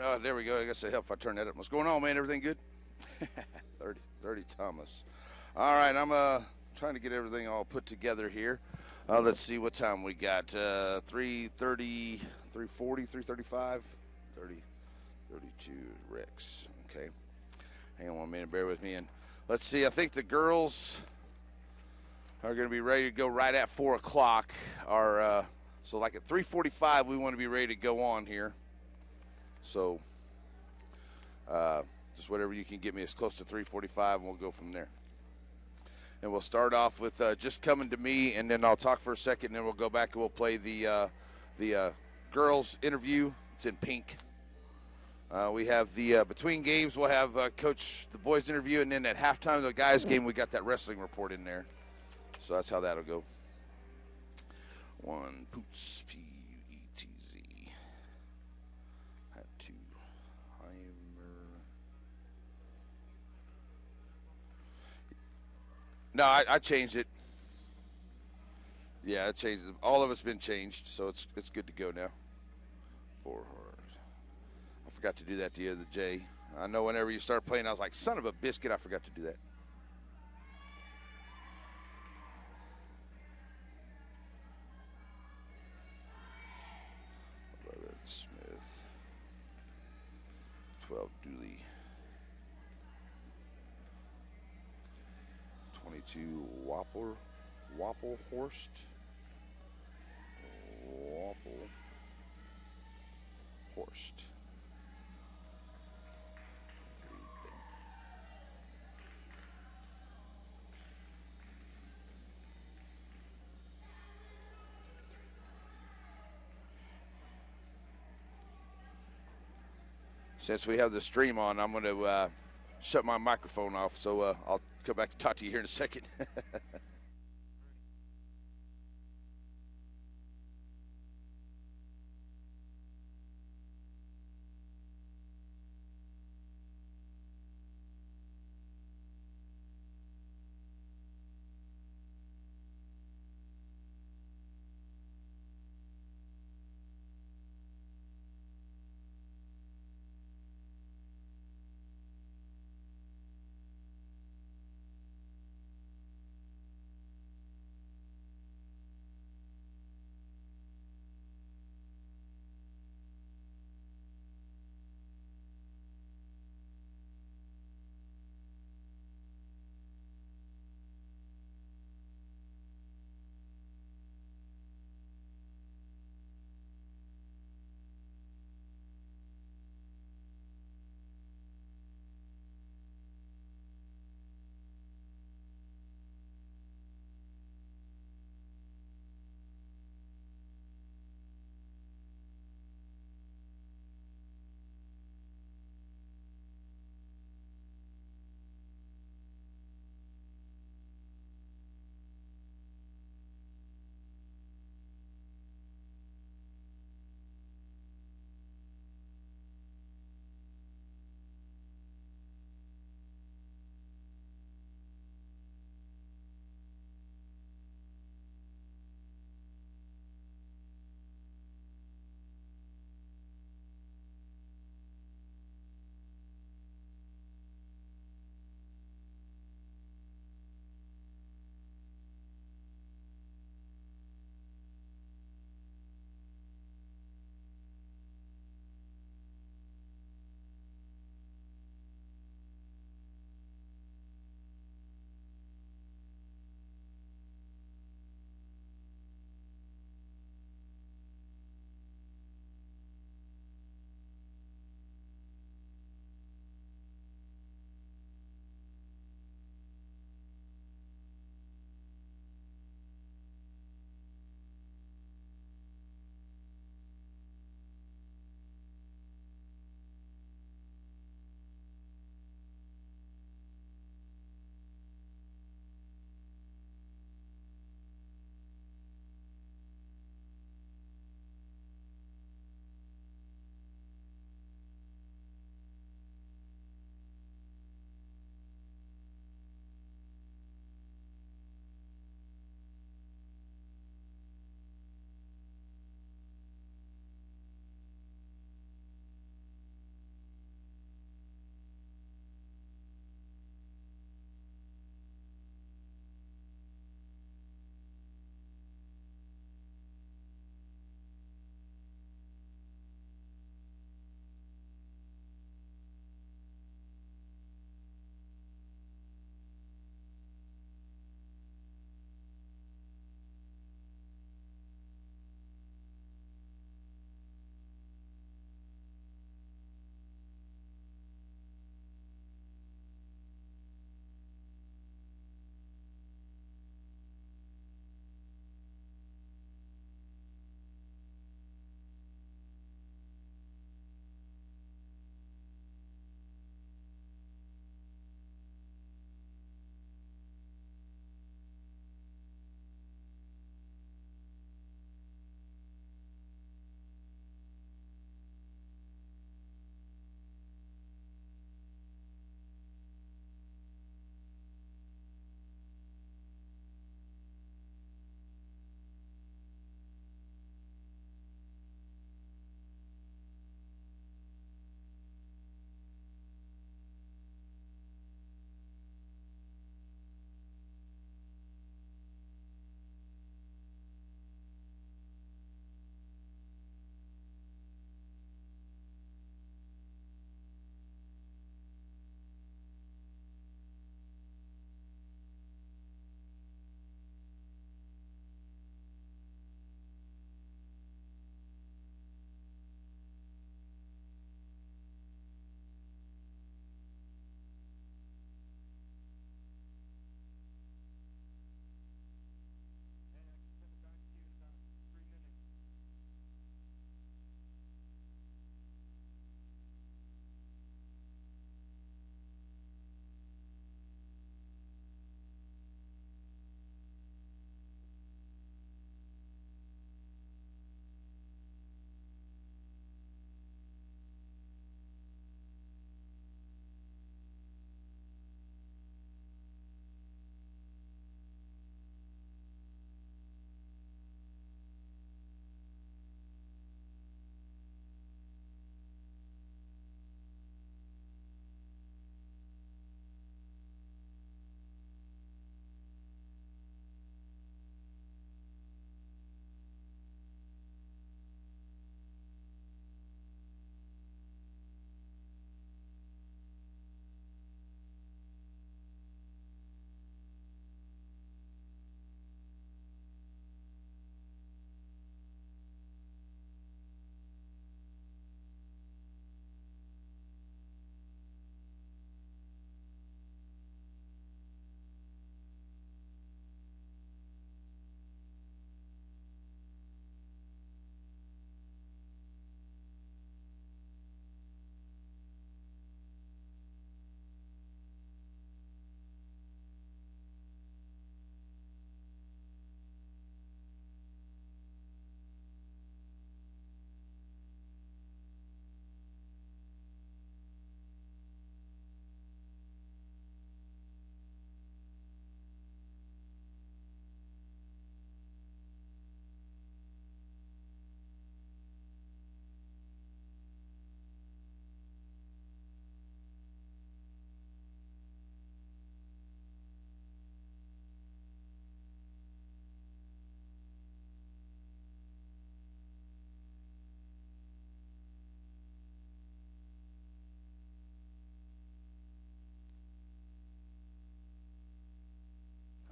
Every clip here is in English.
Oh, there we go. I guess it helped if I turn that up. What's going on, man? Everything good? 30 Thomas. All right, I'm trying to get everything all put together here. Let's see what time we got. 3:30, 3:40, 3:35, 30, 32 Rex. Okay. Hang on 1 minute. Bear with me. And let's see. I think the girls are going to be ready to go right at 4 o'clock. So like at 3:45, we want to be ready to go on here. So just whatever you can get me as close to 3:45, and we'll go from there. And we'll start off with Just Coming to Me, and then I'll talk for a second, and then we'll go back and we'll play the girls' interview. It's in pink. We have the between games. We'll have Coach the boys' interview, and then at halftime of the guys' game, we got that wrestling report in there. So that's how that'll go. One Poots, P-U-E-T-Z. Had to Heimer. No, I changed it. Yeah, I changed it. All of it's been changed, so it's good to go now. 4 hours. I forgot to do that the other day. I know whenever you start playing, I was like, son of a biscuit, I forgot to do that. Smith, 12 Dooley, 22 Wapplehorst, Since we have the stream on, I'm going to shut my microphone off, so I'll come back to talk to you here in a second.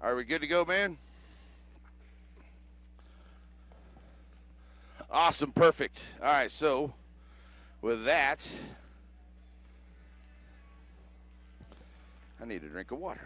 Are we good to go, man? Awesome, perfect. All right, so with that, I need a drink of water.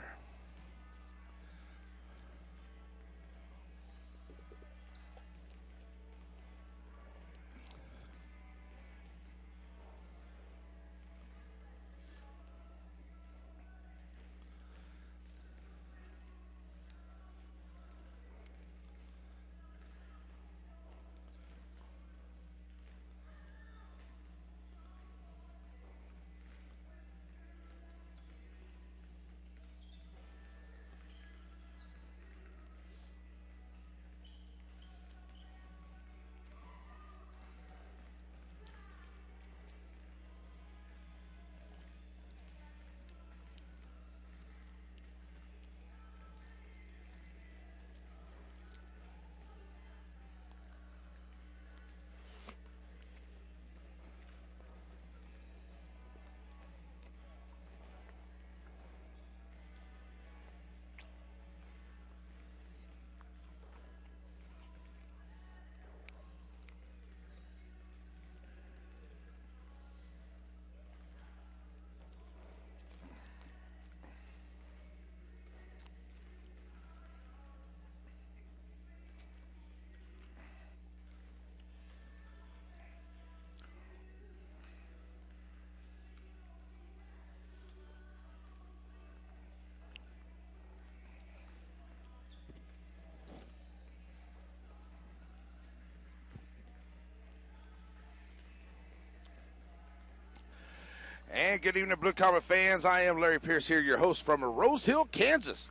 And good evening, Blue Comet fans. I am Larry Pierce here, your host from Rose Hill, Kansas.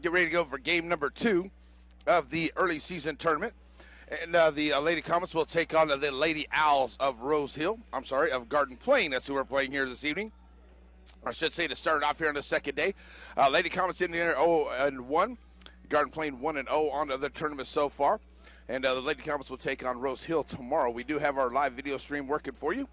Get ready to go for game number 2 of the early season tournament. And the Lady Comets will take on the Lady Owls of Rose Hill. I'm sorry, of Garden Plain. That's who we're playing here this evening. I should say to start off here on the second day. Lady Comets in there 0-1. Garden Plain 1-0 on the tournament so far. And the Lady Comets will take on Rose Hill tomorrow. We do have our live video stream working for you.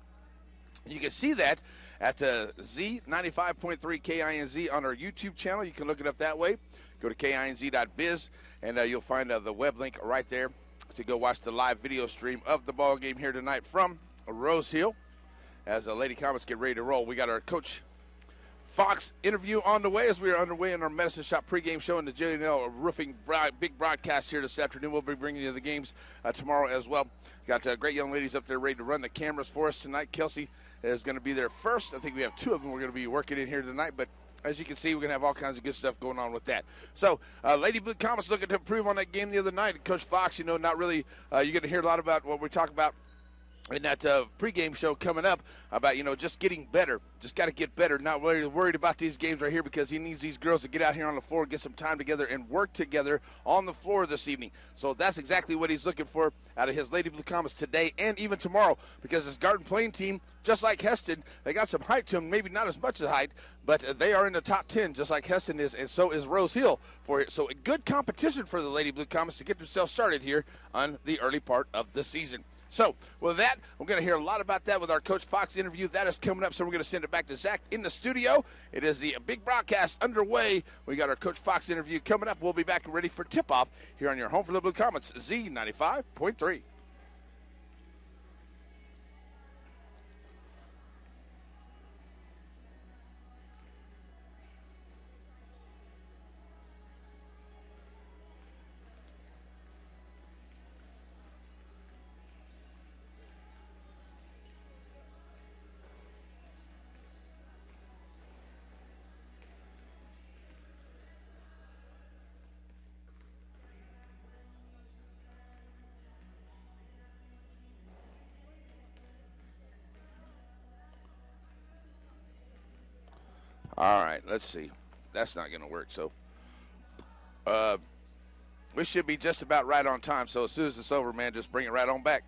You can see that at Z95.3 KINZ on our YouTube channel. You can look it up that way. Go to KINZ.biz, and you'll find the web link right there to go watch the live video stream of the ball game here tonight from Rose Hill. As the Lady Comets get ready to roll, we got our Coach Fox interview on the way as we are underway in our Medicine Shop pregame show and the JNL Roofing big broadcast here this afternoon. We'll be bringing you the games tomorrow as well. Got great young ladies up there ready to run the cameras for us tonight. Kelsey is going to be there first. I think we have 2 of them we're going to be working in here tonight, but as you can see, we're going to have all kinds of good stuff going on with that. So, Lady Blue Comets looking to improve on that game the other night. Coach Fox, not really, you're going to hear a lot about what we talk about in that pregame show coming up about, just getting better. Just got to get better. Not worried about these games right here because he needs these girls to get out here on the floor, get some time together, and work together on the floor this evening. So that's exactly what he's looking for out of his Lady Blue Comets today and even tomorrow, because this Garden Plain team, just like Heston, they got some height to them, maybe not as much as height, but they are in the top 10 just like Heston is, and so is Rose Hill for it. So a good competition for the Lady Blue Comets to get themselves started here on the early part of the season. So, with that, we're going to hear a lot about that with our Coach Fox interview. That is coming up, so we're going to send it back to Zach in the studio. It is the big broadcast underway. We got our Coach Fox interview coming up. We'll be back ready for tip-off here on your home for the Blue Comets, Z95.3. All right, let's see. That's not going to work. So we should be just about right on time. So as soon as it's over, man, just bring it right on back.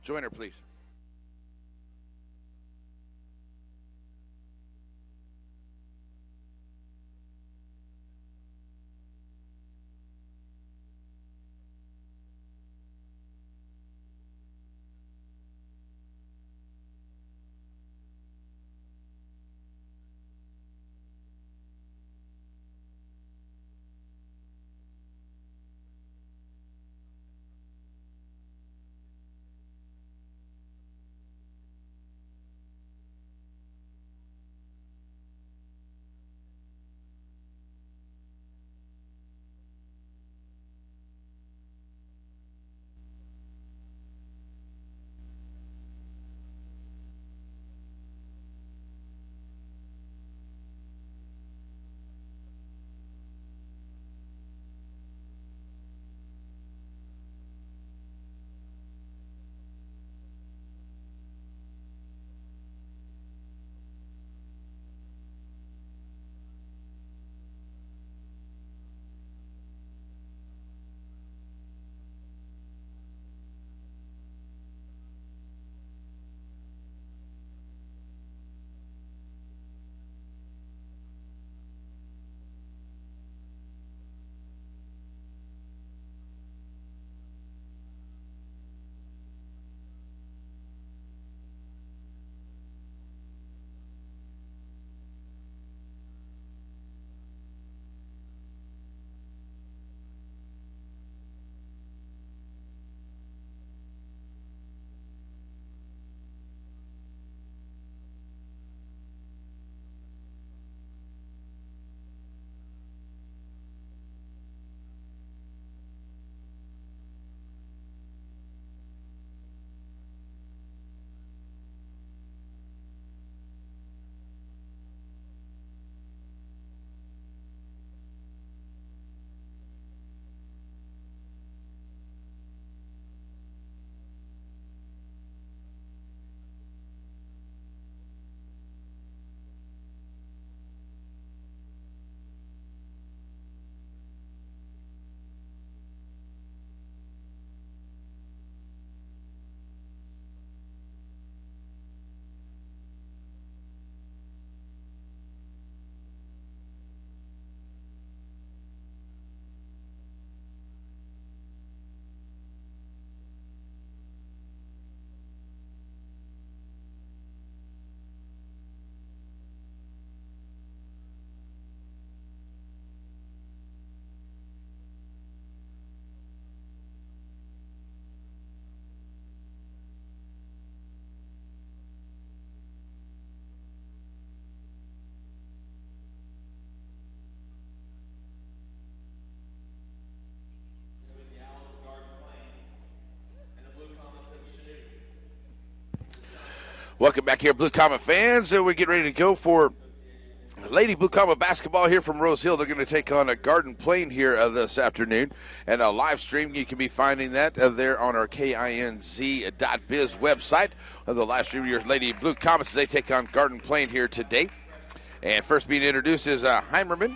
Join her, please. Welcome back here, Blue Comet fans. We get ready to go for Lady Blue Comet basketball here from Rose Hill. They're going to take on a Garden Plain here this afternoon. And a live stream, you can be finding that there on our KINZ.biz website. The live stream of your Lady Blue Comets as they take on Garden Plain here today. And first being introduced is Heimerman.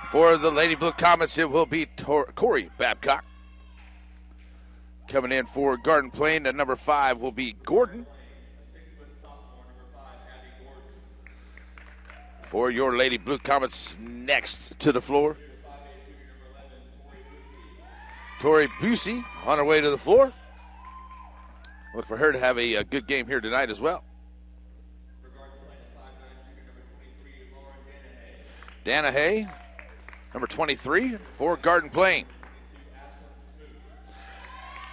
For the Lady Blue Comets, it will be Corey Babcock. Coming in for Garden Plain at number 5 will be Gordon. For your Lady Blue Comets, next to the floor, Tori Busey on her way to the floor. Look for her to have a good game here tonight as well. Danahay, number 23 for Garden Plain.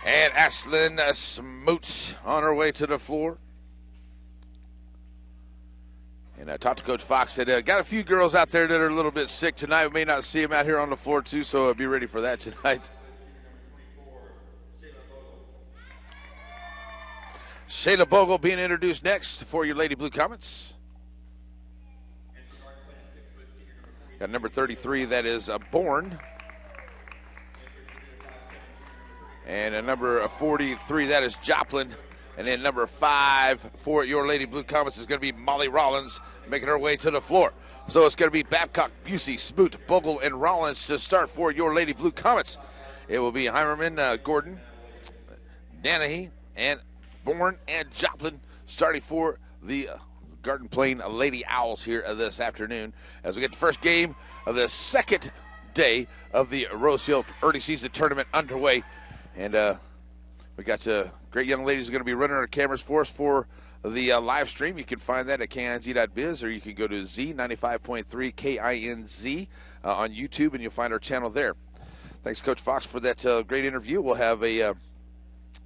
And Ashlyn Smoots on her way to the floor. And I talked to Coach Fox, said, got a few girls out there that are a little bit sick tonight. We may not see them out here on the floor, too, so be ready for that tonight. Shayla Bogle being introduced next for your Lady Blue Comets. Got number 33, that is Bourne. And number 43, that is Joplin. And then number 5 for your Lady Blue Comets is going to be Molly Rollins making her way to the floor. So it's going to be Babcock, Busey, Smoot, Bogle, and Rollins to start for your Lady Blue Comets. It will be Heimerman, Gordon, Danahy, and Bourne and Joplin starting for the Garden Plain Lady Owls here this afternoon as we get the first game of the second day of the Rose Hill early season tournament underway. And we got great young ladies who are going to be running our cameras for us for the live stream. You can find that at KINZ.biz, or you can go to Z95.3 KINZ on YouTube, and you'll find our channel there. Thanks, Coach Fox, for that great interview. We'll have a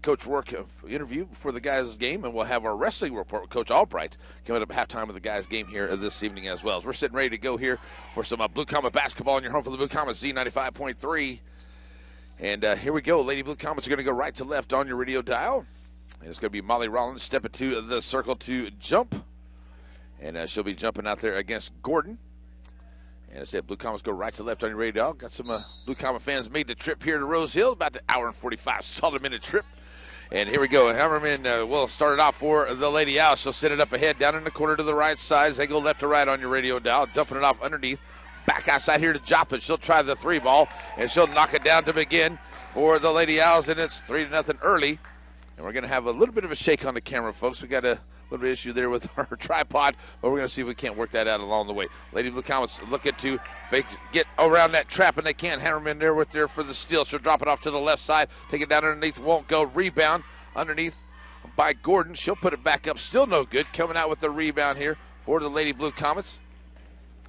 Coach Work interview before the guys' game, and we'll have our wrestling report with Coach Albright coming up at halftime of the guys' game here this evening as well. As we're sitting ready to go here for some Blue Comet basketball in your home for the Blue Comets, Z95.3. And here we go. Lady Blue Comets are going to go right to left on your radio dial. And it's going to be Molly Rollins stepping to the circle to jump. And she'll be jumping out there against Gordon. And I said, Blue Comets go right to left on your radio dial. Got some Blue Comet fans made the trip here to Rose Hill, about the hour and 45 solid minute trip. And here we go. Hammerman will start it off for the Lady Owls. She'll set it up ahead, down in the corner to the right side. As they go left to right on your radio dial, dumping it off underneath. Back outside here to Joplin. She'll try the three ball, and she'll knock it down to begin for the Lady Owls, and it's 3-0 early. And we're going to have a little bit of a shake on the camera, folks. We got a little bit of issue there with our tripod, but we're going to see if we can't work that out along the way. Lady Blue Comets looking to fake, get around that trap, and they can't. Hammerman there with there for the steal. She'll drop it off to the left side, take it down underneath, won't go. Rebound underneath by Gordon. She'll put it back up, still no good. Coming out with the rebound here for the Lady Blue Comets.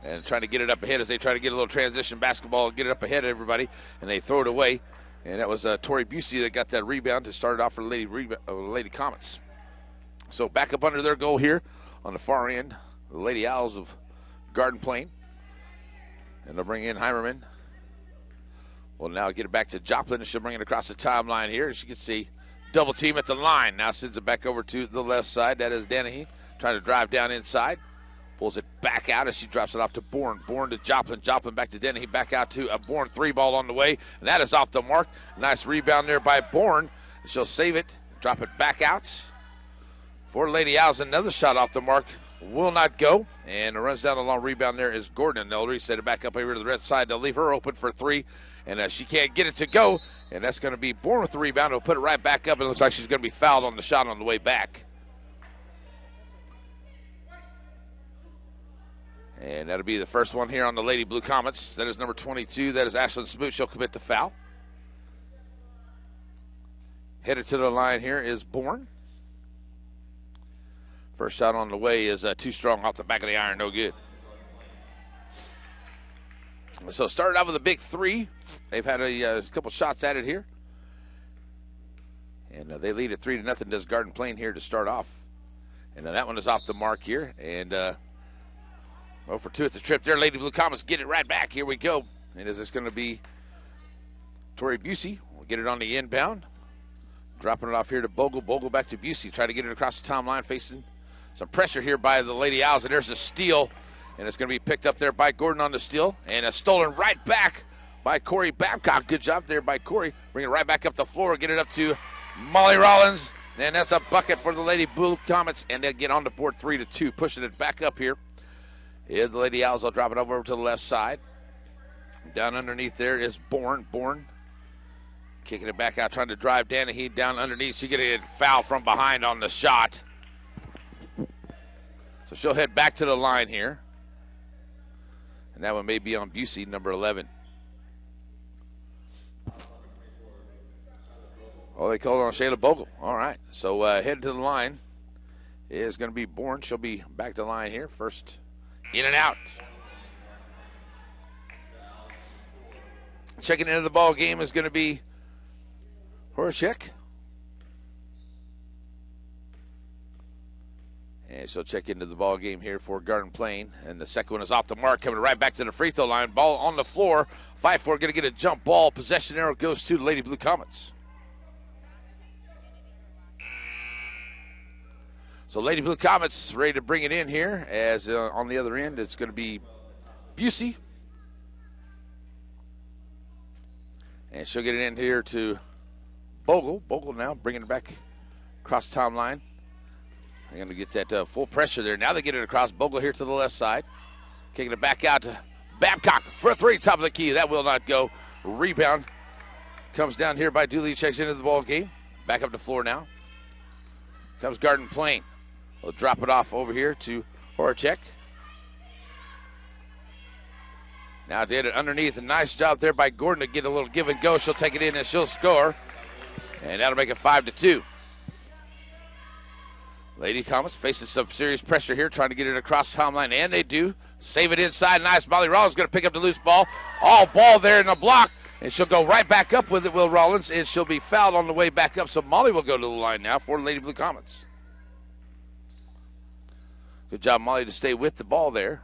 And trying to get it up ahead as they try to get a little transition basketball and get it up ahead of everybody. And they throw it away. And that was Tori Busey that got that rebound to start it off for Lady Comets. So back up under their goal here on the far end, the Lady Owls of Garden Plain. And they'll bring in Heimerman. We'll now get it back to Joplin, and she'll bring it across the timeline here. As you can see, double team at the line. Now sends it back over to the left side. That is Danahy trying to drive down inside. Pulls it back out as she drops it off to Bourne. Bourne to Joplin. Joplin back to Dennehy. Back out to a Bourne three ball on the way. And that is off the mark. Nice rebound there by Bourne. She'll save it. Drop it back out. For Lady Owls, another shot off the mark. Will not go. And it runs down the long rebound there is Gordon. They'll reset it back up over to the red side. They'll leave her open for three. And she can't get it to go. And that's going to be Bourne with the rebound. It'll put it right back up. It looks like she's going to be fouled on the shot on the way back. And that'll be the first one here on the Lady Blue Comets. That is number 22. That is Ashlyn Smoot. She'll commit the foul. Headed to the line here is Bourne. First shot on the way is too strong off the back of the iron. No good. So started out with a big three. They've had a couple shots at it here. And they lead at 3-0. Does Garden Plain here to start off. And that one is off the mark here. And 0 for 2 at the trip there. Lady Blue Comets get it right back. Here we go. And is this going to be Tori Busey? We'll get it on the inbound. Dropping it off here to Bogle. Bogle back to Busey. Try to get it across the timeline, facing some pressure here by the Lady Owls. And there's a steal. And it's going to be picked up there by Gordon on the steal. And stolen right back by Corey Babcock. Good job there by Corey. Bring it right back up the floor. Get it up to Molly Rollins. And that's a bucket for the Lady Blue Comets. And they'll get on the board 3-2. Pushing it back up here. Here's the Lady Owls. They'll drop it over to the left side. Down underneath there is Bourne. Bourne kicking it back out, trying to drive Danahy down underneath. She getting a foul from behind on the shot. So she'll head back to the line here. And that one may be on Busey, number 11. Oh, they called on Shayla Bogle. All right. So headed to the line is going to be Bourne. She'll be back to the line here. First in and out. Checking into the ball game is going to be Horacek. And she'll check into the ball game here for Garden Plain. And the second one is off the mark, coming right back to the free throw line. Ball on the floor. 5-4, going to get a jump ball. Possession arrow goes to the Lady Blue Comets. So Lady Blue Comets ready to bring it in here, as on the other end it's going to be Busey. And she'll get it in here to Bogle. Bogle now bringing it back across the timeline. They're going to get that full pressure there. Now they get it across. Bogle here to the left side. Kicking it back out to Babcock for a three, top of the key. That will not go. Rebound comes down here by Dooley. Checks into the ball game. Back up the floor now. comes Garden Plain. We'll drop it off over here to Horacek. Now did it underneath. A nice job there by Gordon to get a little give and go. She'll take it in and she'll score. And that'll make it 5-2. Lady Comets facing some serious pressure here, trying to get it across the timeline, and they do. Save it inside. Nice. Molly Rollins going to pick up the loose ball. All ball there in the block, and she'll go right back up with it, Will Rollins, and she'll be fouled on the way back up. So Molly will go to the line now for Lady Blue Comets. Good job, Molly, to stay with the ball there.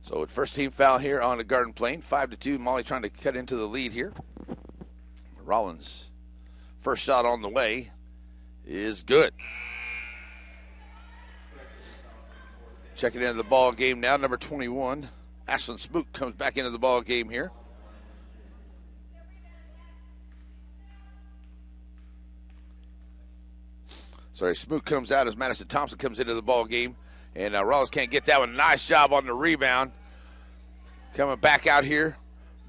So at first team foul here on the Garden Plain, 5-2. Molly trying to cut into the lead here. Rollins, first shot on the way is good. Checking into the ball game now, number 21, Ashlyn Smoot comes back into the ball game here. Sorry, Smoot comes out as Madison Thompson comes into the ball game, and Rollins can't get that one. Nice job on the rebound. Coming back out here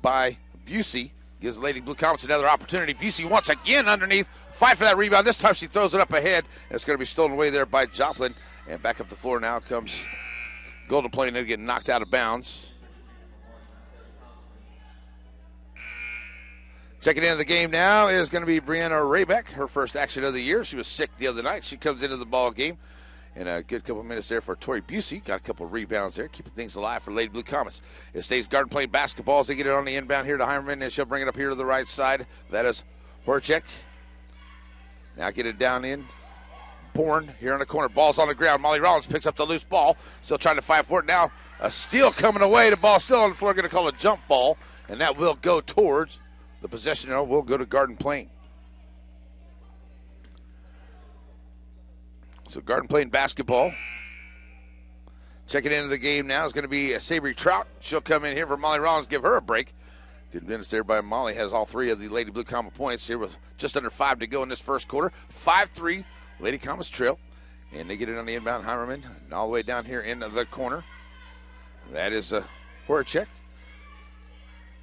by Busey. Gives Lady Blue Comets another opportunity. Busey once again underneath. Fight for that rebound. This time she throws it up ahead. It's going to be stolen away there by Joplin. And back up the floor now comes Golden Plain. They get knocked out of bounds. Checking into the game now is going to be Brianna Raybeck. Her first action of the year. She was sick the other night. She comes into the ball game. And a good couple minutes there for Tori Busey. Got a couple of rebounds there, keeping things alive for Lady Blue Comets. It stays Garden Plain basketball as they get it on the inbound here to Heimerman, and she'll bring it up here to the right side. That is Horacek. Now get it down in. Bourne here on the corner. Ball's on the ground. Molly Rollins picks up the loose ball. Still trying to fight for it. Now a steal coming away. The ball still on the floor. Going to call a jump ball, and that will go towards the possession. Will go to Garden Plain. So Garden Plain basketball. Checking into the game now is going to be Sabry Trout. She'll come in here for Molly Rollins, give her a break. Good minutes there by Molly. Has all three of the Lady Blue Comet points here with just under 5 to go in this first quarter. 5-3, Lady Comets trail. And they get it on the inbound, Heimerman, and all the way down here in the corner. That is Horacek.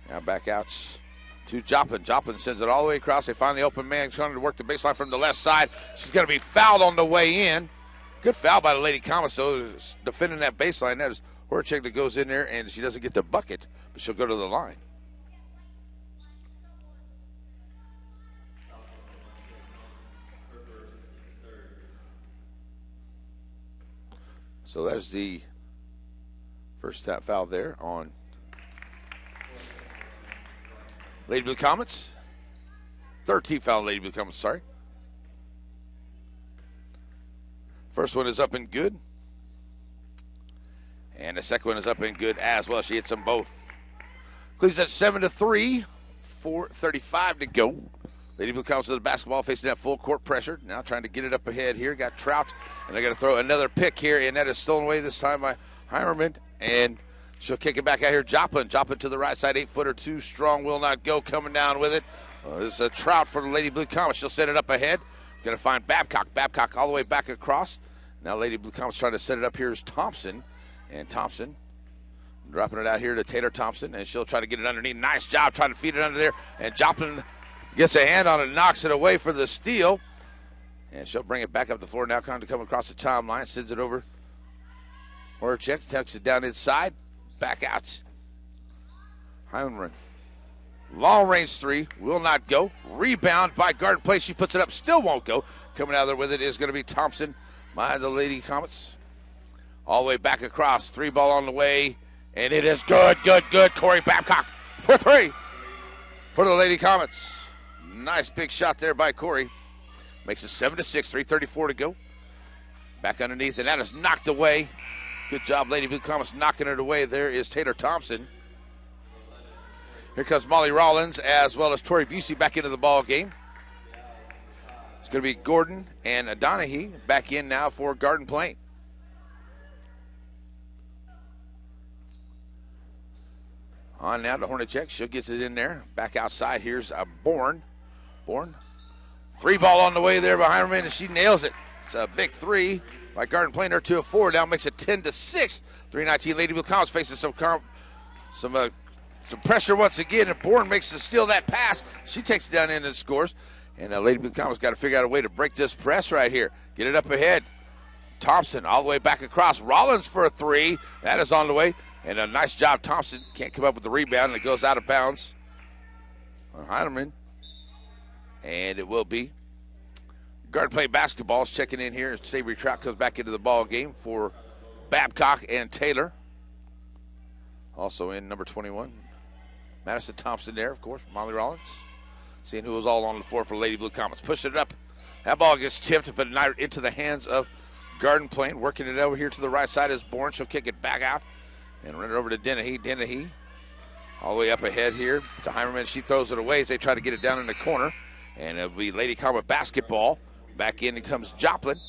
Now back out to Joplin. Joplin sends it all the way across. They find the open man trying to work the baseline from the left side. She's going to be fouled on the way in. Good foul by the Lady Comets, though, defending that baseline. That is Horacek that goes in there, and she doesn't get the bucket, but she'll go to the line. So that's the first tap foul there on Lady Blue Comets. Third team foul on Lady Blue Comets, sorry. First one is up and good. And the second one is up and good as well. She hits them both. Cleves at 7-3, 4:35 to go. Lady Blue Comets with the basketball facing that full court pressure. Now trying to get it up ahead here. Got Trout, and they're going to throw another pick here, and that is stolen away this time by Heimerman. And she'll kick it back out here. Joplin to the right side, 8-footer, too strong, will not go, coming down with it. This is a Trout for the Lady Blue Comets. She'll set it up ahead. Going to find Babcock. Babcock all the way back across. Now Lady Blue Comets trying to set it up here is Thompson. And Thompson dropping it out here to Taylor Thompson, and she'll try to get it underneath. Nice job trying to feed it under there. And Joplin gets a hand on it, knocks it away for the steal. And she'll bring it back up the floor now, trying to come across the timeline, sends it over. Horacek tucks it down inside. Back out. Heimerman. Long range three, will not go. Rebound by Garden Plain. She puts it up, still won't go. Coming out there with it is going to be Thompson by the Lady Comets. All the way back across. 3 ball on the way. And it is good. Corey Babcock for 3 for the Lady Comets. Nice big shot there by Corey. Makes it 7-6, 3:34 to go. Back underneath, and that is knocked away. Good job, Lady Blue Comets, knocking it away. There is Taylor Thompson. Here comes Molly Rollins as well as Tori Busey back into the ball game. It's going to be Gordon and Donahue back in now for Garden Plain. On now to Hornacek. She'll get it in there. Back outside. Here's Bourne. 3 ball on the way there by Heimerman, and she nails it. It's a big 3 by Garden Plain. There 2-4. Now makes it 10-6. 3:19. Lady Blue Comets facing some some pressure once again, and Bourne makes to steal that pass. She takes it down in and scores. And Lady Blue Comets got to figure out a way to break this press right here. Get it up ahead. Thompson all the way back across. Rollins for a three. That is on the way. And a nice job. Thompson can't come up with the rebound, and it goes out of bounds on Heineman. And it will be guard play basketball is checking in here. Savory Trout comes back into the ball game for Babcock and Taylor. Also in number 21, Madison Thompson there, of course, Molly Rollins. Seeing who was all on the floor for Lady Blue Comets. Pushing it up. That ball gets tipped, but not into the hands of Garden Plain. Working it over here to the right side is Bourne. She'll kick it back out and run it over to Dennehy. Dennehy all the way up ahead here to Heimerman. She throws it away as they try to get it down in the corner. And it'll be Lady Comet basketball. Back in comes Joplin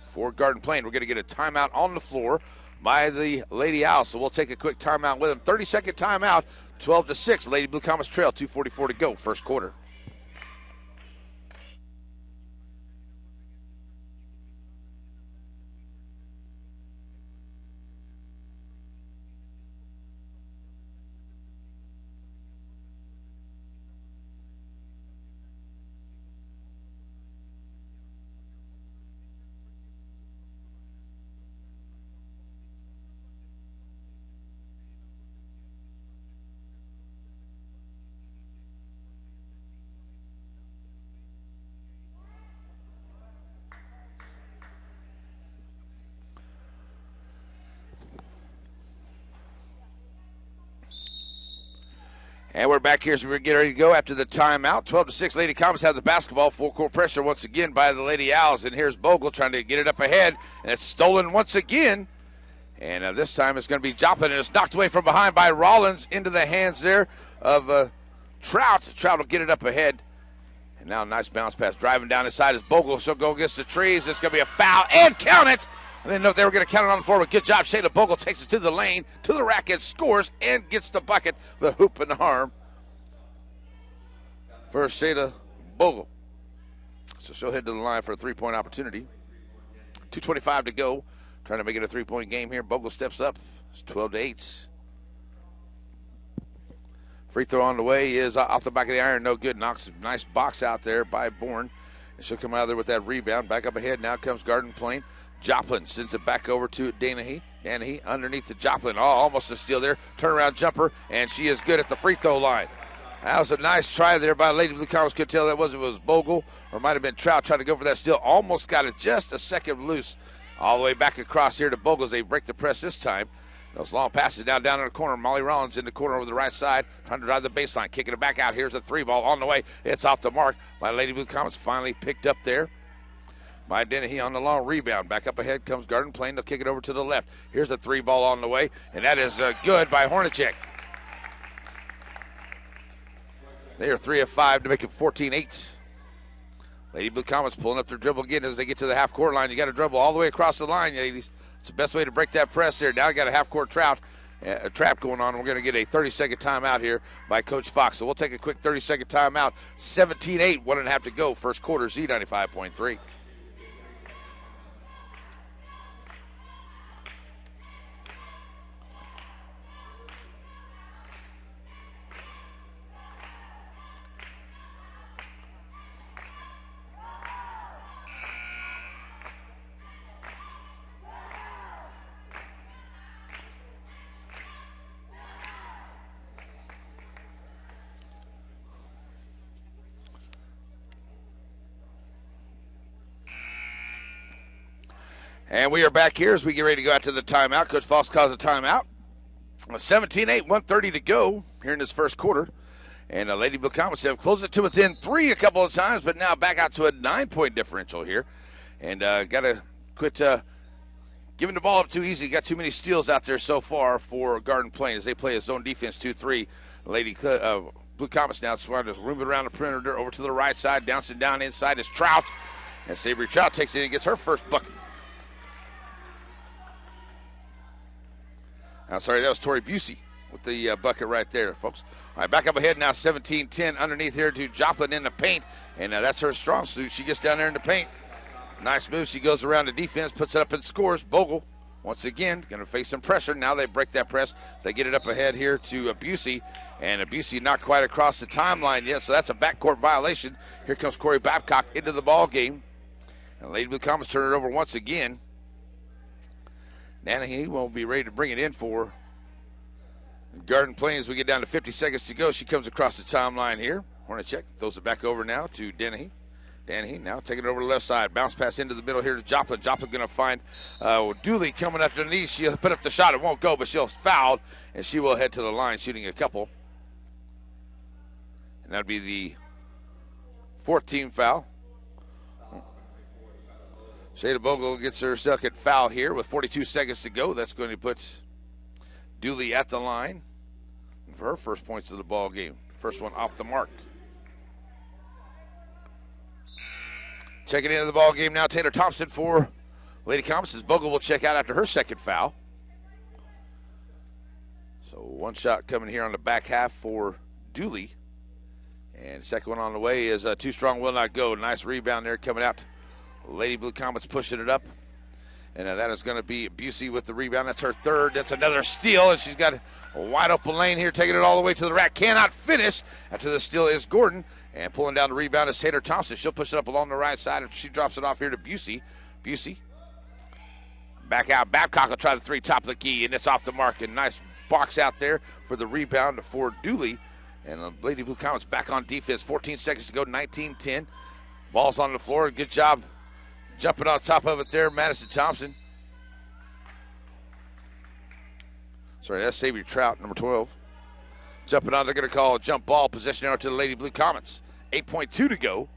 for Garden Plain. We're going to get a timeout on the floor by the Lady Owls. So we'll take a quick timeout with them. 30-second timeout, 12-6. Lady Blue Comets trail, 2:44 to go, first quarter. And we're back here, so we're getting ready to go after the timeout. 12-6, Lady Comets have the basketball. Full court pressure once again by the Lady Owls. And here's Bogle trying to get it up ahead. And it's stolen once again. And this time it's going to be Joplin. And it's knocked away from behind by Rollins into the hands there of Trout. Trout will get it up ahead. And now a nice bounce pass. Driving down inside is Bogle. She'll go against the trees. It's going to be a foul. And count it. I didn't know if they were going to count it on the floor, but good job. Shayla Bogle takes it to the lane, to the racket, scores, and gets the bucket, the hoop and arm for Shayla Bogle. So she'll head to the line for a three-point opportunity. 2:25 to go. Trying to make it a three-point game here. Bogle steps up. It's 12-8. Free throw on the way is off the back of the iron. No good. Knocks a nice box out there by Bourne. And she'll come out of there with that rebound. Back up ahead. Now comes Garden Plain. Joplin sends it back over to Dennehy. Dennehy underneath the Joplin. Oh, almost a steal there. Turnaround jumper, and she is good at the free throw line. That was a nice try there by Lady Blue Comets. Could tell that it was Bogle, or it might have been Trout trying to go for that steal. Almost got it just a second loose. All the way back across here to Bogle as they break the press this time. Those long passes now down in the corner. Molly Rollins in the corner over the right side, trying to drive the baseline, kicking it back out. Here's a three ball on the way. It's off the mark by Lady Blue Comets. Finally picked up there by Dennehy on the long rebound. Back up ahead comes Garden Plain. They'll kick it over to the left. Here's a three ball on the way, and that is good by Hornacek. They are 3 of 5 to make it 14-8. Lady Blue Comets pulling up their dribble again as they get to the half-court line. You got to dribble all the way across the line, ladies. It's the best way to break that press there. Now you got a half-court trap going on. We're going to get a 30-second timeout here by Coach Fox. So we'll take a quick 30-second timeout. 17-8, 1.5 to go. First quarter, Z95.3. And we are back here as we get ready to go out to the timeout. Coach Fox calls a timeout. 17-8, 1:30 to go here in this first quarter. And Lady Blue Comets have closed it to within 3 a couple of times, but now back out to a 9-point differential here. And got to quit giving the ball up too easy. Got too many steals out there so far for Garden Plain as they play a zone defense 2-3. Lady Blue Comets now trying to room it around the perimeter over to the right side. Bouncing down inside is Trout. And Savory Trout takes it and gets her first bucket. I'm sorry, that was Tori Busey with the bucket right there, folks. All right, back up ahead now, 17-10 underneath here to Joplin in the paint, and that's her strong suit. She gets down there in the paint. Nice move. She goes around the defense, puts it up and scores. Bogle once again, going to face some pressure. Now they break that press. They get it up ahead here to Busey, and Busey not quite across the timeline yet, so that's a backcourt violation. Here comes Corey Babcock into the ball game. And Lady Blue Comets turn it over once again. Nanahe will be ready to bring it in for Garden Plains. We get down to 50 seconds to go. She comes across the timeline here. Hornacek throws it back over now to Dennehy. Dennehy now taking it over to the left side. Bounce pass into the middle here to Joplin. Joplin going to find Dooley coming underneath. She'll put up the shot. It won't go, but she'll foul, and she will head to the line shooting a couple. And that would be the 4th team foul. Shada Bogle gets her second foul here with 42 seconds to go. That's going to put Dooley at the line for her first points of the ball game. First one off the mark. Checking into the ball game now, Taylor Thompson for Lady Comets as Bogle will check out after her second foul. So one shot coming here on the back half for Dooley. And second one on the way is Too Strong Will Not Go. Nice rebound there coming out. Lady Blue Comets pushing it up. And that is going to be Busey with the rebound. That's her third. That's another steal. And she's got a wide open lane here, taking it all the way to the rack. Cannot finish. After the steal is Gordon. And pulling down the rebound is Taylor Thompson. She'll push it up along the right side. She drops it off here to Busey. Busey back out. Babcock will try the three, top of the key, and it's off the mark. And nice box out there for the rebound for Dooley. And Lady Blue Comets back on defense. 14 seconds to go, 19-10. Ball's on the floor. Good job jumping on top of it there, Madison Thompson. Sorry, that's Xavier Trout, number 12. Jumping on, they're going to call a jump ball. Possession arrow to the Lady Blue Comets. 8.2 to go.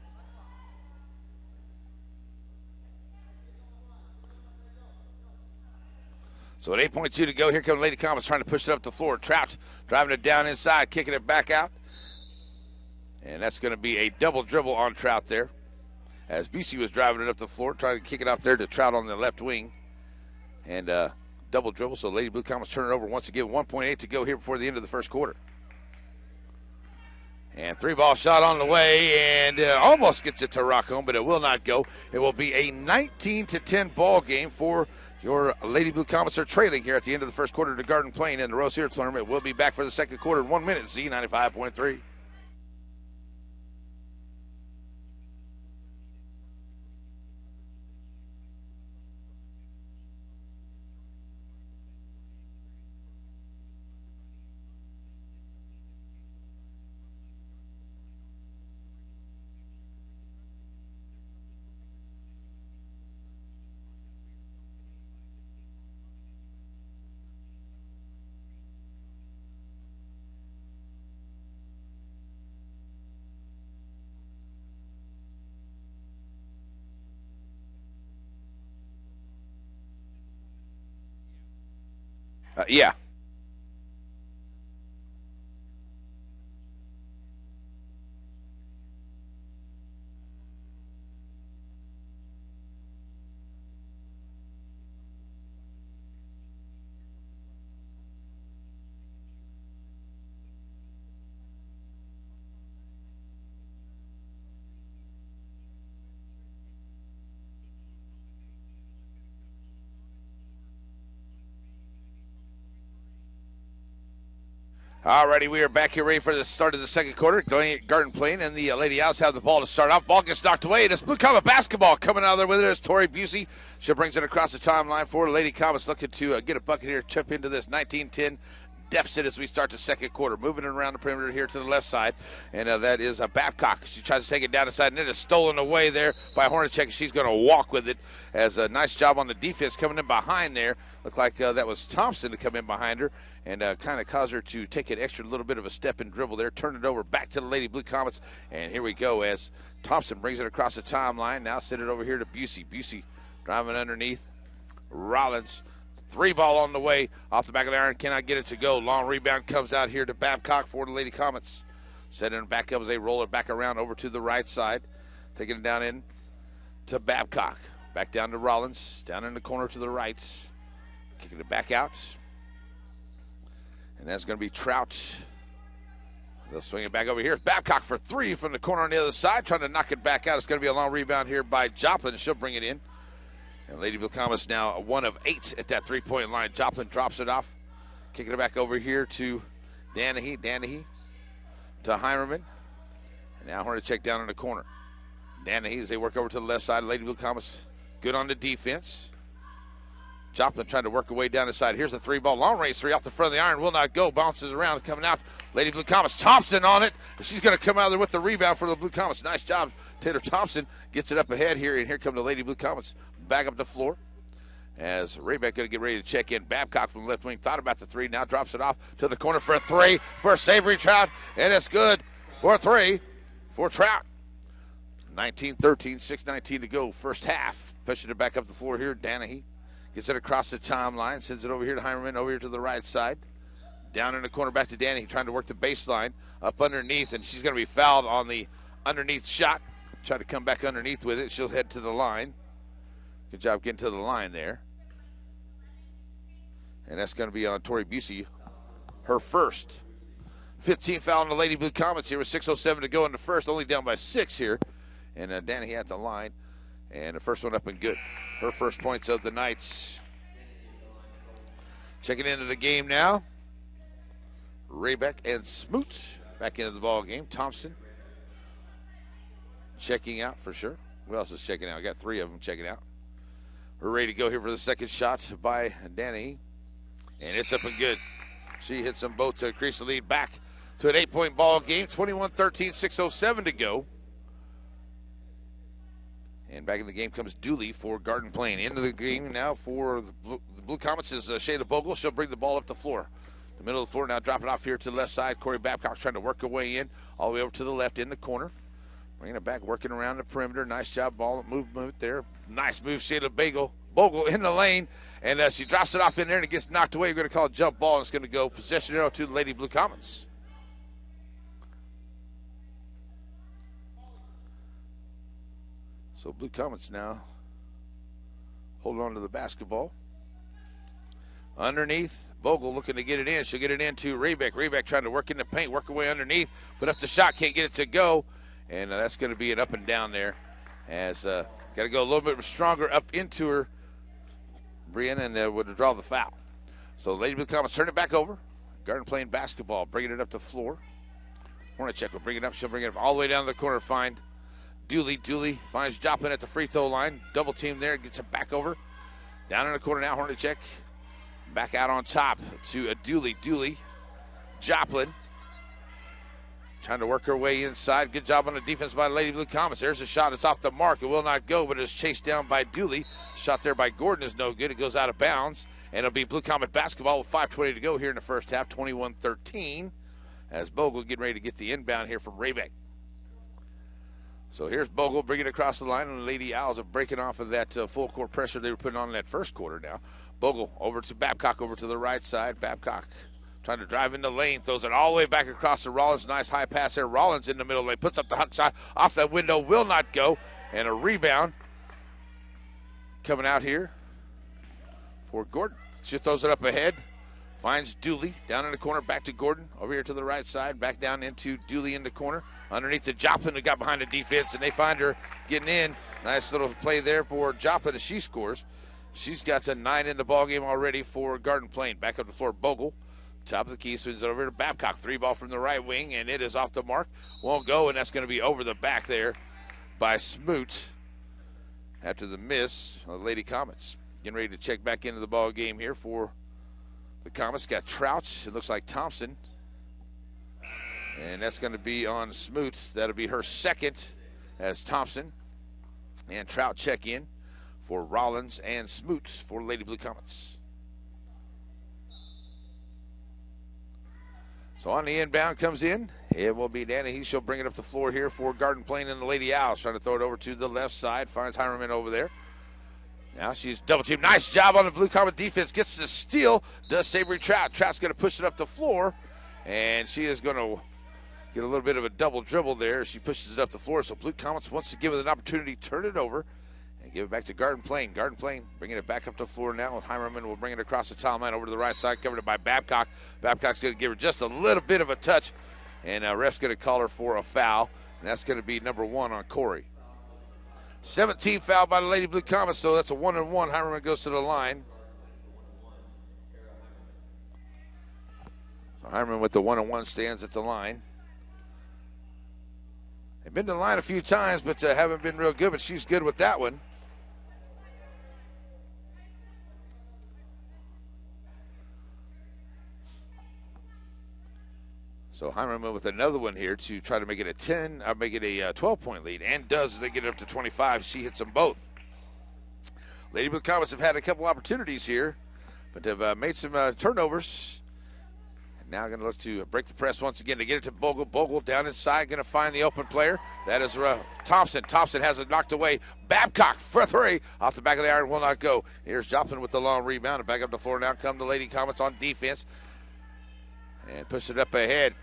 So at 8.2 to go, here comes Lady Comets trying to push it up the floor. Trout driving it down inside, kicking it back out. And that's going to be a double dribble on Trout there, as BC was driving it up the floor, trying to kick it out there to Trout on the left wing. And double dribble, so Lady Blue Comets turn it over once again. 1.8 to go here before the end of the first quarter. And three-ball shot on the way, and almost gets it to Rockholm, but it will not go. It will be a 19-10 ball game for your Lady Blue Comets. Are trailing here at the end of the first quarter to Garden Plain in the Rose Here tournament. We'll be back for the second quarter in 1 minute. Z95.3. Yeah. Alrighty, we are back here ready for the start of the second quarter. Going at Garden Plain, and the Lady Owls have the ball to start off. Ball gets knocked away, and it's Blue Comet basketball coming out of there with it is Tori Busey. She brings it across the timeline for Lady Comets, looking to get a bucket here, chip into this 19-10 deficit as we start the second quarter. Moving it around the perimeter here to the left side, and that is Babcock. She tries to take it down inside, and it is stolen away there by Hornacek. She's going to walk with it, as a nice job on the defense coming in behind there. Looked like that was Thompson to come in behind her and kind of cause her to take an extra little bit of a step and dribble there. Turn it over back to the Lady Blue Comets, and here we go as Thompson brings it across the timeline. Now send it over here to Busey. Busey driving underneath. Rollins. Three ball on the way, off the back of the iron, cannot get it to go. Long rebound comes out here to Babcock for the Lady Comets. Setting it back up as they roll it back around over to the right side. Taking it down in to Babcock. Back down to Rollins, down in the corner to the right. Kicking it back out. And that's going to be Trout. They'll swing it back over here. Babcock for three from the corner on the other side, trying to knock it back out. It's going to be a long rebound here by Joplin. She'll bring it in. And Lady Blue Comets now 1 of 8 at that three-point line. Joplin drops it off, kicking it back over here to Danahy. Danahy to Heimerman. And now Hornacek down in the corner. Danahy as they work over to the left side. Lady Blue Comets good on the defense. Joplin trying to work her way down the side. Here's the three ball. Long range three off the front of the iron. Will not go. Bounces around. Coming out. Lady Blue Comets. Thompson on it. She's going to come out there with the rebound for the Blue Comets. Nice job. Taylor Thompson gets it up ahead here. And here come the Lady Blue Comets back up the floor. As Raybeck going to get ready to check in. Babcock from the left wing thought about the three. Now drops it off to the corner for a three for Savory Trout. And it's good for a three for Trout. 19-13, 6:19 to go. First half. Pushing it back up the floor here. Danahy gets it across the timeline. Sends it over here to Heimerman. Over here to the right side. Down in the corner back to Danahy. Trying to work the baseline. Up underneath. And she's going to be fouled on the underneath shot. Try to come back underneath with it. She'll head to the line. Good job getting to the line there. And that's going to be on Tori Busey. Her first. 15 foul on the Lady Blue Comets here with 6:07 to go in the first. Only down by 6 here. And Danahy at the line. And the first one up and good. Her first points of the night. Checking into the game now. Raybeck and Smoot back into the ball game. Thompson checking out for sure. Who else is checking out? I got 3 of them checking out. We're ready to go here for the second shot by Danahy. And it's up and good. She hits them both to increase the lead back to an 8-point ball game. 21-13, 6:07 to go. And back in the game comes Dooley for Garden Plain. Into the game now for the Blue Comets is Shayla Bogle. She'll bring the ball up the floor. The middle of the floor now, drop it off here to the left side. Corey Babcock trying to work her way in, all the way over to the left in the corner. Bringing it back, working around the perimeter. Nice job, ball movement there. Nice move, Shayla Bogle in the lane. And she drops it off in there and it gets knocked away. We're going to call a jump ball, and it's going to go possession arrow to the Lady Blue Comets. So Blue Comets now holding on to the basketball. Underneath, Bogle looking to get it in. She'll get it in to Raybeck. Raybeck trying to work in the paint, work her way underneath, put up the shot, can't get it to go. And that's going to be an up and down there. As got to go a little bit stronger up into her, Brian, and would draw the foul. So Lady Blue Comets turn it back over. Garden playing basketball, bringing it up the floor. Hornacek will bring it up. She'll bring it up all the way down to the corner, find Dooley. Dooley finds Joplin at the free throw line. Double team there, gets it back over. Down in the corner now, Hornacek. Back out on top to a Dooley. Dooley, Joplin. Trying to work her way inside. Good job on the defense by the Lady Blue Comets. There's a shot. It's off the mark. It will not go, but it's chased down by Dooley. Shot there by Gordon is no good. It goes out of bounds. And it'll be Blue Comet basketball with 5:20 to go here in the first half. 21-13. As Bogle getting ready to get the inbound here from Raybeck. So here's Bogle bringing it across the line, and the Lady Owls are breaking off of that full court pressure they were putting on in that first quarter now. Bogle over to Babcock over to the right side. Babcock trying to drive in the lane, throws it all the way back across to Rollins. Nice high pass there. Rollins in the middle lane, puts up the hot shot off that window, will not go. And a rebound coming out here for Gordon. She throws it up ahead, finds Dooley down in the corner, back to Gordon, over here to the right side, back down into Dooley in the corner. Underneath to Joplin, who got behind the defense, and they find her getting in. Nice little play there for Joplin as she scores. She's got a 9 in the ballgame already for Garden Plain. Back up the floor, Bogle. Top of the key, swings it over to Babcock. 3-ball from the right wing, and it is off the mark. Won't go, and that's going to be over the back there by Smoot after the miss of the Lady Comets. Getting ready to check back into the ball game here for the Comets. Got Trout. It looks like Thompson. And that's going to be on Smoot. That'll be her second as Thompson. And Trout check in for Rollins and Smoot for Lady Blue Comets. So on the inbound comes in. It will be Danahy. She'll bring it up the floor here for Garden Plain and the Lady Owls. Trying to throw it over to the left side. Finds Heimerman over there. Now she's double teamed. Nice job on the Blue Comet defense. Gets the steal. Does Savory Trout. Trout's going to push it up the floor. And she is going to get a little bit of a double dribble there. She pushes it up the floor. So Blue Comets wants to give it an opportunity to turn it over and give it back to Garden Plain. Garden Plain bringing it back up the floor now. Heimerman will bring it across the timeline over to the right side, covered it by Babcock. Babcock's going to give her just a little bit of a touch, and ref's going to call her for a foul, and that's going to be number 1 on Corey. 17 foul by the Lady Blue Comets, so that's a 1-and-1. Heimerman goes to the line. So Heimerman with the 1-and-1 stands at the line. They've been to the line a few times, but haven't been real good, but she's good with that one. So Heimerman with another one here to try to make it a 12-point lead, and does as they get it up to 25. She hits them both. Lady Blue Comets have had a couple opportunities here, but have made some turnovers. And now going to look to break the press once again to get it to Bogle. Bogle down inside, going to find the open player. That is Thompson. Thompson has it knocked away. Babcock for three. Off the back of the iron, will not go. Here's Joplin with the long rebound. And back up the floor now come the Lady Comets on defense. And push it up ahead.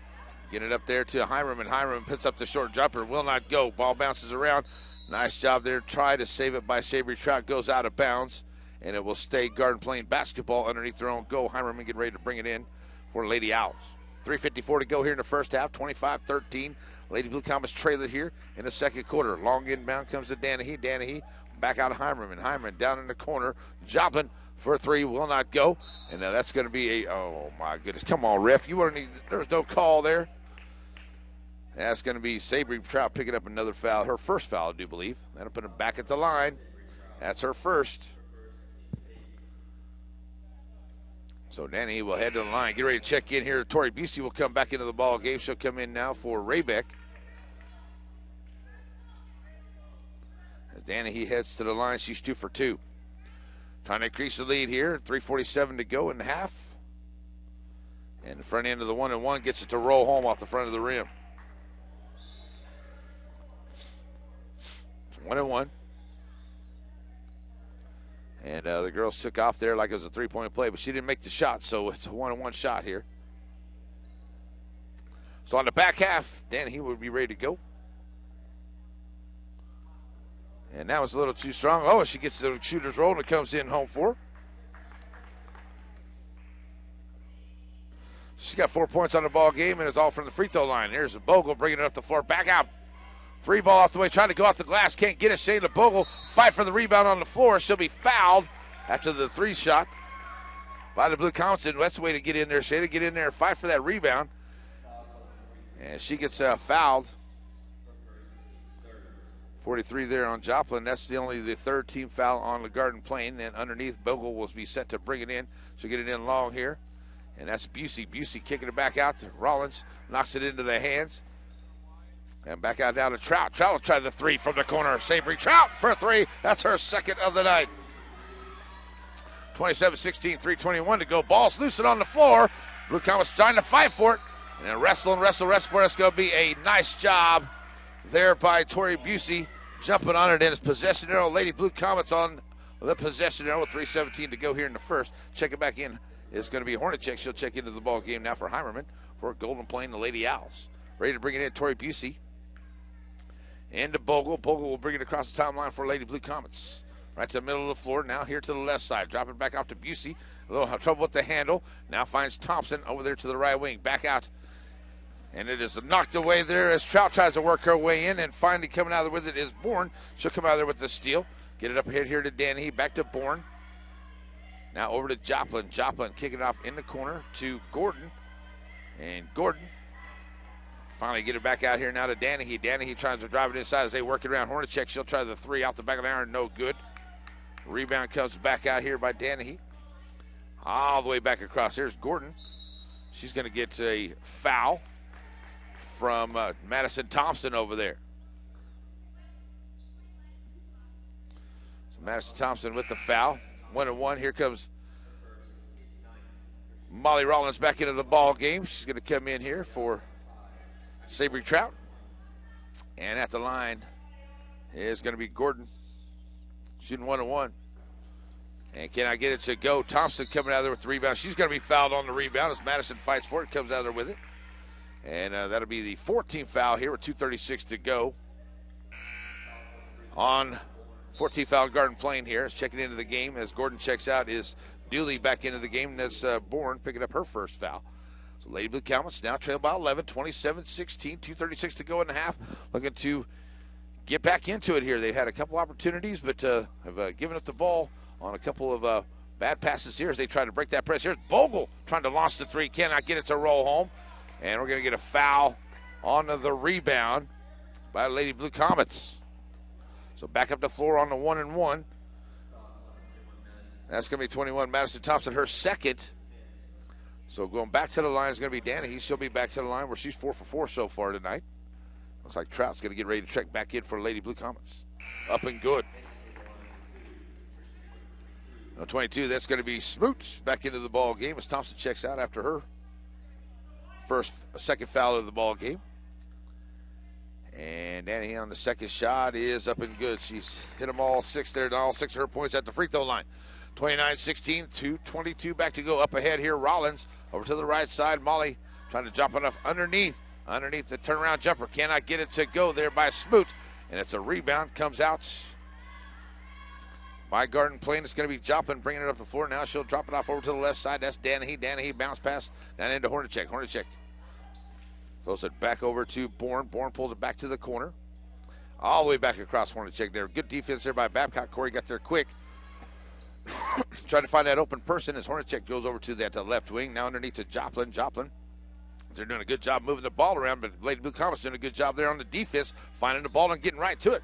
Get it up there to Heimerman. Heimerman puts up the short jumper. Will not go. Ball bounces around. Nice job there. Try to save it by Savory Trout. Goes out of bounds. And it will stay Garden Plain basketball underneath their own goal. Heimerman getting ready to bring it in for Lady Owls. 3:54 to go here in the first half. 25-13. Lady Blue Comets trail it here in the second quarter. Long inbound comes to Danahy. Danahy back out of Heimerman. Heimerman down in the corner. Joplin for three, will not go. And that's going to be oh my goodness. Come on, ref. There's no call there. That's going to be Savory Trout picking up another foul. Her first foul, I do believe. That'll put him back at the line. That's her first. So Danny will head to the line. Get ready to check in here. Tori Busey will come back into the ball game. She'll come in now for Raybeck. As Danny heads to the line, she's 2 for 2. Trying to increase the lead here. 3:47 to go in the half. And the front end of the 1-and-1 gets it to roll home off the front of the rim. 1-and-1. And the girls took off there like it was a three-point play, but she didn't make the shot, so it's a 1-and-1 shot here. So on the back half, Danny will be ready to go. And that was a little too strong. Oh, she gets the shooter's roll and it comes in home for her. She's got 4 points on the ball game, and it's all from the free throw line. Here's Bogle bringing it up the floor. Back out. Three ball off the way, trying to go off the glass. Can't get it. Shayla Bogle fight for the rebound on the floor. She'll be fouled after the three shot by the Blue Comets. And that's the way to get in there. Shayla, get in there and fight for that rebound. And she gets fouled. 43 there on Joplin. That's only the third team foul on the Garden Plain. And underneath, Bogle will be set to bring it in. She'll get it in long here. And that's Busey. Busey kicking it back out to Rollins. Knocks it into the hands. And back out down to Trout. Trout will try the three from the corner. Savory Trout for three. That's her second of the night. 27-16, 3:21 to go. Ball's loose and on the floor. Blue Comets trying to fight for it. And then wrestle for it. It's going to be a nice job there by Tori Busey. Jumping on it, and it's possession arrow. Lady Blue Comets on the possession arrow with 3:17 to go here in the first. Checking back in is going to be Hornacek. She'll check into the ball game now for Heimerman for Golden Plain, the Lady Owls. Ready to bring it in, Tori Busey. Into Bogle. Bogle will bring it across the timeline for Lady Blue Comets. Right to the middle of the floor. Now here to the left side. Dropping back off to Busey. A little trouble with the handle. Now finds Thompson over there to the right wing. Back out. And it is knocked away there as Trout tries to work her way in. And finally coming out of there with it is Bourne. She'll come out of there with the steal. Get it up ahead here to Danny. Back to Bourne. Now over to Joplin. Joplin kicking it off in the corner to Gordon. And Gordon finally get it back out here now to Danahy. Danahy tries to drive it inside as they work it around. Hornacek, she'll try the three off the back of the iron. No good. Rebound comes back out here by Danahy. All the way back across. Here's Gordon. She's going to get a foul from Madison Thompson over there. So Madison Thompson with the foul. 1-and-1. Here comes Molly Rollins back into the ball game. She's going to come in here for Savory Trout. And at the line is going to be Gordon. Shooting 1-and-1. And can I get it to go? Thompson coming out of there with the rebound. She's going to be fouled on the rebound as Madison fights for it. Comes out of there with it. And that'll be the 14th foul here with 2:36 to go. On 14th foul Garden Plain here. Is checking into the game as Gordon checks out is Dooley back into the game. That's Bourne picking up her first foul. So Lady Blue Comets now trail by 11, 27-16, 2:36 to go in the half. Looking to get back into it here. They've had a couple opportunities, but have given up the ball on a couple of bad passes here as they try to break that press. Here's Bogle trying to launch the three. Cannot get it to roll home. And we're going to get a foul on the rebound by the Lady Blue Comets. So back up the floor on the 1-and-1. That's going to be 21. Madison Thompson, her second. So going back to the line is going to be Danahy. She'll be back to the line where she's 4 for 4 so far tonight. Looks like Trout's going to get ready to check back in for Lady Blue Comets. Up and good. No, 22, that's going to be Smoot back into the ball game as Thompson checks out after her second foul of the ball game. And Danahy on the second shot is up and good. She's hit them all six there, all 6 of her points at the free throw line. 29-16, 2:22 back to go. Up ahead here, Rollins over to the right side. Molly trying to drop enough underneath the turnaround jumper. Cannot get it to go there by Smoot. And it's a rebound, comes out by Garden Plain. It's going to be Joplin bringing it up the floor. Now she'll drop it off over to the left side. That's Danahy. Danahy bounce pass down into Hornacek. Hornacek throws it back over to Bourne. Bourne pulls it back to the corner. All the way back across Hornacek there. Good defense there by Babcock. Corey got there quick. Trying to find that open person as Hornacek goes over to that left wing. Now underneath to Joplin. Joplin. They're doing a good job moving the ball around, but Lady Blue Comets doing a good job there on the defense, finding the ball and getting right to it.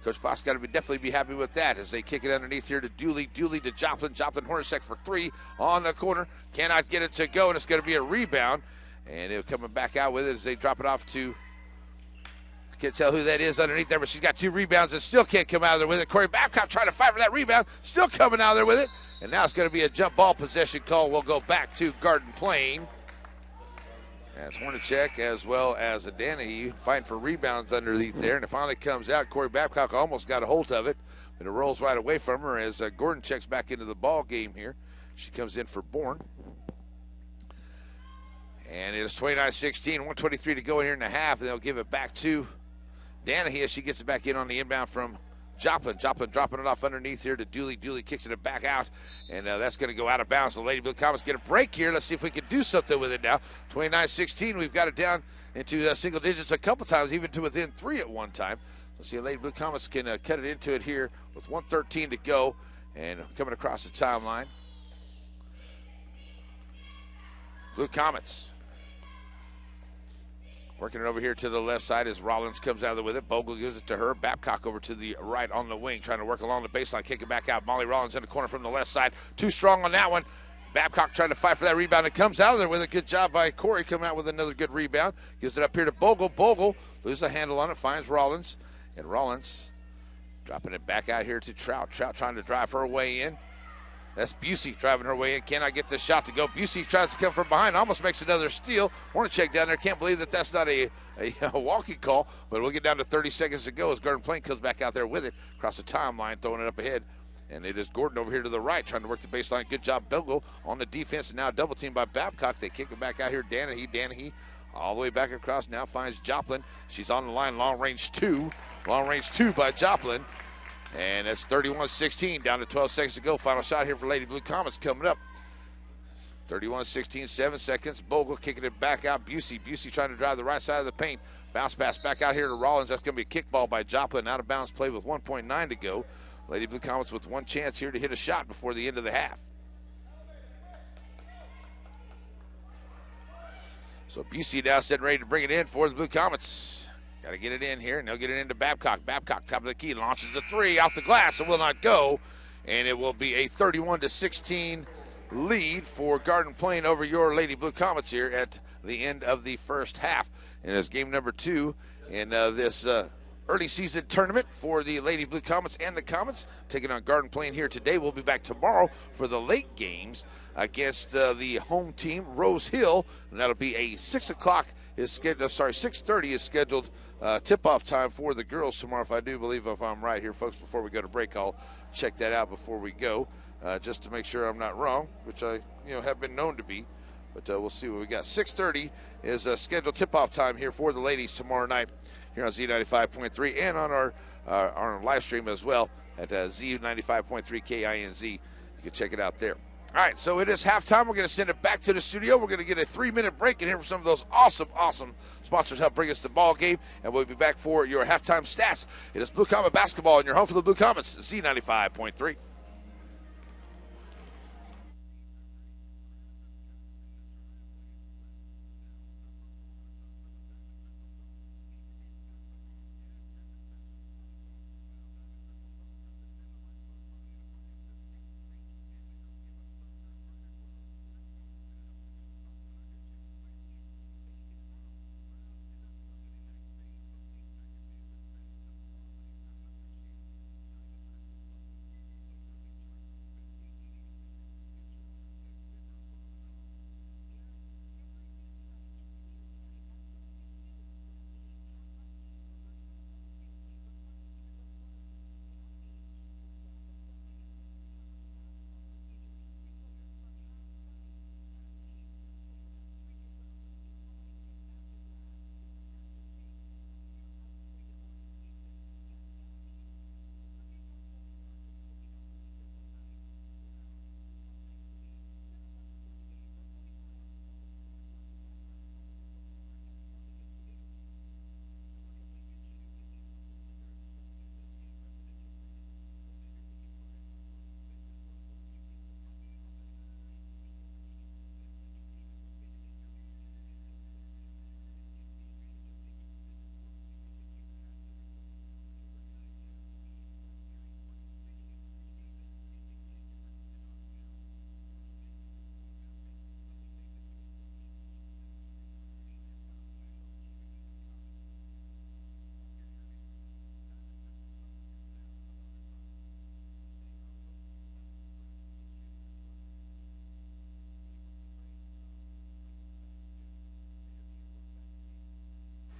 Coach Fox got to definitely be happy with that as they kick it underneath here to Dooley. Dooley to Joplin. Joplin Hornacek for 3 on the corner. Cannot get it to go, and it's going to be a rebound. And they're coming back out with it as they drop it off to, I can't tell who that is underneath there, but she's got 2 rebounds and still can't come out of there with it. Corey Babcock trying to fight for that rebound, still coming out of there with it. And now it's going to be a jump ball possession call. We'll go back to Garden Plain. As Hornacek as well as Danahy fighting for rebounds underneath there. And it finally comes out. Corey Babcock almost got a hold of it, but it rolls right away from her as Gordon checks back into the ball game here. She comes in for Bourne. And it is 29-16, 1:23 to go here in the half. And they'll give it back to Danahy as she gets it back in on the inbound from Joplin. Joplin dropping it off underneath here to Dooley. Dooley kicks it back out, and that's going to go out of bounds. The Lady Blue Comets get a break here. Let's see if we can do something with it now. 29-16, we've got it down into single digits a couple times, even to within 3 at one time. Let's see if Lady Blue Comets can cut it into it here with 1:13 to go, and coming across the timeline. Blue Comets working it over here to the left side as Rollins comes out of there with it. Bogle gives it to her. Babcock over to the right on the wing, trying to work along the baseline, kick it back out. Molly Rollins in the corner from the left side. Too strong on that one. Babcock trying to fight for that rebound. It comes out of there with a good job by Corey. Come out with another good rebound. Gives it up here to Bogle. Bogle loses a handle on it, finds Rollins. And Rollins dropping it back out here to Trout. Trout trying to drive her way in. That's Busey driving her way in. Cannot get the shot to go. Busey tries to come from behind. Almost makes another steal. Hornacek down there. Can't believe that that's not a walking call. But we'll get down to 30 seconds to go as Garden Plain comes back out there with it. Across the timeline, throwing it up ahead. And it is Gordon over here to the right trying to work the baseline. Good job, Bogle on the defense. And now double teamed by Babcock. They kick it back out here. Danahy. Danahy all the way back across. Now finds Joplin. She's on the line. Long range 2. Long range 2 by Joplin. And that's 31-16, down to 12 seconds to go. Final shot here for Lady Blue Comets coming up. 31-16, 7 seconds. Bogle kicking it back out. Busey trying to drive the right side of the paint. Bounce pass back out here to Rollins. That's going to be a kickball by Joplin. Out of bounds play with 1.9 to go. Lady Blue Comets with one chance here to hit a shot before the end of the half. So Busey now sitting ready to bring it in for the Blue Comets. Got to get it in here, and they'll get it into Babcock. Babcock, top of the key, launches the 3 off the glass. It will not go, and it will be a 31-16 lead for Garden Plain over your Lady Blue Comets here at the end of the first half. And it's game number 2 in this early season tournament for the Lady Blue Comets and the Comets, taking on Garden Plain here today. We'll be back tomorrow for the late games against the home team, Rose Hill, and that'll be a 6:30 is scheduled tip-off time for the girls tomorrow, if I'm right here, folks. Before we go to break, I'll check that out before we go, just to make sure I'm not wrong, which I have been known to be. But we'll see what we got. 6:30 is scheduled tip-off time here for the ladies tomorrow night here on Z95.3 and on our live stream as well at Z95.3 KINZ. You can check it out there. All right, so it is halftime. We're going to send it back to the studio. We're going to get a 3-minute break and hear from some of those awesome sponsors help bring us the ball game, and we'll be back for your halftime stats. It is Blue Comet basketball, and you're home for the Blue Comets, Z95.3.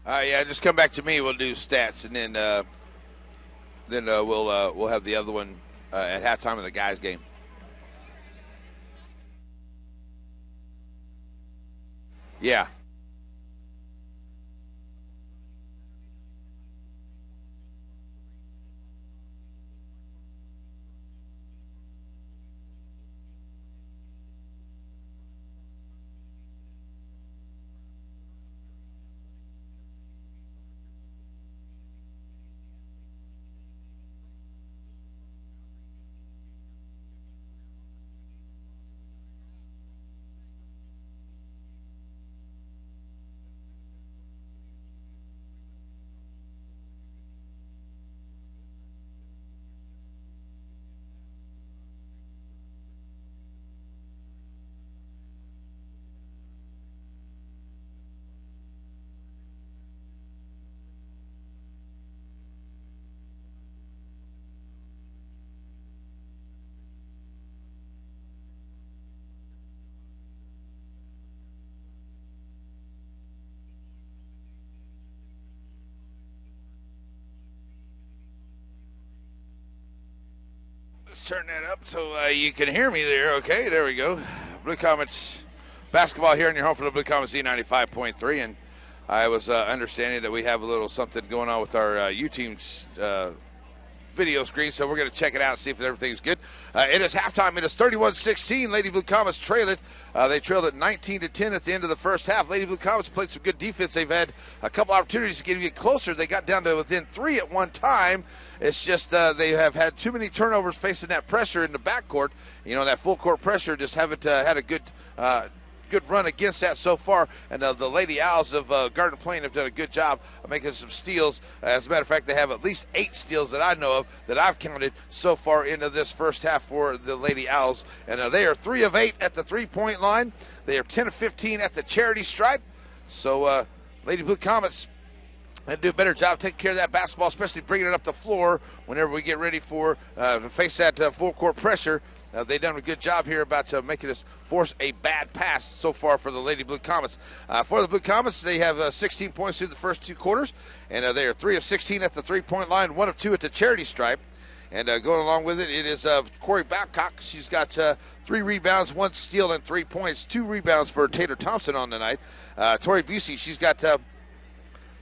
Yeah, just come back to me. We'll do stats, and then we'll have the other one at halftime of the guys' game. Yeah. Let's turn that up so you can hear me there. Okay, there we go. Blue Comets basketball here in your home for the Blue Comets Z95.3. And I was understanding that we have a little something going on with our U-Team's video screen, so we're going to check it out and see if everything's good. It is halftime. It is 31-16. Lady Blue Comets trail it. They trailed it 19-10 at the end of the first half. Lady Blue Comets played some good defense. They've had a couple opportunities to get closer. They got down to within 3 at one time. It's just they have had too many turnovers facing that pressure in the backcourt. You know, that full court pressure, just haven't had a good run against that so far, and the Lady Owls of Garden Plain have done a good job of making some steals. As a matter of fact, they have at least 8 steals that I know of that I've counted so far into this first half for the Lady Owls, and they are 3 of 8 at the three-point line. They are 10 of 15 at the charity stripe. So Lady Blue Comets do a better job taking care of that basketball, especially bringing it up the floor whenever we get ready for to face that full court pressure. They've done a good job here about making us force a bad pass so far for the Lady Blue Comets. For the Blue Comets, they have 16 points through the first 2 quarters, and they are 3 of 16 at the three-point line, 1 of 2 at the charity stripe. And going along with it, it is Corey Babcock. She's got 3 rebounds, 1 steal, and 3 points. 2 rebounds for Taylor Thompson on the night. Tori Busey, she's got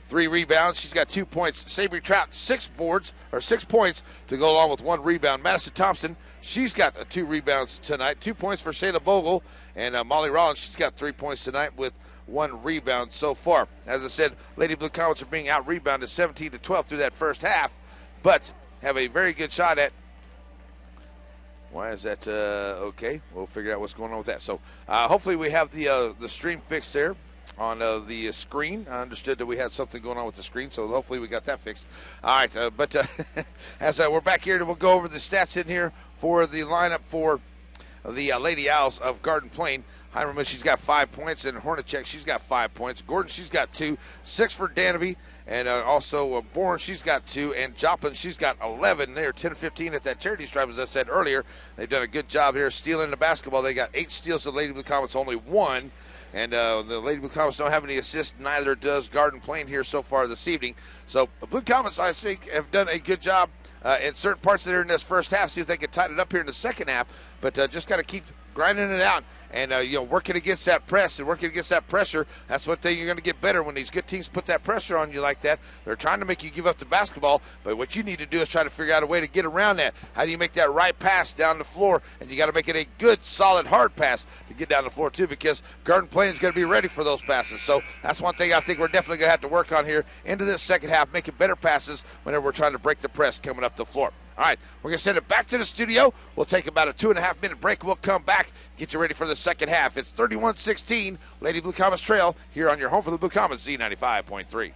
3 rebounds. She's got 2 points. Savory Trout, 6 points to go along with 1 rebound. Madison Thompson, She's got 2 rebounds tonight. 2 points for Shayla Bogle. And Molly Rollins, she's got 3 points tonight with 1 rebound so far. As I said, Lady Blue Comets are being out-rebounded 17-12 through that first half, but have a very good shot at. Why is that? Okay, we'll figure out what's going on with that. So hopefully we have the stream fixed there on the screen. I understood that we had something going on with the screen, so hopefully we got that fixed. All right, but as we're back here, we'll go over the stats in here for the lineup for the Lady Owls of Garden Plain. Heimerman, she's got 5 points, and Hornacek, she's got 5 points. Gordon, she's got 2. 6 for Danby, and also Bourne, she's got 2. And Joplin, she's got 11. They're 10-15 at that charity stripe, as I said earlier. They've done a good job here stealing the basketball. They got 8 steals. The Lady Blue Comets only 1. And the Lady Blue Comets don't have any assists. Neither does Garden Plain here so far this evening. So the Blue Comets, I think, have done a good job in certain parts there in this first half. See if they can tighten it up here in the second half. But just got to keep grinding it out and working against that press and working against that pressure. That's what you're going to get better when these good teams put that pressure on you like that. They're trying to make you give up the basketball, but what you need to do is try to figure out a way to get around that. How do you make that right pass down the floor? And you got to make it a good, solid, hard pass to get down the floor too, because Garden Plain is going to be ready for those passes. So that's one thing I think we're definitely going to have to work on here into this second half, making better passes whenever we're trying to break the press coming up the floor. All right, we're going to send it back to the studio. We'll take about a 2.5-minute break. We'll come back, get you ready for the second half. It's 31-16, Lady Blue Comets trail here on your home for the Blue Comets, Z95.3.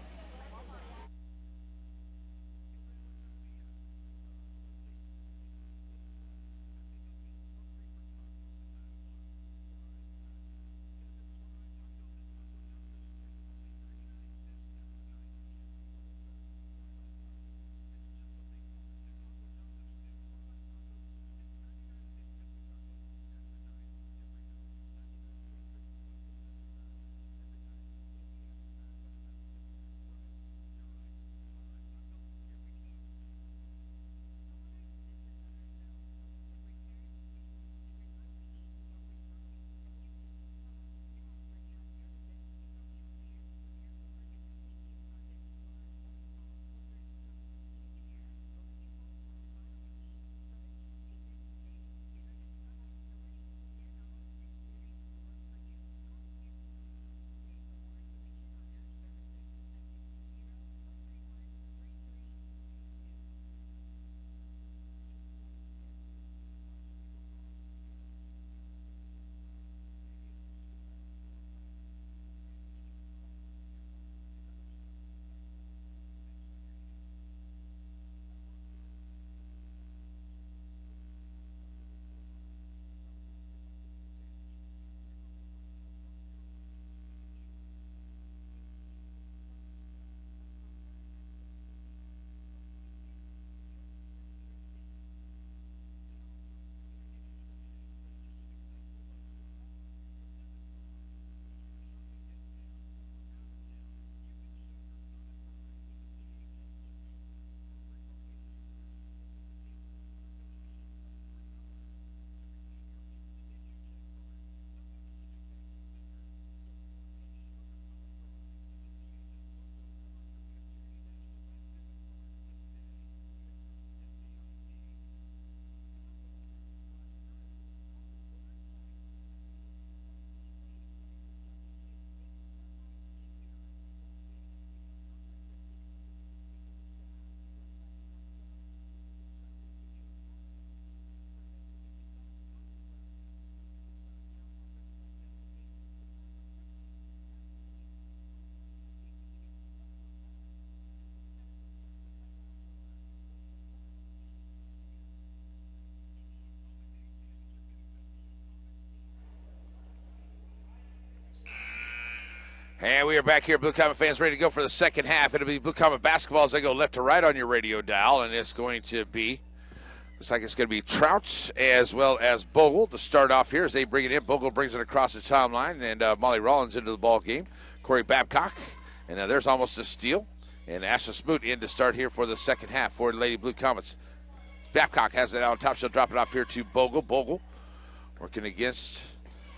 And we are back here, Blue Comet fans, ready to go for the second half. It'll be Blue Comet basketball as they go left to right on your radio dial, and it's going to be, looks like it's going to be Trouts as well as Bogle to start off here as they bring it in. Bogle brings it across the timeline, and Molly Rollins into the ball game. Corey Babcock, and there's almost a steal. And Ashley Smoot in to start here for the second half for the Lady Blue Comets. Babcock has it out on top. She'll drop it off here to Bogle. Bogle working against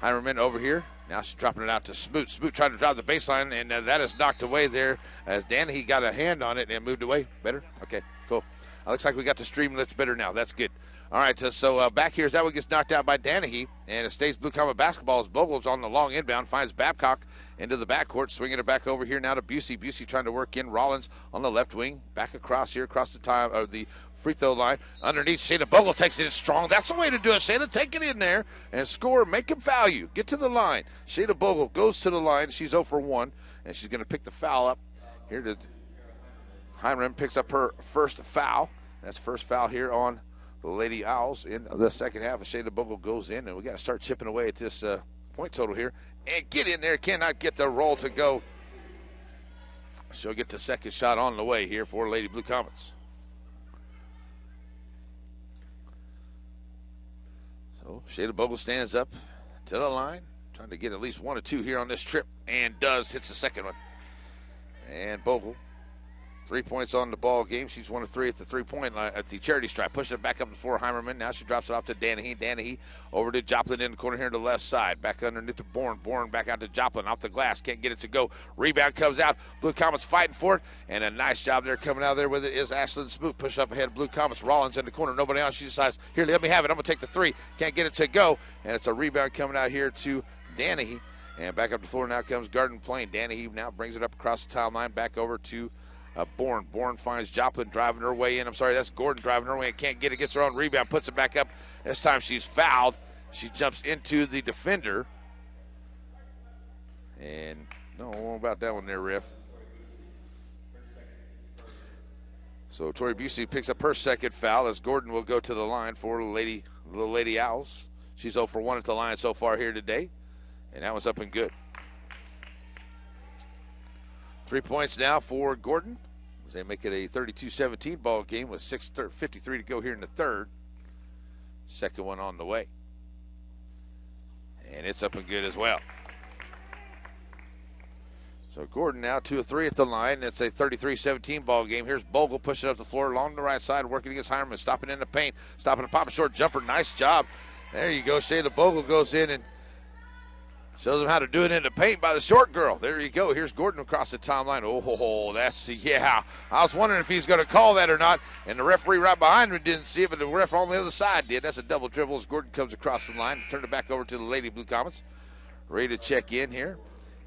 Heimerman over here. Now she's dropping it out to Smoot. Smoot trying to drive the baseline, and that is knocked away there as Danny got a hand on it and moved away. Better? Okay, cool. Looks like we got the stream that's better now. That's good. All right, so back here, that one gets knocked out by Danahy, and it stays Blue Comet basketball as Bogle's on the long inbound, finds Babcock into the backcourt, swinging it back over here now to Busey. Busey trying to work in Rollins on the left wing, back across here, across the free throw line. Underneath, Shayna Bogle takes it in strong. That's the way to do it, Shayna. Take it in there and score. Make him foul you. Get to the line. Shayna Bogle goes to the line. She's 0 for 1, and she's going to pick the foul up here. Heinrich picks up her first foul. That's first foul here on the Lady Owls in the second half. Shayna Bogle goes in, and we got to start chipping away at this point total here. And get in there. Cannot get the roll to go. She'll get the second shot on the way here for Lady Blue Comets. So Shayna Bogle stands up to the line, trying to get at least 1 or 2 here on this trip, and hits the second one. And Bogle, 3 points on the ball game. She's 1 of 3 at the three-point line, at the charity stripe. Pushing it back up for Heimerman. Now she drops it off to Danahy. Danahy over to Joplin in the corner here to the left side. Back underneath to Bourne. Bourne back out to Joplin off the glass. Can't get it to go. Rebound comes out. Blue Comets fighting for it. And a nice job there coming out there with it is Ashlyn Smoot. Push up ahead of Blue Comets. Rollins in the corner. Nobody else. She decides, here, let me have it. I'm going to take the 3. Can't get it to go. And it's a rebound coming out here to Danahy. And back up the floor now comes Garden Plain. Danahy now brings it up across the timeline. Back over to Bourne. Bourne finds Joplin driving her way in. I'm sorry, that's Gordon driving her way in. Can't get it. Gets her own rebound. Puts it back up. This time she's fouled. She jumps into the defender. And no, about that one there, ref. So Tori Busey picks up her second foul as Gordon will go to the line for the Lady Owls. She's 0 for 1 at the line so far here today. And that one's up and good. 3 points now for Gordon as they make it a 32-17 ball game with 6:53 to go here in the third. Second one on the way. And it's up and good as well. So Gordon now 2 of 3 at the line. It's a 33-17 ball game. Here's Bogle pushing up the floor along the right side, working against Heimerman, stopping in the paint, stopping and popping short jumper. Nice job. There you go. Shayna Bogle goes in and shows them how to do it in the paint by the short girl. There you go. Here's Gordon across the timeline. Oh, that's, yeah. I was wondering if he's going to call that or not. And the referee right behind him didn't see it, but the ref on the other side did. That's a double dribble as Gordon comes across the line. Turn it back over to the Lady Blue Comets. Ready to check in here.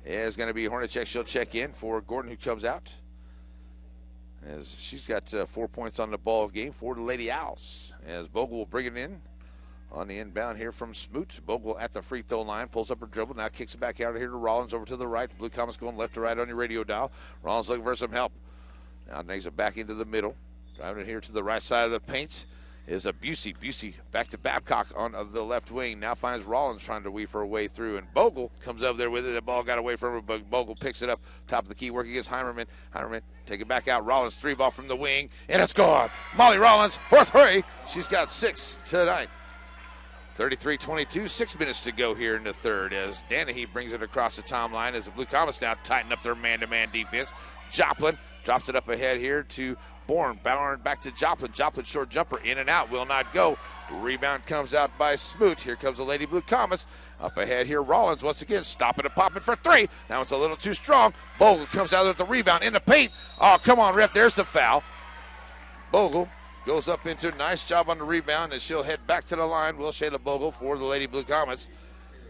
It's going to be Hornacek. She'll check in for Gordon, who comes out. As she's got 4 points on the ball game for the Lady Owls. As Bogle will bring it in. On the inbound here from Smoot. Bogle at the free throw line. Pulls up her dribble. Now kicks it back out here to Rollins over to the right. Blue Comets going left to right on your radio dial. Rollins looking for some help. Now takes it back into the middle. Driving it here to the right side of the paint is a Busey. Busey back to Babcock on the left wing. Now finds Rollins trying to weave her way through. And Bogle comes over there with it. The ball got away from her, but Bogle picks it up. Top of the key, working against Heimerman. Heimerman take it back out. Rollins 3-ball from the wing. And it's gone. Molly Rollins, fourth hurry. She's got 6 tonight. 33-22, 6 minutes to go here in the third as Danahy brings it across the timeline as the Blue Comets now tighten up their man-to-man defense. Joplin drops it up ahead here to Bourne. Bourne back to Joplin. Joplin short jumper in and out, will not go. Rebound comes out by Smoot. Here comes the Lady Blue Comets. Up ahead here, Rollins once again stopping and popping for 3. Now it's a little too strong. Bogle comes out with the rebound in the paint. Oh, come on, ref, there's the foul. Bogle goes up into a nice job on the rebound, and she'll head back to the line. Will Shayla Bogle for the Lady Blue Comets.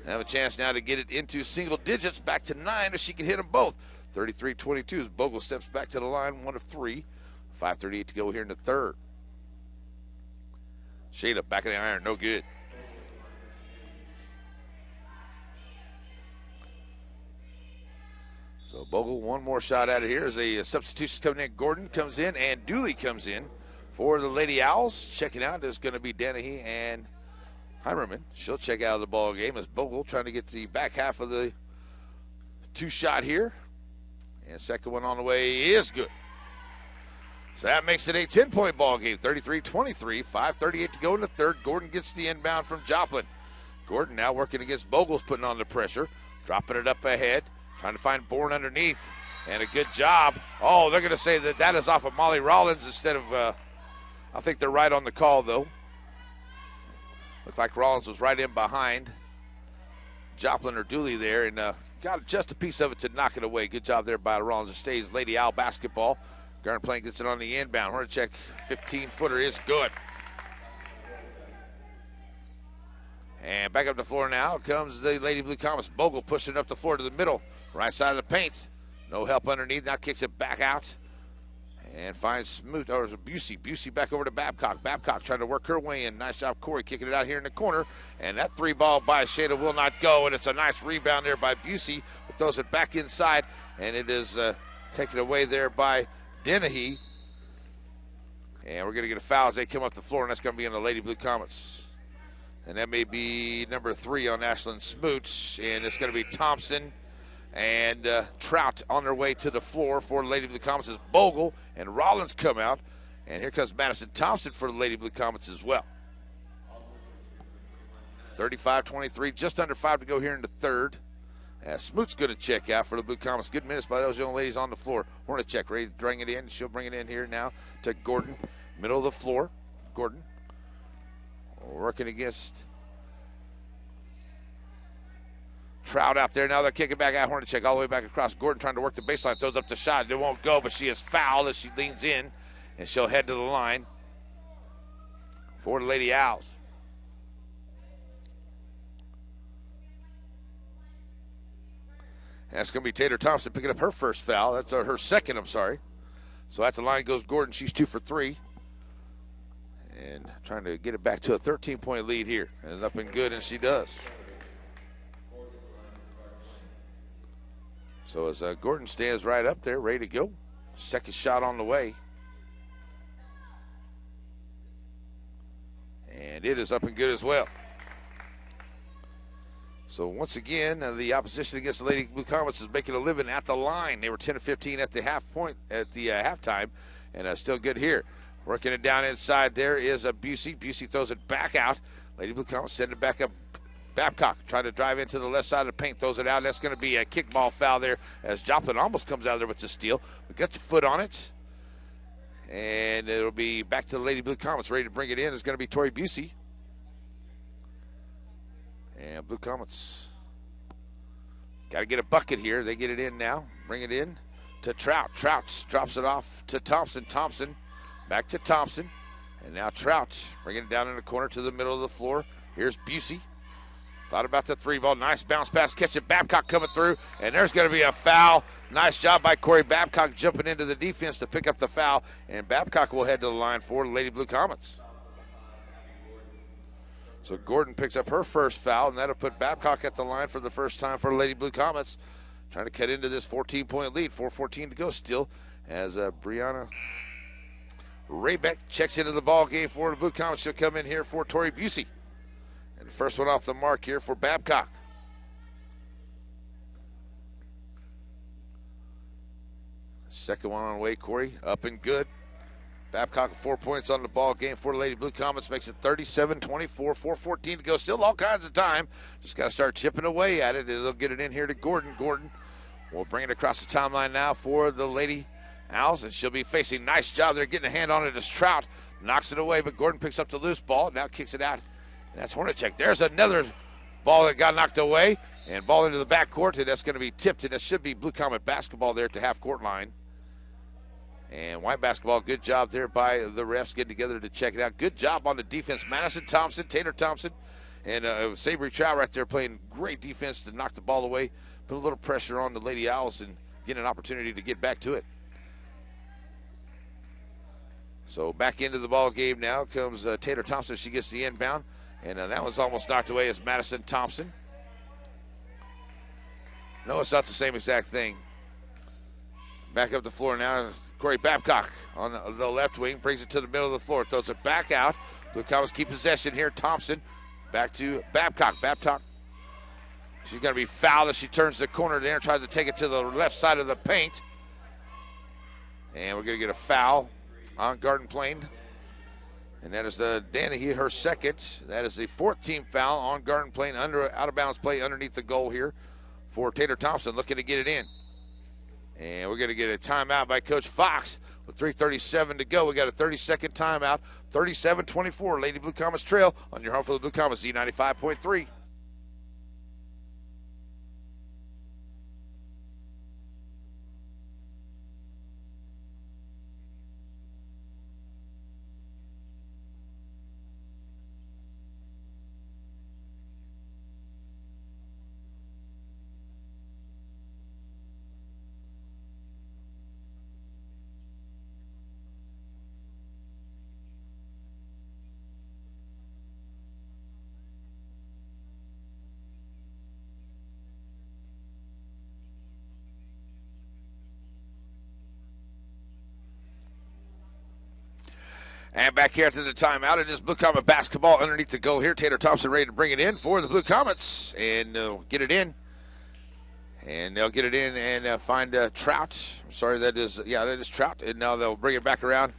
Have a chance now to get it into single digits, back to 9 if she can hit them both. 33-22 as Bogle steps back to the line, 1 of 3. 5:38 to go here in the third. Shayla back of the iron, no good. So Bogle, one more shot out of here as a substitution coming in. Gordon comes in, and Dooley comes in. For the Lady Owls, checking out is going to be Danahy and Heimerman. She'll check out of the ball game as Bogle trying to get the back half of the 2-shot here. And second one on the way is good. So that makes it a 10-point ball game, 33-23, 5:38 to go in the third. Gordon gets the inbound from Joplin. Gordon now working against Bogle's putting on the pressure, dropping it up ahead, trying to find Bourne underneath, and a good job. Oh, they're going to say that is off of Molly Rollins instead of I think they're right on the call, though. Looks like Rollins was right in behind Joplin or Dooley there and got just a piece of it to knock it away. Good job there by Rollins. It stays Lady Owl basketball. Garden Plain gets it on the inbound. Hornacek 15-footer is good. And back up the floor now comes the Lady Blue Comets. Bogle pushing up the floor to the middle, right side of the paint. No help underneath. Now kicks it back out and finds Smoot, or Busey. Busey back over to Babcock. Babcock trying to work her way in. Nice job, Corey, kicking it out here in the corner. And that three ball by Shada will not go. And it's a nice rebound there by Busey, but throws it back inside. And it is taken away there by Dennehy. And we're going to get a foul as they come up the floor, and that's going to be on the Lady Blue Comets. And that may be number 3 on Ashlyn Smoots. And it's going to be Thompson and Trout on their way to the floor for the Lady Blue Comets as Bogle and Rollins come out. And here comes Madison Thompson for the Lady Blue Comets as well. 35-23, just under 5 to go here in the third. Smoot's going to check out for the Blue Comets. Good minutes by those young ladies on the floor. Hornacek ready to bring it in. She'll bring it in here now to Gordon. Middle of the floor. Gordon working against Trout out there. Now they're kicking back at Hornacek all the way back across. Gordon trying to work the baseline. Throws up the shot. It won't go, but she is fouled as she leans in. And she'll head to the line for the Lady Owls. That's going to be Taylor Thompson picking up her first foul. That's her second, I'm sorry. So at the line goes Gordon. She's 2 for 3. And trying to get it back to a 13-point lead here. And up and good, and she does. So as Gordon stands right up there, ready to go. Second shot on the way. And it is up and good as well. So once again, the opposition against the Lady Blue Comets is making a living at the line. They were 10-15 at the halftime, and still good here. Working it down inside there is Busey. Busey throws it back out. Lady Blue Comets send it back up. Babcock trying to drive into the left side of the paint, throws it out. That's going to be a kickball foul there as Joplin almost comes out of there with the steal, but gets a foot on it. And it'll be back to the Lady Blue Comets. Ready to bring it in is going to be Tori Busey. And Blue Comets got to get a bucket here. They get it in now. Bring it in to Trout. Trout drops it off to Thompson. Thompson back to Thompson. And now Trout bringing it down in the corner to the middle of the floor. Here's Busey. Thought about the three ball. Nice bounce pass. Catch it. Babcock coming through. And there's going to be a foul. Nice job by Corey Babcock jumping into the defense to pick up the foul. And Babcock will head to the line for the Lady Blue Comets. So Gordon picks up her first foul, and that'll put Babcock at the line for the first time for the Lady Blue Comets. Trying to cut into this 14-point lead. 4:14 to go still as Brianna Raybeck checks into the ball game for the Blue Comets. She'll come in here for Tori Busey. And the first one off the mark here for Babcock. Second one on the way, Corey. Up and good. Babcock 4 points on the ball game for the Lady Blue Comets, makes it 37-24, 4:14 to go. Still all kinds of time. Just got to start chipping away at it. They'll get it in here to Gordon. Gordon will bring it across the timeline now for the Lady Owls, and she'll be facing. Nice job there getting a hand on it as Trout knocks it away, but Gordon picks up the loose ball. Now kicks it out. And that's Hornacek. There's another ball that got knocked away, and ball into the backcourt, and that's going to be tipped, and that should be Blue Comet basketball there at the half-court line. And white basketball, good job there by the refs getting together to check it out. Good job on the defense. Madison Thompson, Taylor Thompson, and Sabri Trout right there playing great defense to knock the ball away. Put a little pressure on the Lady Owls and get an opportunity to get back to it. So back into the ball game now comes Taylor Thompson. She gets the inbound, and that one's almost knocked away as Madison Thompson. No, it's not the same exact thing. Back up the floor now. Corey Babcock on the left wing brings it to the middle of the floor, throws it back out. Blue Comets keep possession here. Thompson back to Babcock. Babcock, she's going to be fouled as she turns the corner there and tries to take it to the left side of the paint. And we're going to get a foul on Garden Plain. And that is the Dennehy, her second. That is the 14th foul on Garden Plain, out of bounds play underneath the goal here for Taylor Thompson, looking to get it in. And we're going to get a timeout by Coach Fox with 3:37 to go. We got a 30-second timeout. 37-24, Lady Blue Comets trail on your home for the Blue Comets, Z95.3. And back here after the timeout, it is Blue Comet basketball underneath the goal here. Taylor Thompson ready to bring it in for the Blue Comets. And get it in. And they'll get it in and find Trout. Sorry, that is Trout. And now they'll bring it back around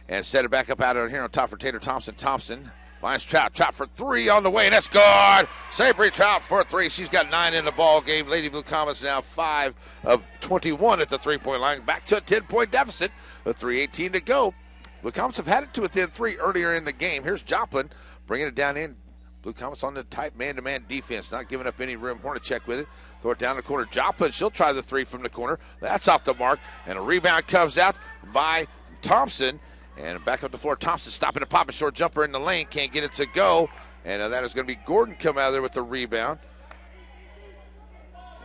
and set it back up out of here on top for Taylor Thompson. Thompson finds Trout. Trout for three on the way, and that's good. Sabry Trout for three. She's got 9 in the ball game. Lady Blue Comets now 5 of 21 at the three-point line. Back to a 10-point deficit with 3:18 to go. Blue Comets have had it to within 3 earlier in the game. Here's Joplin bringing it down in. Blue Comets on the tight man-to-man defense, not giving up any room. Hornacek with it. Throw it down the corner. Joplin, she'll try the three from the corner. That's off the mark. And a rebound comes out by Thompson. And back up the floor. Thompson stopping a pop, a short jumper in the lane. Can't get it to go. And that is going to be Gordon come out of there with the rebound.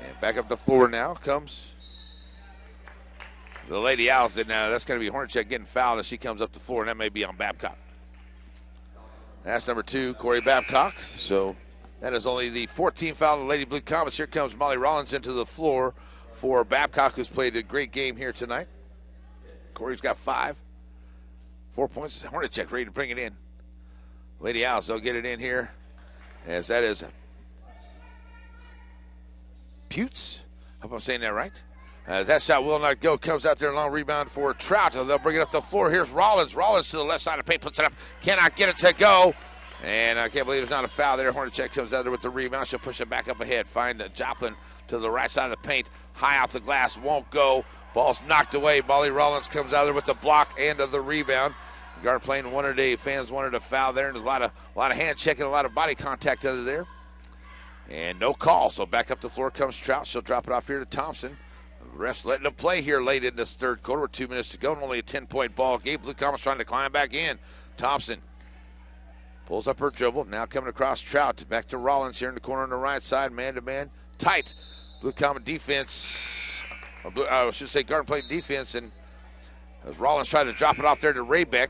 And back up the floor now comes the Lady Owls. And that's going to be Hornacek getting fouled as she comes up the floor. And that may be on Babcock. That's number 2, Corey Babcock. So that is only the 14th foul of the Lady Blue Comets. Here comes Molly Rollins into the floor for Babcock, who's played a great game here tonight. Corey's got 5. 4 points. Hornacek ready to bring it in. Lady Owls, they'll get it in here. As that is Putes. Hope I'm saying that right. That shot will not go. Comes out there, long rebound for Trout. They'll bring it up the floor. Here's Rollins. Rollins to the left side of the paint, puts it up. Cannot get it to go. And I can't believe there's not a foul there. Hornacek comes out there with the rebound. She'll push it back up ahead. Find Joplin to the right side of the paint. High off the glass, won't go. Ball's knocked away. Molly Rollins comes out there with the block and the rebound. Guard playing fans wanted a foul there, and a lot of hand checking, a lot of body contact under there. And no call, so back up the floor comes Trout. She'll drop it off here to Thompson. The refs letting them play here late in this third quarter with 2 minutes to go, and only a 10-point ball game. Blue Comets trying to climb back in. Thompson pulls up her dribble. Now coming across Trout. Back to Rollins here in the corner on the right side. Man-to-man. Tight. Blue Comet defense. I should say guard playing defense. And as Rollins tried to drop it off there to Raybeck.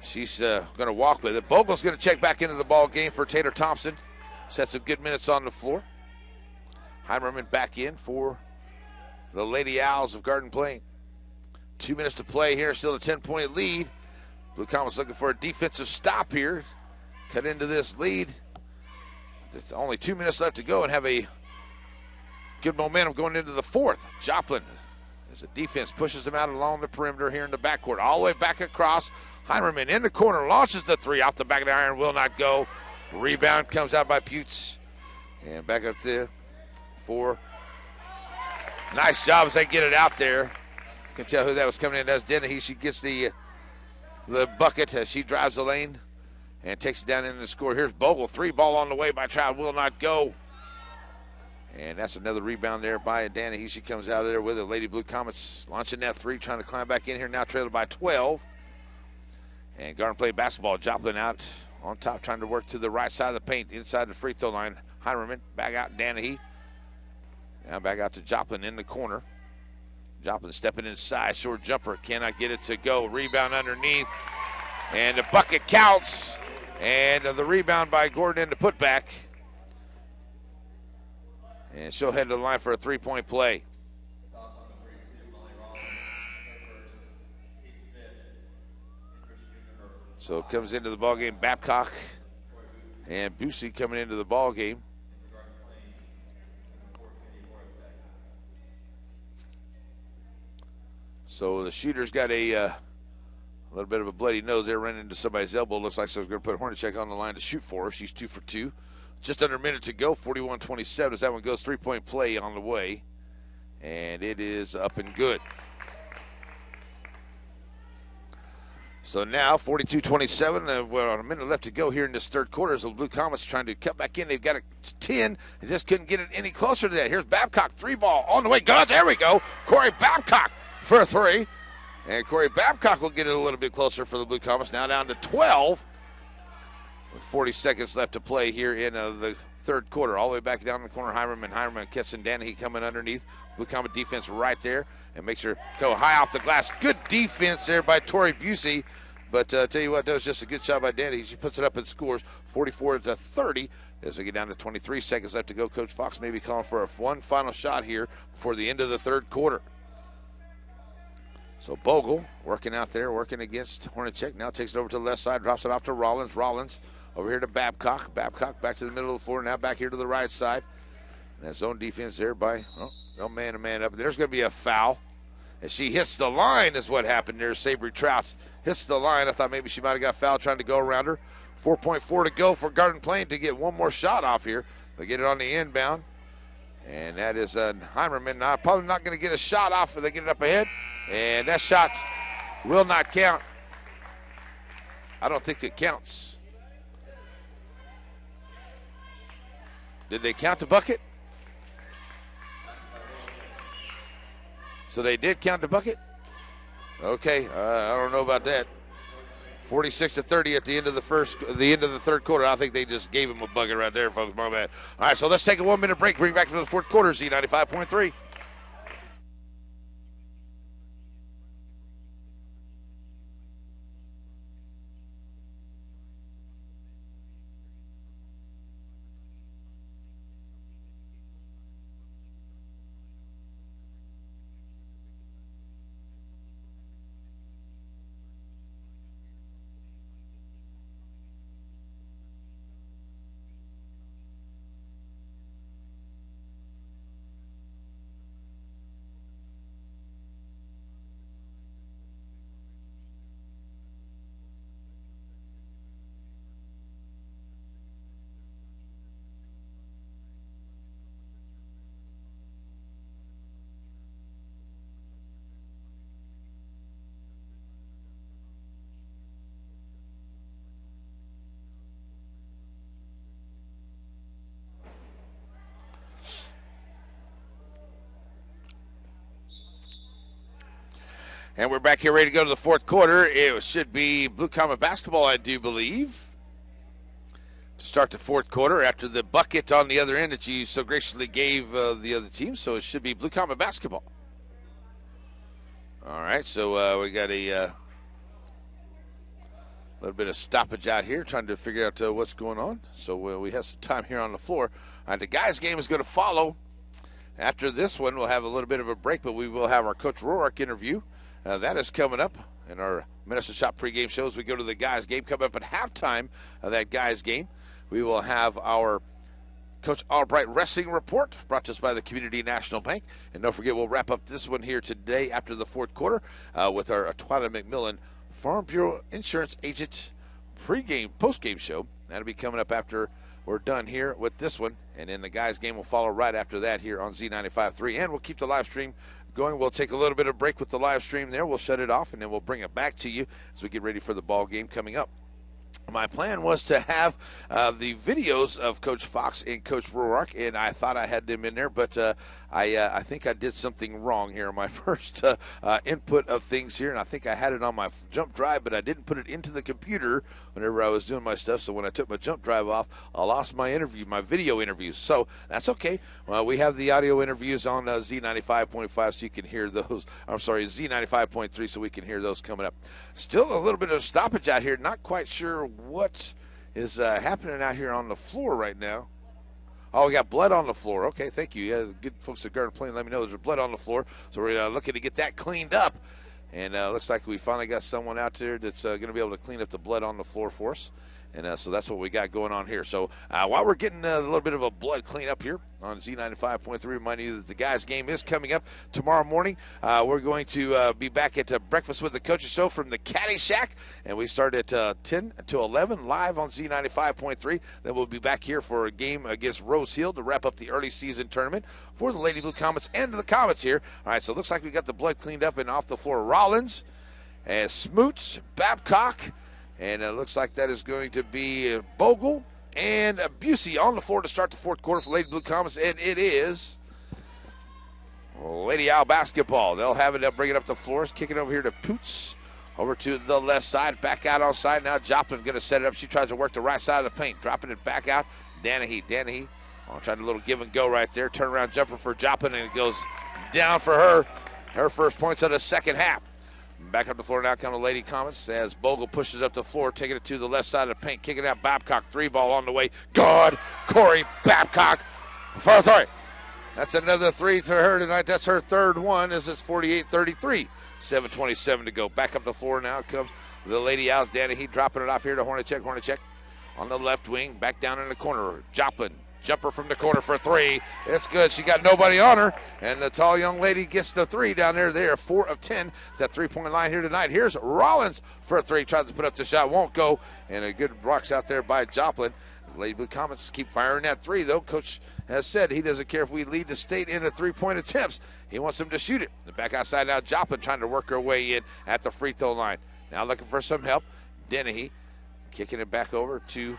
She's going to walk with it. Bogle's going to check back into the ball game for Taylor Thompson. Set some good minutes on the floor. Heimerman back in for the Lady Owls of Garden Plain. 2 minutes to play here. Still a 10-point lead. Blue Comets looking for a defensive stop here. Cut into this lead. There's only 2 minutes left to go and have a good momentum going into the fourth. Joplin, as the defense pushes them out along the perimeter here in the backcourt. All the way back across. Heimerman in the corner, launches the three off the back of the iron, will not go. Rebound comes out by Putes. And back up there for. Nice job as they get it out there. Can tell who that was coming in. That's Dennehy. She gets the bucket as she drives the lane and takes it down into the score. Here's Bogle. 3 ball on the way by Trout, will not go. And that's another rebound there by Dennehy. She comes out of there with it. Lady Blue Comets launching that 3, trying to climb back in here. Now trailed by 12. And Garden play basketball. Joplin out on top, trying to work to the right side of the paint, inside the free throw line. Heimerman back out, Dennehy. Now back out to Joplin in the corner. Joplin stepping inside, short jumper, cannot get it to go. Rebound underneath, and the bucket counts. And the rebound by Gordon in the putback. And she'll head to the line for a 3-point play. So it comes into the ballgame, Babcock and Busey coming into the ballgame. So the shooter's got a little bit of a bloody nose there, running into somebody's elbow. Looks like someone's going to put Hornacek on the line to shoot for her. She's 2 for 2. Just under a minute to go, 41-27 as that one goes. 3-point play on the way. And it is up and good. So now 42-27, well, a minute left to go here in this third quarter. So the Blue Comets trying to cut back in. They've got a 10 and just couldn't get it any closer to that. Here's Babcock, 3 ball on the way. Good, there we go. Corey Babcock for a 3. And Corey Babcock will get it a little bit closer for the Blue Comets. Now down to 12 with 40 seconds left to play here in the third quarter. All the way back down in the corner, Heimerman catching Dennehy coming underneath. Blue Comet defense right there and makes her go high off the glass. Good defense there by Tori Busey. But tell you what, that was just a good shot by Dennehy. She puts it up and scores 44-30 as we get down to 23 seconds left to go. Coach Fox may be calling for one final shot here before the end of the third quarter. So Bogle working out there, working against Hornacek. Now takes it over to the left side, drops it off to Rollins. Rollins over here to Babcock. Babcock back to the middle of the floor, now back here to the right side. And that zone defense there by, no man-to-man up. There's going to be a foul. As she hits the line is what happened there. Sabry Trout hits the line. I thought maybe she might have got fouled trying to go around her. 4.4 to go for Garden Plain to get one more shot off here. They get it on the inbound. And that is Heimerman. Probably not going to get a shot off if they get it up ahead. And that shot will not count. I don't think it counts. Did they count the bucket? So they did count the bucket? Okay, I don't know about that. 46-30 at the end of the third quarter. I think they just gave him a bucket right there, folks. My bad. All right, so let's take a 1 minute break. Bring back for the fourth quarter. Z95.3. And we're back here ready to go to the fourth quarter. It should be Blue Comet basketball, I do believe, to start the fourth quarter after the bucket on the other end that you so graciously gave the other team. So it should be Blue Comet basketball. All right, so we got a little bit of stoppage out here trying to figure out what's going on. So we have some time here on the floor. All right, the guys' game is going to follow. After this one, we'll have a little bit of a break, but we will have our Coach Roark interview. That is coming up in our Medicine Shop pregame shows. We go to the guys' game. Coming up at halftime of that guys' game, we will have our Coach Albright Wrestling Report brought to us by the Community National Bank. And don't forget, we'll wrap up this one here today after the fourth quarter with our Twyla McMillan Farm Bureau Insurance Agent postgame show. That'll be coming up after we're done here with this one. And then the guys' game will follow right after that here on Z95.3. And we'll keep the live stream going. We'll take a little bit of break with the live stream there. We'll shut it off, and then we'll bring it back to you as we get ready for the ball game coming up. My plan was to have the videos of Coach Fox and Coach Roark, and I thought I had them in there, but I think I did something wrong here in my first input of things here, and I think I had it on my jump drive, but I didn't put it into the computer whenever I was doing my stuff. So when I took my jump drive off, I lost my video interviews. So that's okay. We have the audio interviews on Z95.5, so you can hear those. I'm sorry, Z95.3, so we can hear those coming up. Still a little bit of stoppage out here. Not quite sure what is happening out here on the floor right now. Oh, we got blood on the floor. Okay, thank you. Yeah, good folks at Garden Plain let me know there's blood on the floor. So we're looking to get that cleaned up. And looks like we finally got someone out there that's going to be able to clean up the blood on the floor for us. And so that's what we got going on here. So while we're getting a little bit of a blood cleanup here on Z95.3, remind you that the guys' game is coming up tomorrow morning. We're going to be back at Breakfast with the Coaches show from the Caddy Shack. And we start at 10 to 11 live on Z95.3. Then we'll be back here for a game against Rose Hill to wrap up the early season tournament for the Lady Blue Comets and the Comets here. All right, so it looks like we got the blood cleaned up and off the floor. Rollins and Smoots, Babcock. And it looks like that is going to be Bogle and Busey on the floor to start the fourth quarter for Lady Blue Comets. And it is Lady Owl basketball. They'll have it. They'll bring it up the floor. Kick it over here to Poots. Over to the left side. Back out on side. Now Joplin going to set it up. She tries to work the right side of the paint. Dropping it back out. Danahy. Trying a little give and go right there. Turnaround jumper for Joplin. And it goes down for her. Her first points of the second half. Back up the floor now, come to Lady Comets as Bogle pushes up the floor, taking it to the left side of the paint, kicking out Babcock. 3 ball on the way. Good. Corey Babcock. Sorry. That's another three to her tonight. That's her third one as it's 48-33. 7:27 to go. Back up the floor now comes the Lady Owls. Danahy dropping it off here to Hornacek on the left wing. Back down in the corner. Joplin. Jumper from the corner for three. It's good. She got nobody on her. And the tall young lady gets the three down there. They are 4 of 10. That three-point line here tonight. Here's Rollins for a three. Tries to put up the shot. Won't go. And a good blocks out there by Joplin. The Lady Blue Comets keep firing that three, though. Coach has said he doesn't care if we lead the state in the three-point attempts. He wants them to shoot it. The back outside now. Joplin trying to work her way in at the free throw line. Now looking for some help. Danahy kicking it back over to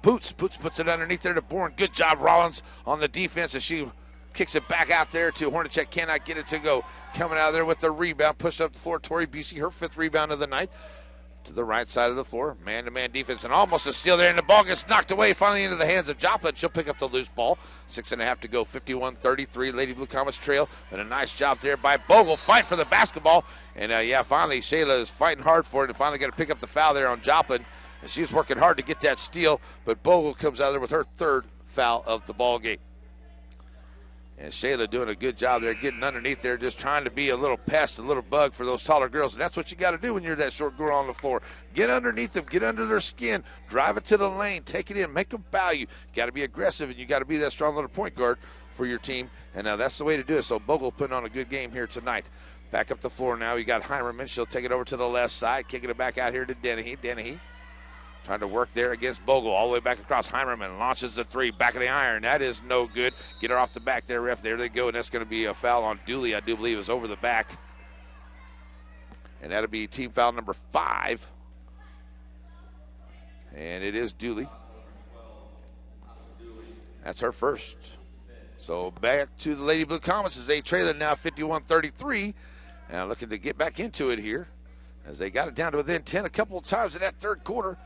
Boots. Boots puts it underneath there to Bourne. Good job, Rollins, on the defense as she kicks it back out there to Hornacek. Cannot get it to go. Coming out of there with the rebound. Push up the floor. Tori Busey, her 5th rebound of the night. To the right side of the floor. Man-to-man defense. And almost a steal there. And the ball gets knocked away finally into the hands of Joplin. She'll pick up the loose ball. 6.5 to go. 51-33. Lady Blue Comets trail. But a nice job there by Bogle. Fight for the basketball. And, finally, Shayla is fighting hard for it and finally going to pick up the foul there on Joplin. And she's working hard to get that steal, but Bogle comes out there with her 3rd foul of the ball game. And Shayla doing a good job there, getting underneath there, just trying to be a little pest, a little bug for those taller girls. And that's what you got to do when you're that short girl on the floor. Get underneath them, get under their skin, drive it to the lane, take it in, make them foul you. You got to be aggressive, and you got to be that strong little point guard for your team. And that's the way to do it. So Bogle putting on a good game here tonight. Back up the floor now. You got Heimerman. She'll take it over to the left side, kicking it back out here to Danahy. Danahy trying to work there against Bogle. All the way back across. Heimerman launches the three. Back of the iron. That is no good. Get her off the back there, ref. There they go. And that's going to be a foul on Dooley, I do believe, is over the back. And that'll be team foul number 5. And it is Dooley. That's her first. So back to the Lady Blue Comets as they trail it now 51-33. And looking to get back into it here as they got it down to within 10 a couple of times in that 3rd quarter.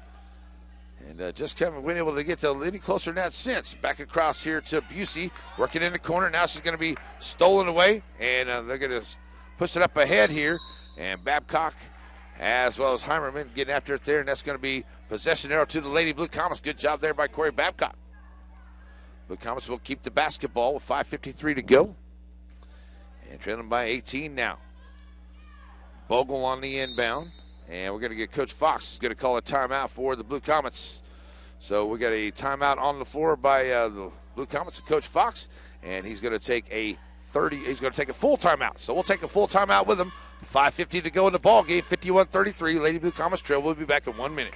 And just haven't been able to get to any closer than that since. Back across here to Busey, working in the corner. Now she's going to be stolen away, and they're going to push it up ahead here. And Babcock, as well as Heimerman, getting after it there, and that's going to be possession arrow to the Lady Blue Comets. Good job there by Corey Babcock. Blue Comets will keep the basketball with 5:53 to go. And trailing by 18 now. Bogle on the inbound. And we're going to get Coach Fox is going to call a timeout for the Blue Comets. So we got a timeout on the floor by the Blue Comets and Coach Fox. And he's going to take a full timeout. So we'll take a full timeout with him. 5:50 to go in the ball game. 51-33. Lady Blue Comets trail. We'll be back in 1 minute.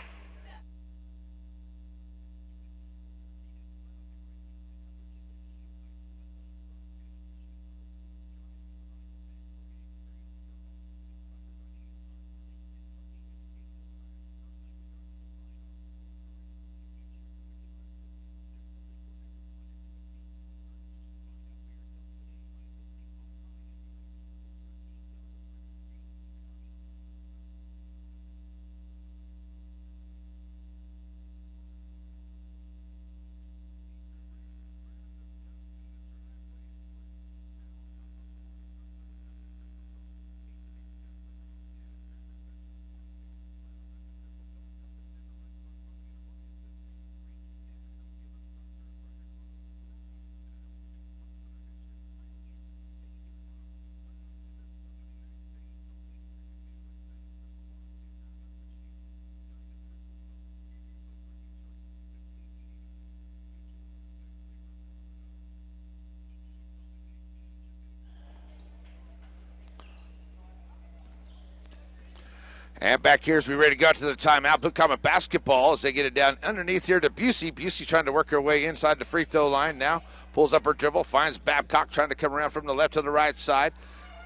And back here as we ready to go to the timeout. Blue Comet basketball as they get it down underneath here to Busey. Busey trying to work her way inside the free throw line now. Pulls up her dribble, finds Babcock trying to come around from the left to the right side.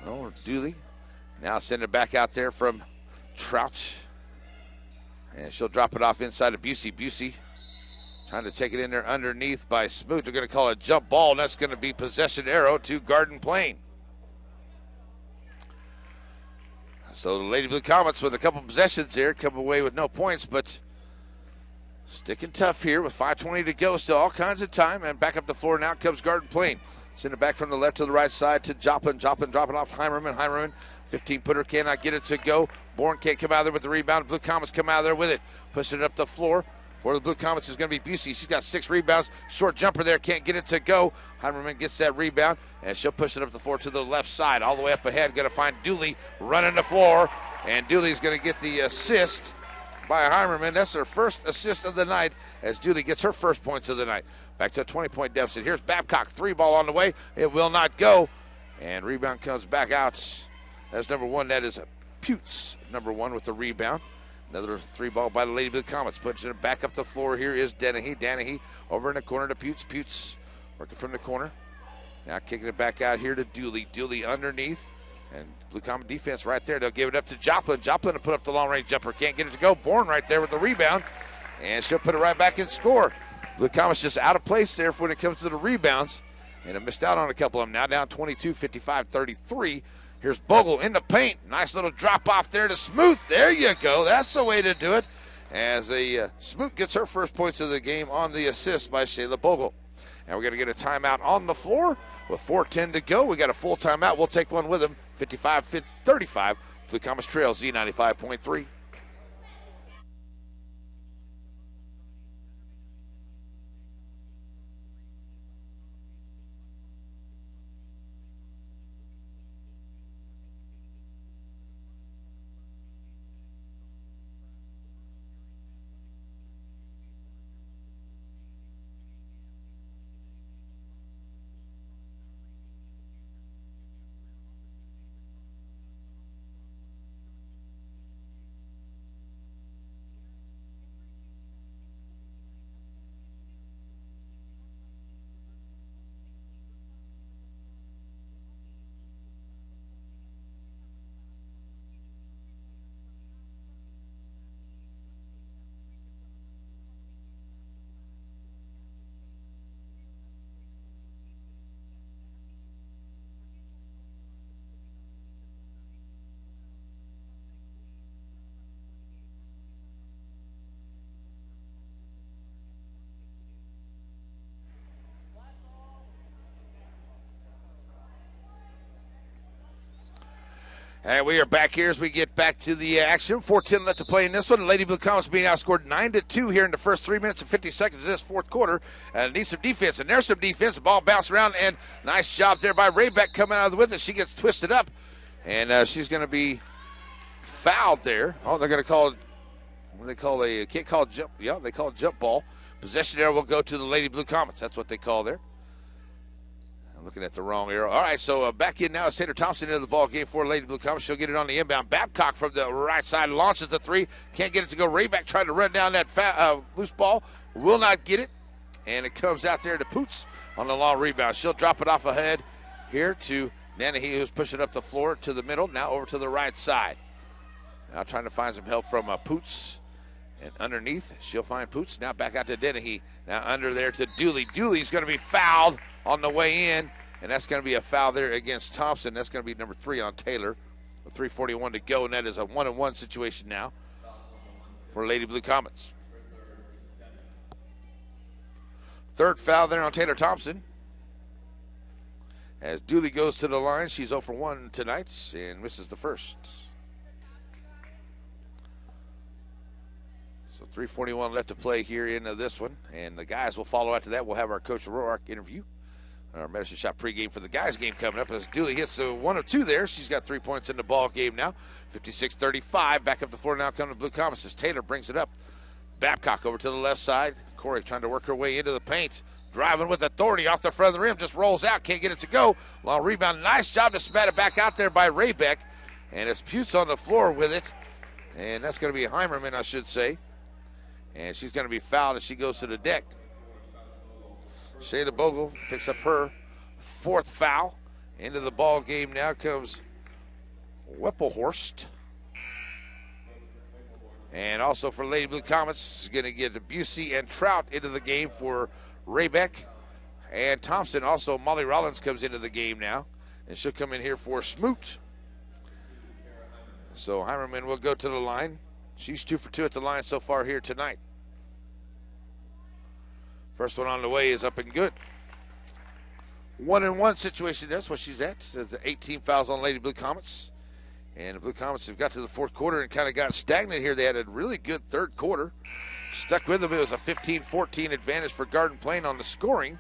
Oh, Dooley. Now send it back out there from Trouch. And she'll drop it off inside of Busey. Busey trying to take it in there underneath by Smoot. They're going to call it a jump ball, and that's going to be possession arrow to Garden Plain. So the Lady Blue Comets with a couple possessions there come away with no points, but sticking tough here with 5:20 to go. Still all kinds of time, and back up the floor now comes Garden Plain. Send it back from the left to the right side to Joplin. Joplin dropping off Heimerman. Heimerman, 15-footer, cannot get it to go. Bourne can't come out of there with the rebound. Blue Comets come out of there with it. Pushing it up the floor. For the Blue Comets is going to be Busey. She's got 6 rebounds. Short jumper there, can't get it to go. Heimerman gets that rebound, and she'll push it up the floor to the left side. All the way up ahead, going to find Dooley running the floor, and Dooley's going to get the assist by Heimerman. That's her first assist of the night as Dooley gets her first points of the night. Back to a 20-point deficit. Here's Babcock, 3 ball on the way. It will not go, and rebound comes back out. That's number 1. That is Putes, number 1 with the rebound. Another 3 ball by the Lady Blue Comets. Pushing it back up the floor here is Dennehy. Dennehy over in the corner to Putes. Putes working from the corner. Now kicking it back out here to Dooley. Dooley underneath. And Blue Comet defense right there. They'll give it up to Joplin. Joplin to put up the long-range jumper. Can't get it to go. Bourne right there with the rebound. And she'll put it right back and score. Blue Comets just out of place there when it comes to the rebounds. And have missed out on a couple of them. Now down 22, 55-33. Here's Bogle in the paint. Nice little drop off there to Smoot. There you go. That's the way to do it. As Smoot gets her first points of the game on the assist by Shayla Bogle. And we're going to get a timeout on the floor with 4:10 to go. We got a full timeout. We'll take one with them. 55-35. Blue Comets trail Z95.3. And we are back here as we get back to the action. 4:10 left to play in this one. Lady Blue Comets being outscored 9-2 here in the first 3 minutes and 50 seconds of this fourth quarter. And needs some defense. And there's some defense. The ball bounced around, and nice job there by Raybeck coming out with it. She gets twisted up, and she's going to be fouled there. Oh, they're going to call it, what do they call a, can't call it jump. Yeah, they call it jump ball. Possession there will go to the Lady Blue Comets. That's what they call there. I'm looking at the wrong arrow. All right, so back in now is Taylor Thompson into the ball game for Lady Blue Comets. She'll get it on the inbound. Babcock from the right side launches the 3. Can't get it to go. Rayback trying to run down that loose ball. Will not get it. And it comes out there to Poots on the long rebound. She'll drop it off ahead here to Nanahe, who's pushing up the floor to the middle. Now over to the right side. Now trying to find some help from Poots. And underneath, she'll find Poots. Now back out to Dennehy. Now under there to Dooley. Dooley's going to be fouled on the way in, and that's going to be a foul there against Thompson. That's going to be number 3 on Taylor with 3:41 to go, and that is a 1-on-1 situation now for Lady Blue Comets. Third foul there on Taylor Thompson. As Dooley goes to the line, she's 0 for 1 tonight and misses the first. So 3:41 left to play here in this one, and the guys will follow after that. We'll have our Coach Roark interview. Our Medicine Shop pregame for the guys game coming up as Dooley hits 1 of 2 there. She's got 3 points in the ball game now. 56-35. Back up the floor now coming to Blue Comets as Taylor brings it up. Babcock over to the left side. Corey trying to work her way into the paint. Driving with authority off the front of the rim. Just rolls out. Can't get it to go. Long rebound. Nice job to spat it back out there by Raybeck. And it's Putes on the floor with it. And that's going to be Heimerman, I should say. And she's going to be fouled as she goes to the deck. Shayla Bogle picks up her 4th foul. Into the ball game now comes Weppelhorst. And also for Lady Blue Comets, going to get Busey and Trout into the game for Raybeck and Thompson. Also, Molly Rollins comes into the game now, and she'll come in here for Smoot. So Heimerman will go to the line. She's 2 for 2 at the line so far here tonight. First one on the way is up and good. 1-and-1 situation, that's what she's at. There's 18 fouls on Lady Blue Comets. And the Blue Comets have got to the fourth quarter and kind of got stagnant here. They had a really good third quarter. stuck with them. It was a 15-14 advantage for Garden Plain on the scoring.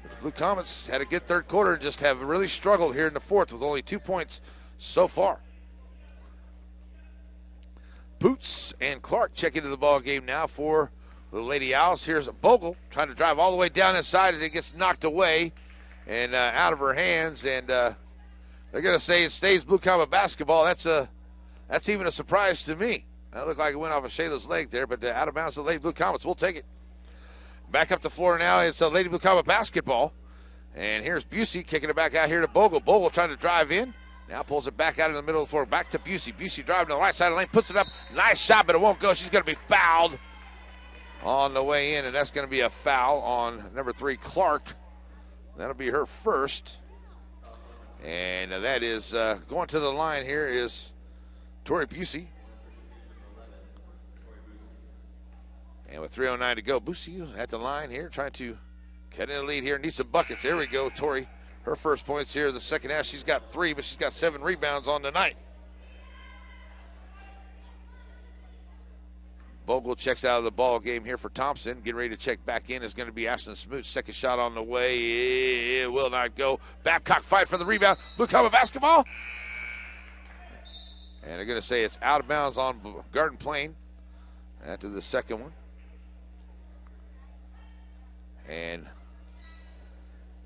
The Blue Comets had a good third quarter and just have really struggled here in the fourth with only 2 points so far. Boots and Clark check into the ball game now for the Lady Owls. Here's Bogle trying to drive all the way down inside, and it gets knocked away and out of her hands. And they're going to say it stays Blue Comet basketball. That's even a surprise to me. That looked like it went off of Shayla's leg there, but out of bounds to the Lady Blue Comets. We'll take it. Back up the floor now. It's Lady Blue Comet basketball. And here's Busey kicking it back out here to Bogle. Bogle trying to drive in. Now pulls it back out in the middle of the floor. Back to Busey. Busey driving to the right side of the lane. Puts it up. Nice shot, but it won't go. She's going to be fouled on the way in, and that's going to be a foul on number 3, Clark. That'll be her first. And that is going to the line here is Tori Busey. And with 3:09 to go, Busey at the line here, trying to cut in the lead here. Needs some buckets. There we go. Tori, her first points here in the second half. She's got 3, but she's got 7 rebounds on the night. Bogle checks out of the ball game here for Thompson. Getting ready to check back in is going to be Ashton Smoot. Second shot on the way. It will not go. Babcock fight for the rebound. Blue Comet basketball. And they're going to say it's out of bounds on Garden Plain after the second one. And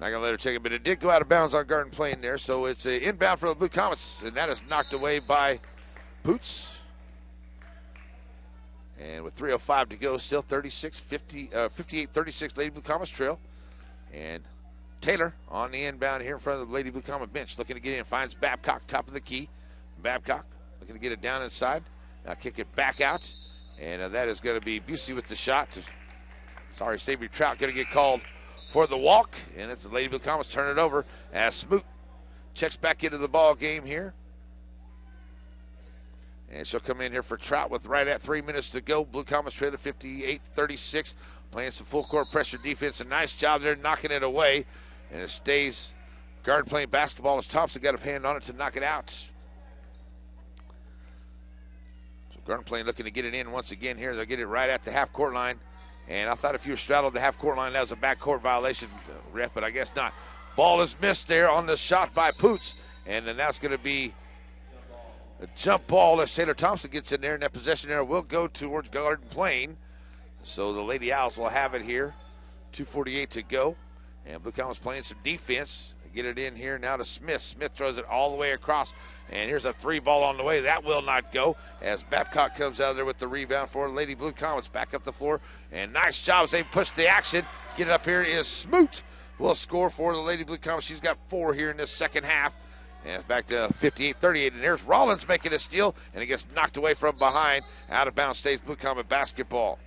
not going to let her check it, but it did go out of bounds on Garden Plain there. So it's an inbound for the Blue Comets, and that is knocked away by Boots. And with 3:05 to go, still 58-36 Lady Blue Comets trail. And Taylor on the inbound here in front of the Lady Blue Comet bench, looking to get in, finds Babcock, top of the key. Babcock looking to get it down inside. Now kick it back out. And that is going to be Busey with the shot. Sorry, Xavier Trout going to get called for the walk. And it's the Lady Blue Comets turn it over as Smoot checks back into the ball game here. And she'll come in here for Trout with right at 3 minutes to go. Blue Comets trail at 58-36. Playing some full court pressure defense. A nice job there knocking it away. And it stays Garden Plain basketball as Thompson got a hand on it to knock it out. So Garden Plain looking to get it in once again here. They'll get it right at the half court line. And I thought if you were straddled the half court line, that was a backcourt violation, ref, but I guess not. Ball is missed there on the shot by Poots. And then that's going to be a jump ball as Taylor Thompson gets in there, and that possession there will go towards Garden Plain. So the Lady Owls will have it here. 2:48 to go. And Blue Comets playing some defense. They get it in here now to Smith. Smith throws it all the way across. And here's a 3 ball on the way. That will not go as Babcock comes out there with the rebound for Lady Blue Comets. Back up the floor. And nice job as they push the action. Get it up here is Smoot. Will score for the Lady Blue Comets. She's got 4 here in this second half. And it's back to 58-38. And there's Rollins making a steal. And it gets knocked away from behind. Out of bounds stays Blue Comet basketball.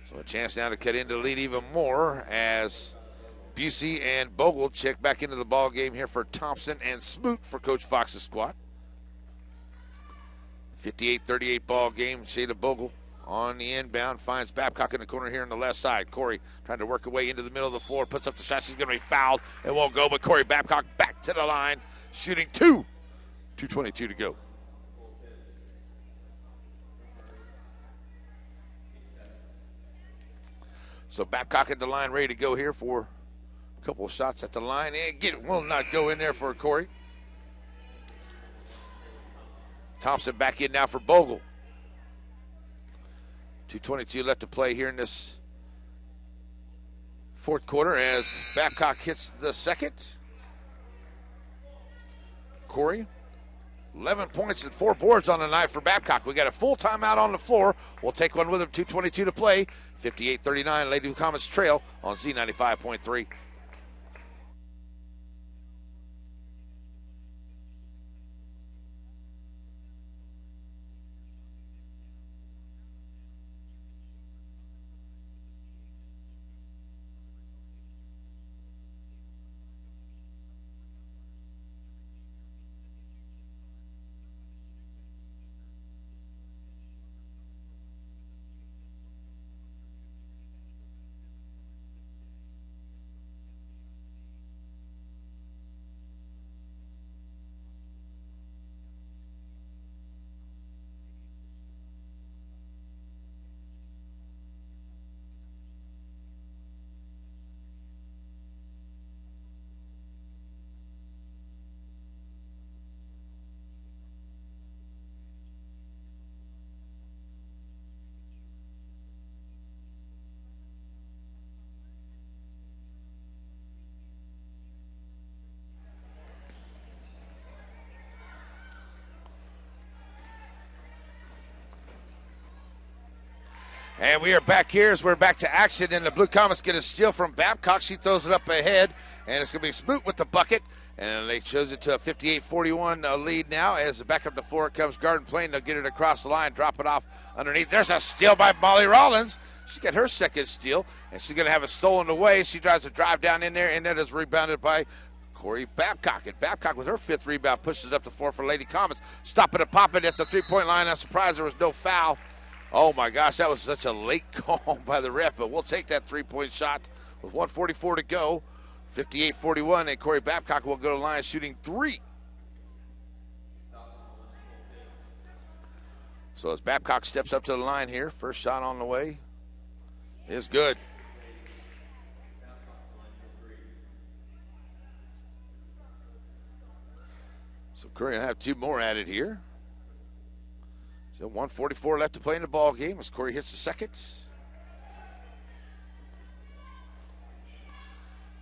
So a chance now to cut into the lead even more as Busey and Bogle check back into the ball game here for Thompson and Smoot for Coach Fox's squad. 58-38 ball game. Shayla Bogle on the inbound finds Babcock in the corner here on the left side. Corey trying to work her way into the middle of the floor, puts up the shot. She's going to be fouled. It won't go, but Corey Babcock back to the line, shooting 2. 2:22 to go. So Babcock at the line, ready to go here for a couple of shots at the line. And will not go in there for Corey. Thompson back in now for Bogle. 2:22 left to play here in this fourth quarter as Babcock hits the second. Corey, 11 points and 4 boards on the night for Babcock. We got a full timeout on the floor. We'll take one with him. 2:22 to play. 58-39, Lady Blue Comets trail on Z95.3. And we are back here as we're back to action, and the Blue Comets get a steal from Babcock. She throws it up ahead, and it's going to be Smoot with the bucket. And they chose it to a 58-41 lead now. As back up the floor comes Garden Plain. They'll get it across the line, drop it off underneath. There's a steal by Molly Rollins. She's got her second steal, and she's going to have it stolen away. She tries to drive down in there, and that is rebounded by Corey Babcock. And Babcock with her fifth rebound pushes it up the floor for Lady Comets. Stopping and popping at the three-point line. I'm surprised there was no foul. Oh, my gosh, that was such a late call by the ref, but we'll take that three-point shot with 1:44 to go. 58-41, and Corey Babcock will go to the line shooting three. So as Babcock steps up to the line here, first shot on the way is good. So Curry will have two more added here. So 1:44 left to play in the ball game as Corey hits the second.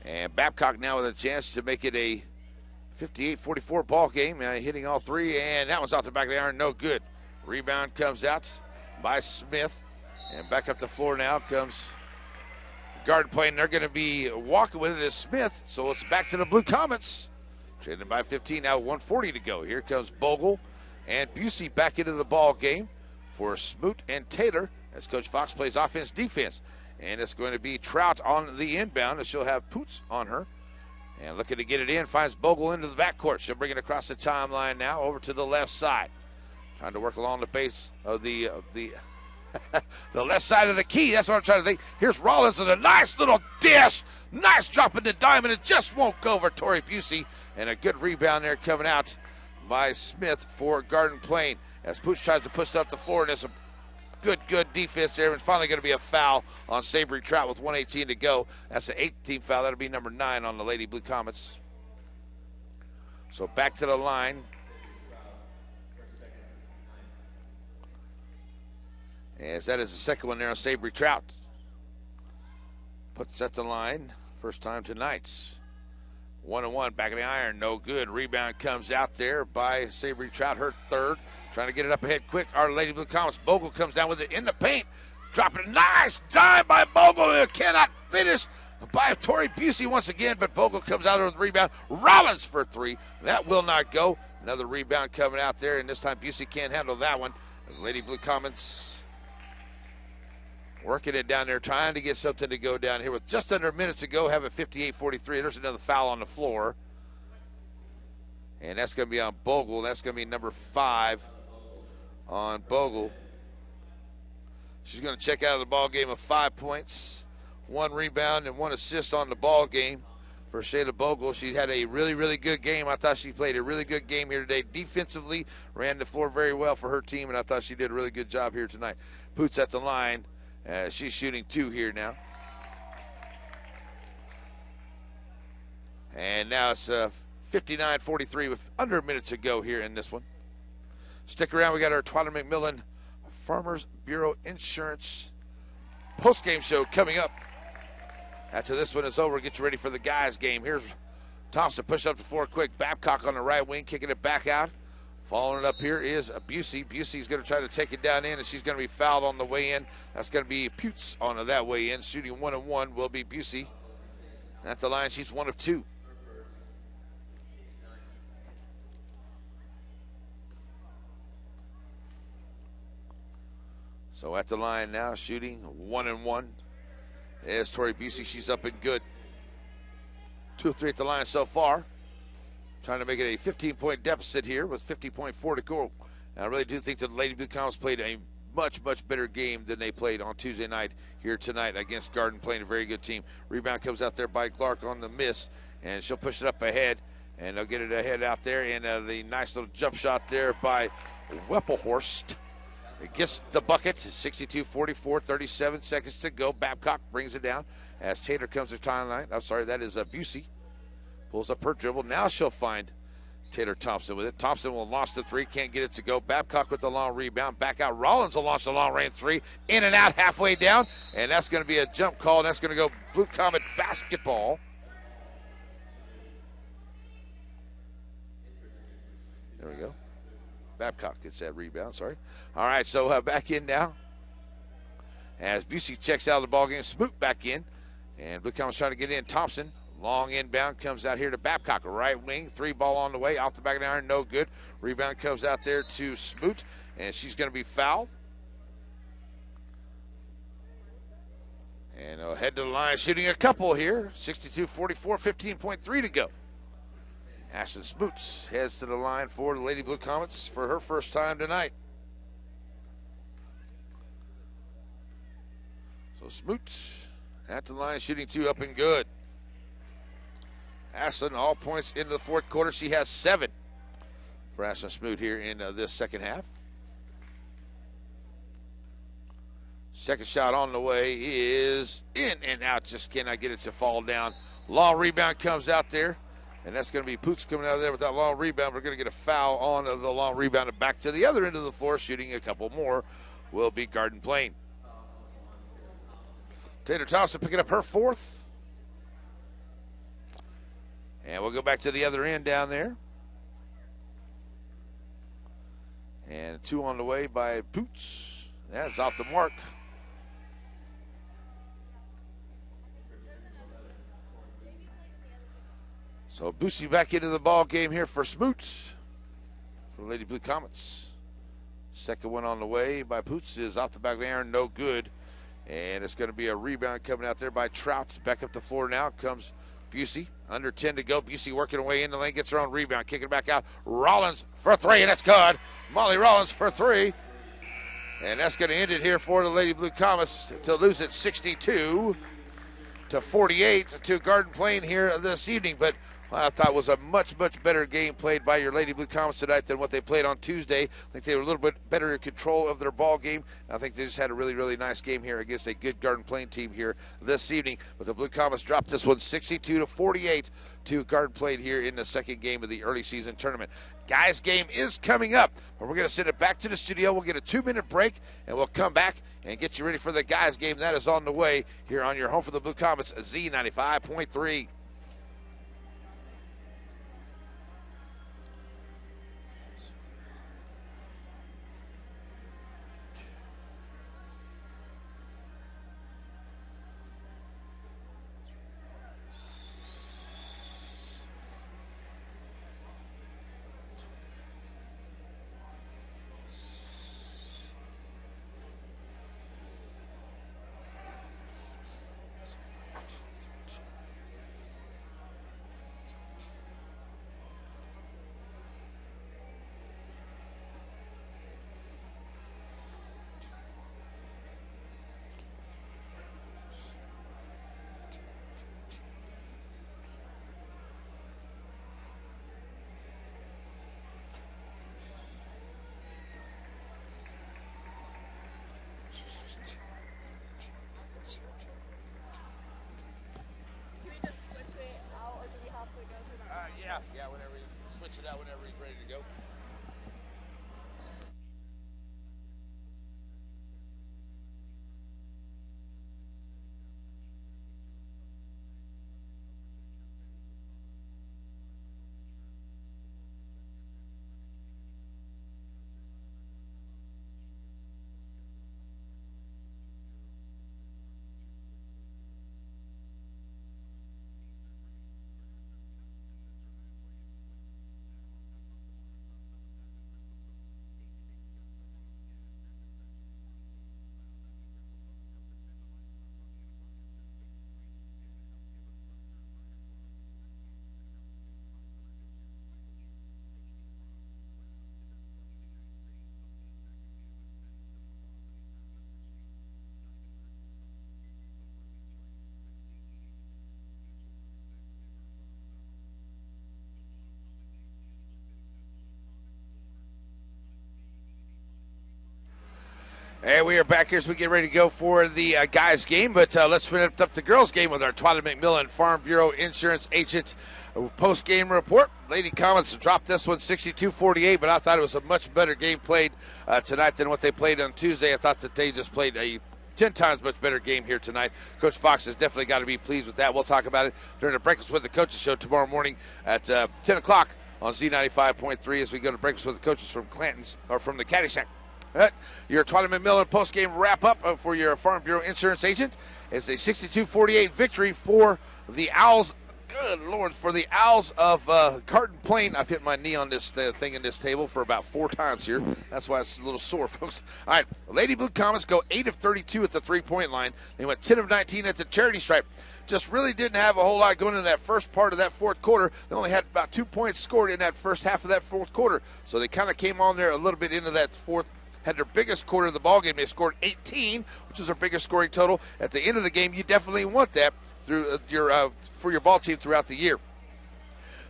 And Babcock now with a chance to make it a 58-44 ball game, hitting all three, and that one's off the back of the iron, no good. Rebound comes out by Smith, and back up the floor now comes Garden Plain. They're going to be walking with it as Smith, so it's back to the Blue Comets. Trading by 15 now, 1:40 to go. Here comes Bogle and Busey back into the ball game for Smoot and Taylor as Coach Fox plays offense-defense. And it's going to be Trout on the inbound, as she'll have Poots on her. And looking to get it in, finds Bogle into the backcourt. She'll bring it across the timeline now over to the left side. Trying to work along the base of the the left side of the key. That's what I'm trying to think. Here's Rollins with a nice little dish. Nice drop in the diamond. It just won't go over Tori Busey. And a good rebound there coming out by Smith for Garden Plain. As Poots tries to push it up the floor, and there's a good defense there. And finally going to be a foul on Sabry Trout with 1:18 to go. That's the 18th foul. That'll be number 9 on the Lady Blue Comets. So back to the line. As that is the second one there on Sabry Trout. Puts at the line. First time tonight. 1-1, back of the iron, no good. Rebound comes out there by Sabry Trout, her third. Trying to get it up ahead quick. Our Lady Blue Comets. Bogle comes down with it in the paint. Dropping a nice dime by Bogle. It cannot finish by Tori Busey once again, but Bogle comes out with the rebound. Rollins for three. That will not go. Another rebound coming out there, and this time Busey can't handle that one. As Lady Blue Comets working it down there, trying to get something to go down here with just under a minute to go, have a 58-43. There's another foul on the floor. And that's going to be on Bogle. That's going to be number 5 on Bogle. She's going to check out of the ball game with 5 points, 1 rebound, and 1 assist on the ball game for Shayla Bogle. She had a really good game. I thought she played a really good game here today. Defensively, ran the floor very well for her team, and I thought she did a really good job here tonight. Poots at the line. She's shooting 2 here now. And now it's 59-43 with under a minute to go here in this one. Stick around. We got our Twyla McMillan Farmers Bureau Insurance post-game show coming up. After this one is over, get you ready for the guys' game. Here's Thompson, push up the floor quick. Babcock on the right wing, kicking it back out. Following it up here is Busey. Busey's going to try to take it down in, and she's going to be fouled on the way in. That's going to be Putes on that way in. Shooting 1-1 will be Busey. At the line, she's 1 of 2. So at the line now, shooting 1-1. There's Tori Busey. She's up and good. 2 of 3 at the line so far. Trying to make it a 15-point deficit here with 50.4 to go. And I really do think that the Lady Blue Comets played a much better game than they played on Tuesday night here tonight against Garden Plain, a very good team. Rebound comes out there by Clark on the miss, and she'll push it up ahead, and they'll get it ahead out there. And the nice little jump shot there by Weppelhorst. It gets the bucket, 62-44, 37 seconds to go. Babcock brings it down as Taylor comes to timeline. I'm sorry, that is Busey. Pulls up her dribble. Now she'll find Taylor Thompson with it. Thompson will launch the 3. Can't get it to go. Babcock with the long rebound. Back out. Rollins will launch the long range 3. In and out halfway down. And that's going to be a jump call. And that's going to go Blue Comet basketball. There we go. Babcock gets that rebound. Sorry. All right, so back in now. As Busey checks out of the ballgame, Smoot back in. And Blue Comets trying to get in. Thompson, long inbound, comes out here to Babcock, right wing. 3 ball on the way, off the back of the iron, no good. Rebound comes out there to Smoot, and she's going to be fouled. And head to the line, shooting a couple here. 62-44, 15.3 to go. Ashton Smoots heads to the line for the Lady Blue Comets for her first time tonight. So Smoots at the line, shooting 2 up and good. Ashton, all points into the fourth quarter. She has 7 for Ashton Smoot here in this second half. Second shot on the way is in and out. Just cannot get it to fall down. Long rebound comes out there. And that's going to be Poots coming out of there with that long rebound. We're going to get a foul on the long rebound and back to the other end of the floor, shooting a couple more, will be Garden Plain. Taylor Thompson picking up her 4th. And we'll go back to the other end down there. And 2 on the way by Poots. That's off the mark. So Busey back into the ball game here for Smoot for Lady Blue Comets. Second one on the way by Poots is off the back of the iron, no good. And it's going to be a rebound coming out there by Trout. Back up the floor now comes Busey. Under 10 to go. Busey working away in the lane, gets her own rebound, kicking it back out. Rollins for 3, and that's good. Molly Rollins for 3. And that's going to end it here for the Lady Blue Comets to lose it 62-48 to Garden Plain here this evening. But I thought was a much, much better game played by your Lady Blue Comets tonight than what they played on Tuesday. I think they were a little bit better in control of their ball game. I think they just had a really, really nice game here against a good Garden Plain team here this evening. But the Blue Comets dropped this one 62-48 to Garden Plain here in the second game of the early season tournament. Guys' game is coming up, but we're going to send it back to the studio. We'll get a 2-minute break, and we'll come back and get you ready for the guys' game. That is on the way here on your home for the Blue Comets, Z95.3. Yeah, whenever you switch it out, whenever he's ready to go. And we are back here as we get ready to go for the guys' game. But let's finish up the girls' game with our Twyla McMillan Farm Bureau Insurance Agent post-game report. Lady Comets dropped this one 62-48, but I thought it was a much better game played tonight than what they played on Tuesday. I thought that they just played a 10 times much better game here tonight. Coach Fox has definitely got to be pleased with that. We'll talk about it during the Breakfast with the Coaches show tomorrow morning at 10 o'clock on Z95.3 as we go to Breakfast with the Coaches from Clanton's, or from the Caddyshack Your Twyla McMillan post-game wrap-up for your Farm Bureau Insurance agent is a 62-48 victory for the Owls. Good Lord, for the Owls of Garden Plain. I've hit my knee on this thing in this table for about 4 times here. That's why it's a little sore, folks. All right, Lady Blue Comets go 8 of 32 at the three-point line. They went 10 of 19 at the charity stripe. Just really didn't have a whole lot going into that first part of that fourth quarter. They only had about 2 points scored in that first half of that fourth quarter. So they kind of came on there a little bit into that fourth, had their biggest quarter of the ball game. They scored 18, which is their biggest scoring total. At the end of the game, you definitely want that through for your ball team throughout the year.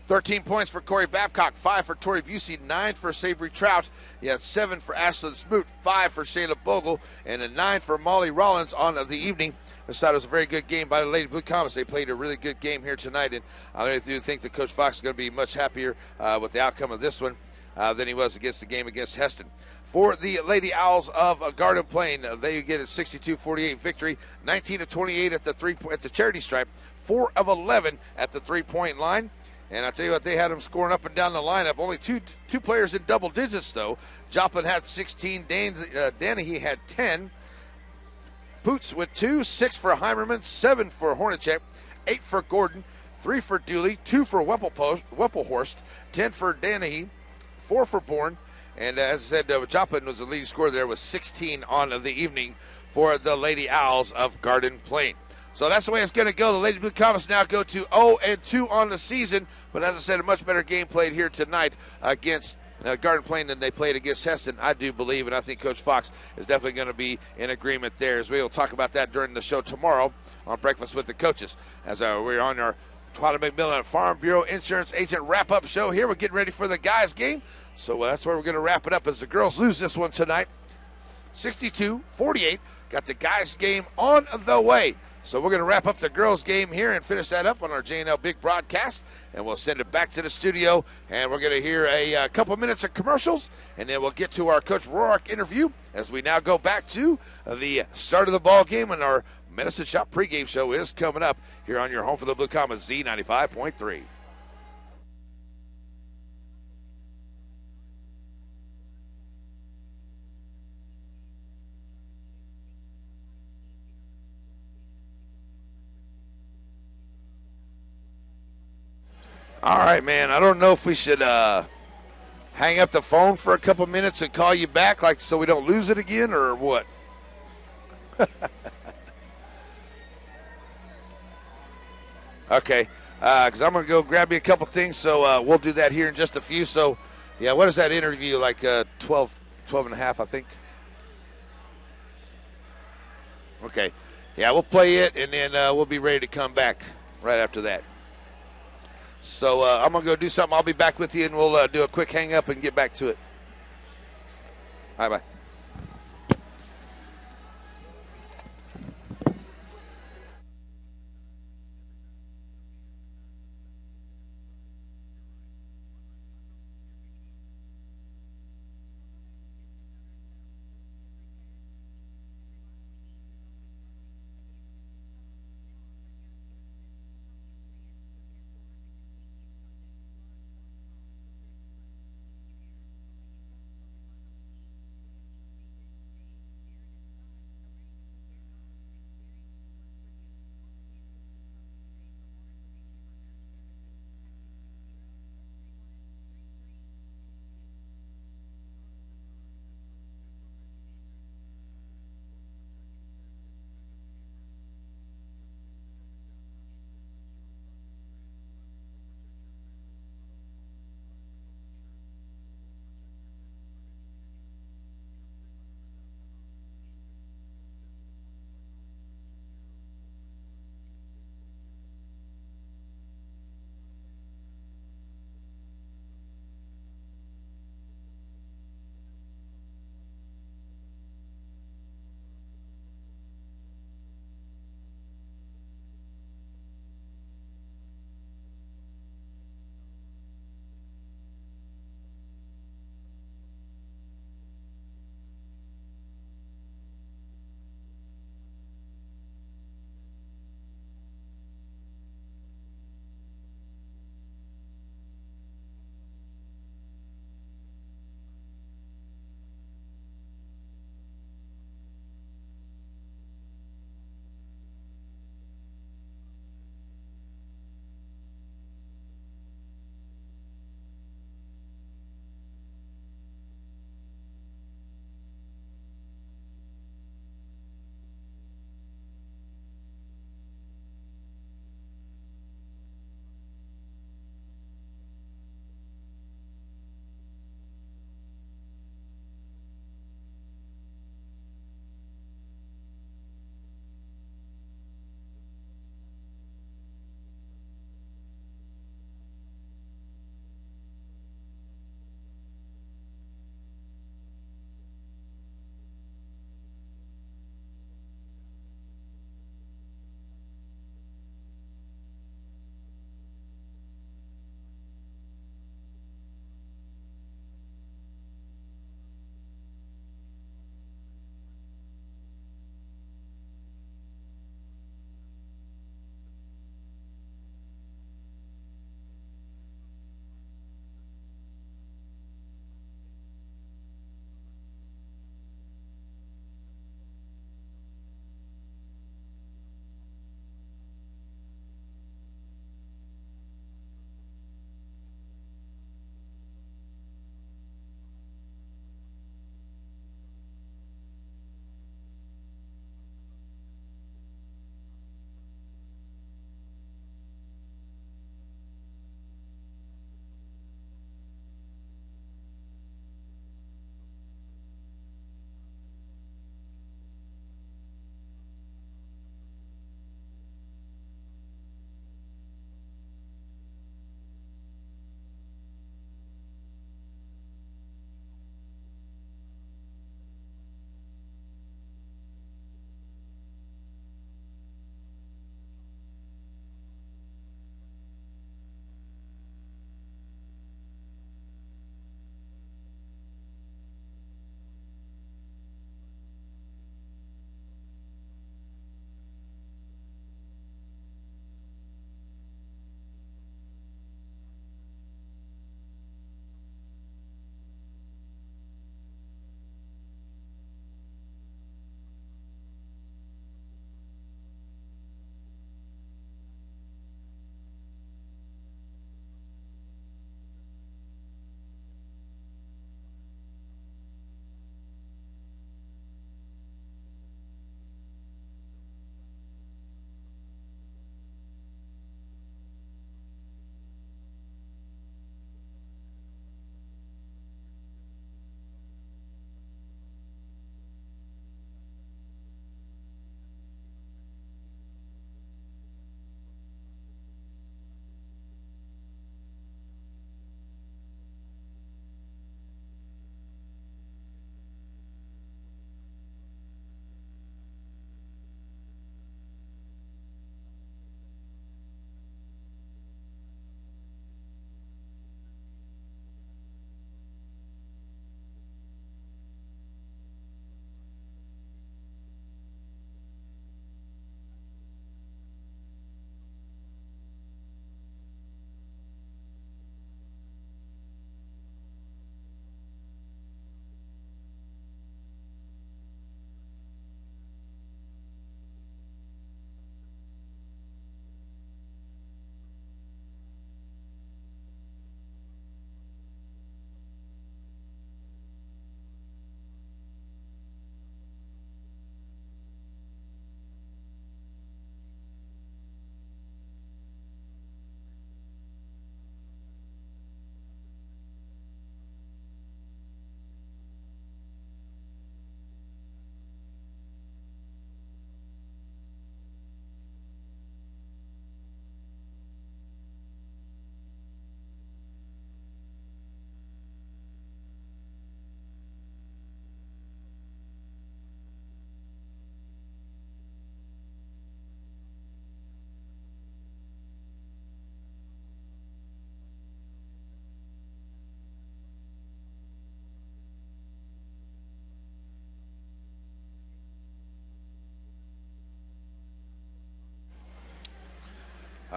13 points for Corey Babcock, 5 for Tori Busey, 9 for Savory Trout. You had 7 for Ashlyn Smoot, 5 for Shayla Bogle, and a 9 for Molly Rollins on the evening. I thought it was a very good game by the Lady Blue Comets. They played a really good game here tonight, and I really do think that Coach Fox is going to be much happier with the outcome of this one than he was against the game against Heston. For the Lady Owls of Garden Plain, they get a 62-48 victory, 19 of 28 at the charity stripe, 4 of 11 at the three-point line. And I tell you what, they had them scoring up and down the lineup. Only two players in double digits, though. Joplin had 16, Danahy had 10. Poots with 2, 6 for Heimerman, 7 for Hornacek, 8 for Gordon, 3 for Dooley, 2 for Whipplehorst, 10 for Danahy, 4 for Bourne. And as I said, Joplin was the leading scorer there with 16 on the evening for the Lady Owls of Garden Plain. So that's the way it's going to go. The Lady Blue Comets now go to 0-2 on the season. But as I said, a much better game played here tonight against Garden Plain than they played against Heston, I do believe. And I think Coach Fox is definitely going to be in agreement there. As we will talk about that during the show tomorrow on Breakfast with the Coaches. As we're on our Twyla McMillan Farm Bureau Insurance Agent wrap-up show here. We're getting ready for the guys' game. So that's where we're going to wrap it up as the girls lose this one tonight. 62-48. Got the guys' game on the way. So we're going to wrap up the girls' game here and finish that up on our J&L Big broadcast. And we'll send it back to the studio. And we're going to hear a couple minutes of commercials. And then we'll get to our Coach Roark interview as we now go back to the start of the ball game. And our Medicine Shop pregame show is coming up here on your home for the Blue Comets, Z95.3. All right, man. I don't know if we should hang up the phone for a couple minutes and call you back, like so we don't lose it again, or what? Okay, because I'm going to go grab me a couple things, so we'll do that here in just a few. So, yeah, what is that interview, like 12 and a half, I think? Okay, yeah, we'll play it, and then we'll be ready to come back right after that. So I'm going to go do something. I'll be back with you, and we'll do a quick hang-up and get back to it. All right, bye.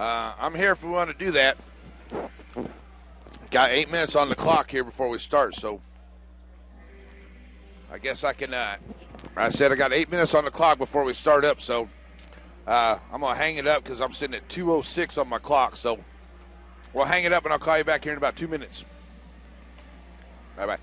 I'm here if we want to do that. Got 8 minutes on the clock here before we start, so I guess I can. I said I got 8 minutes on the clock before we start up, so I'm going to hang it up because I'm sitting at 2:06 on my clock. So we'll hang it up, and I'll call you back here in about 2 minutes. Bye-bye.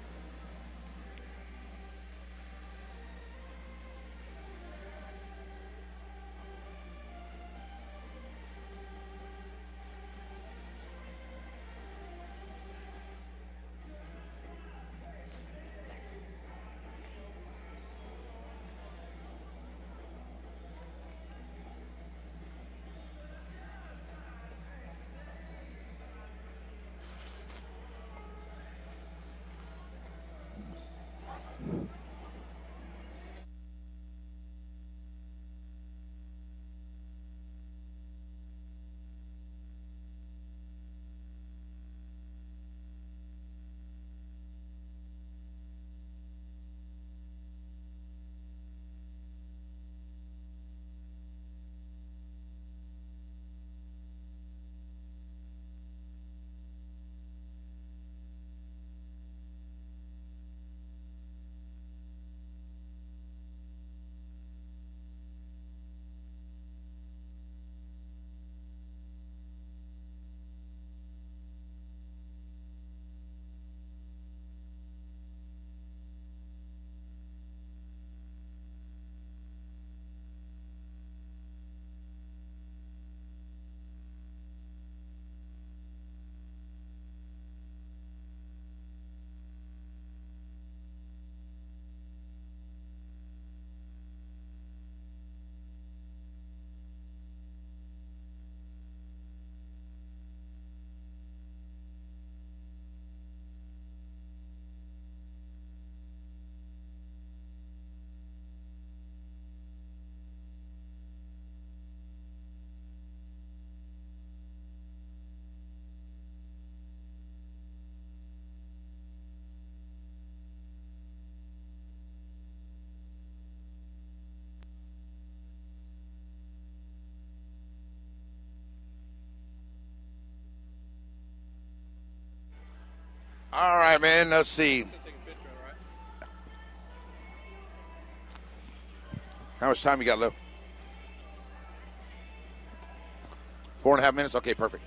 All right, man. Let's see. How much time you got left? 4.5 minutes? Okay, perfect.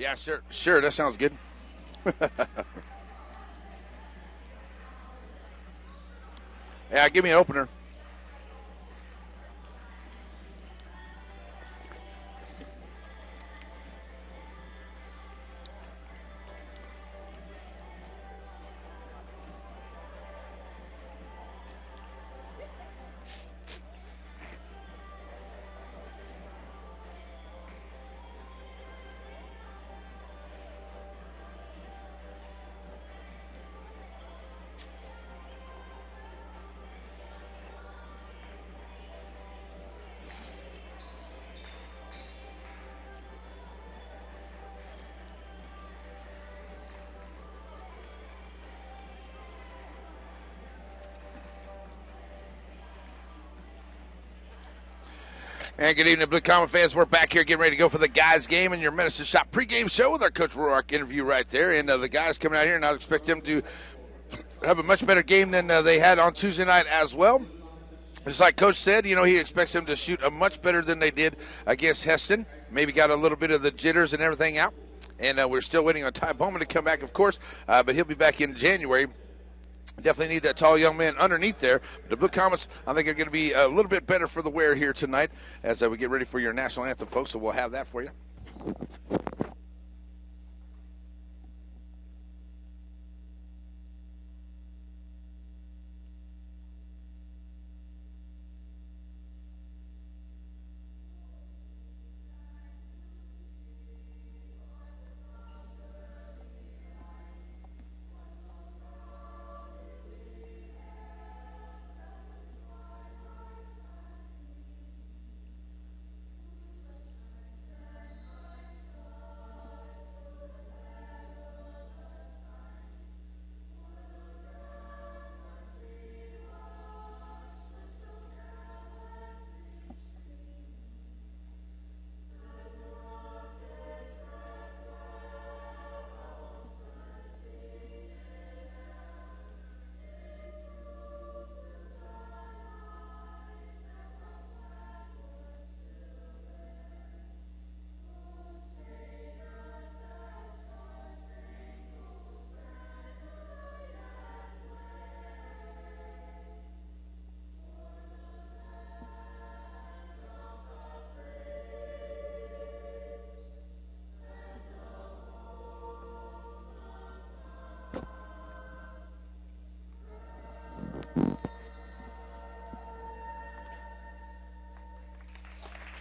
Yeah, sure. That sounds good. Yeah, give me an opener. And good evening, Blue Comet fans. We're back here getting ready to go for the guys' game in your Medicine Shop pregame show with our Coach Roark interview right there. And the guys coming out here, and I expect them to have a much better game than they had on Tuesday night as well. Just like Coach said, he expects them to shoot a much better than they did against Heston. Maybe got a little bit of the jitters and everything out. And we're still waiting on Ty Bowman to come back, of course, but he'll be back in January. Definitely need that tall young man underneath there. The Blue Comets, I think, are going to be a little bit better for the wear here tonight as we get ready for your national anthem, folks. So we'll have that for you.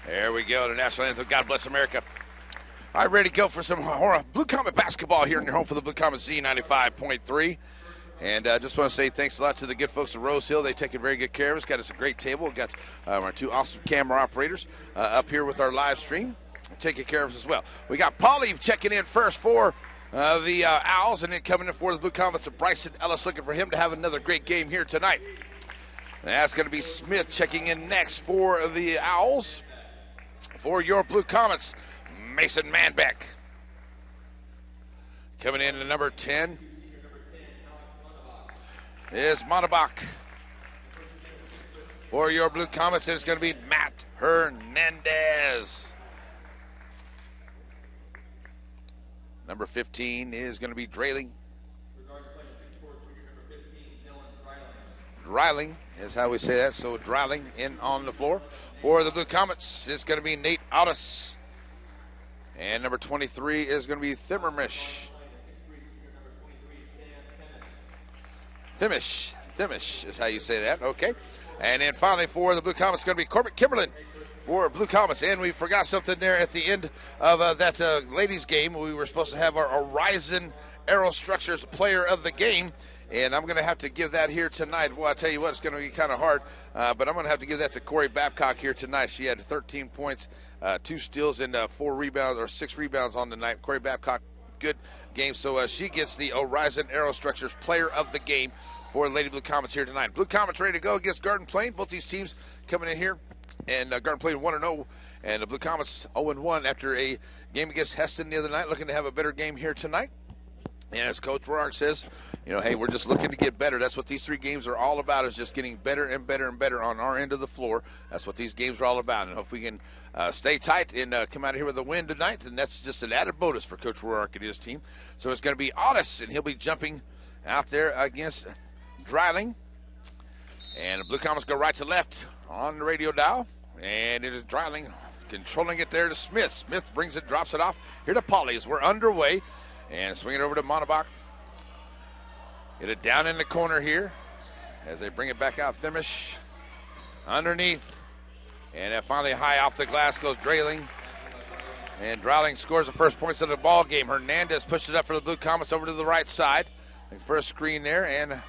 There we go, the national anthem, God Bless America. All right, ready to go for some Blue Comet basketball here in your home for the Blue Comet Z95.3. And I just want to say thanks a lot to the good folks at Rose Hill. They take very good care of us. Got us a great table. We've got our two awesome camera operators up here with our live stream, taking care of us as well. We got Paulie checking in first for the Owls, and then coming in for the Blue Comets of Bryson Ellis, looking for him to have another great game here tonight. And that's going to be Smith checking in next for the Owls. For your Blue Comets, Mason Manbeck. Coming in at number 10 is Montabach. For your Blue Comets, it's going to be Matt Hernandez. Number 15 is going to be Drayling. Dryling is how we say that, so Dryling in on the floor. For the Blue Comets, it's going to be Nate Otis. And number 23 is going to be Thimmermish. Thimish is how you say that, okay. And then finally for the Blue Comets, it's going to be Corbett Kimberlin for Blue Comets. And we forgot something there at the end of that ladies' game. We were supposed to have our Horizon Aerostructures player of the game. And I'm going to have to give that here tonight. Well, I tell you what, it's going to be kind of hard. But I'm going to have to give that to Corey Babcock here tonight. She had 13 points, 2 steals, and 4 rebounds, or 6 rebounds on the night. Corey Babcock, good game. So she gets the Horizon Aerostructures player of the game for Lady Blue Comets here tonight. Blue Comets ready to go against Garden Plain. Both these teams coming in here. And Garden Plain 1-0. And the Blue Comets 0-1 after a game against Heston the other night. Looking to have a better game here tonight. And as Coach Roark says, hey, we're just looking to get better. That's what these 3 games are all about, is just getting better and better and better on our end of the floor. That's what these games are all about. And if we can stay tight and come out of here with a win tonight, then that's just an added bonus for Coach Roark and his team. So it's going to be Otis, and he'll be jumping out there against Dreiling. And the Blue Comets go right to left on the radio dial. And it is Dreiling controlling it there to Smith. Smith brings it, drops it off here to Polly as we're underway. And swing it over to Monabach. Get it down in the corner here as they bring it back out. Themish underneath. And then finally high off the glass goes Dreiling. And Dreiling scores the first points of the ball game. Hernandez pushes it up for the Blue Comets over to the right side. First screen there, and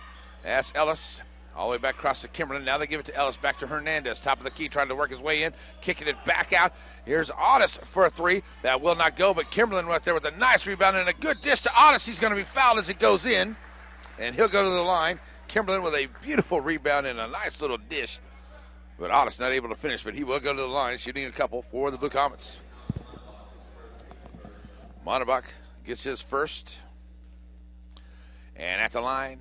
that's Ellis. All the way back across to Kimberlin. Now they give it to Ellis. Back to Hernandez. Top of the key, trying to work his way in. Kicking it back out. Here's Otis for a 3. That will not go, but Kimberlin right there with a nice rebound and a good dish to Otis. He's going to be fouled as it goes in, and he'll go to the line. Kimberlin with a beautiful rebound and a nice little dish. But Otis not able to finish, but he will go to the line, shooting a couple for the Blue Comets. Monabach gets his first. And at the line,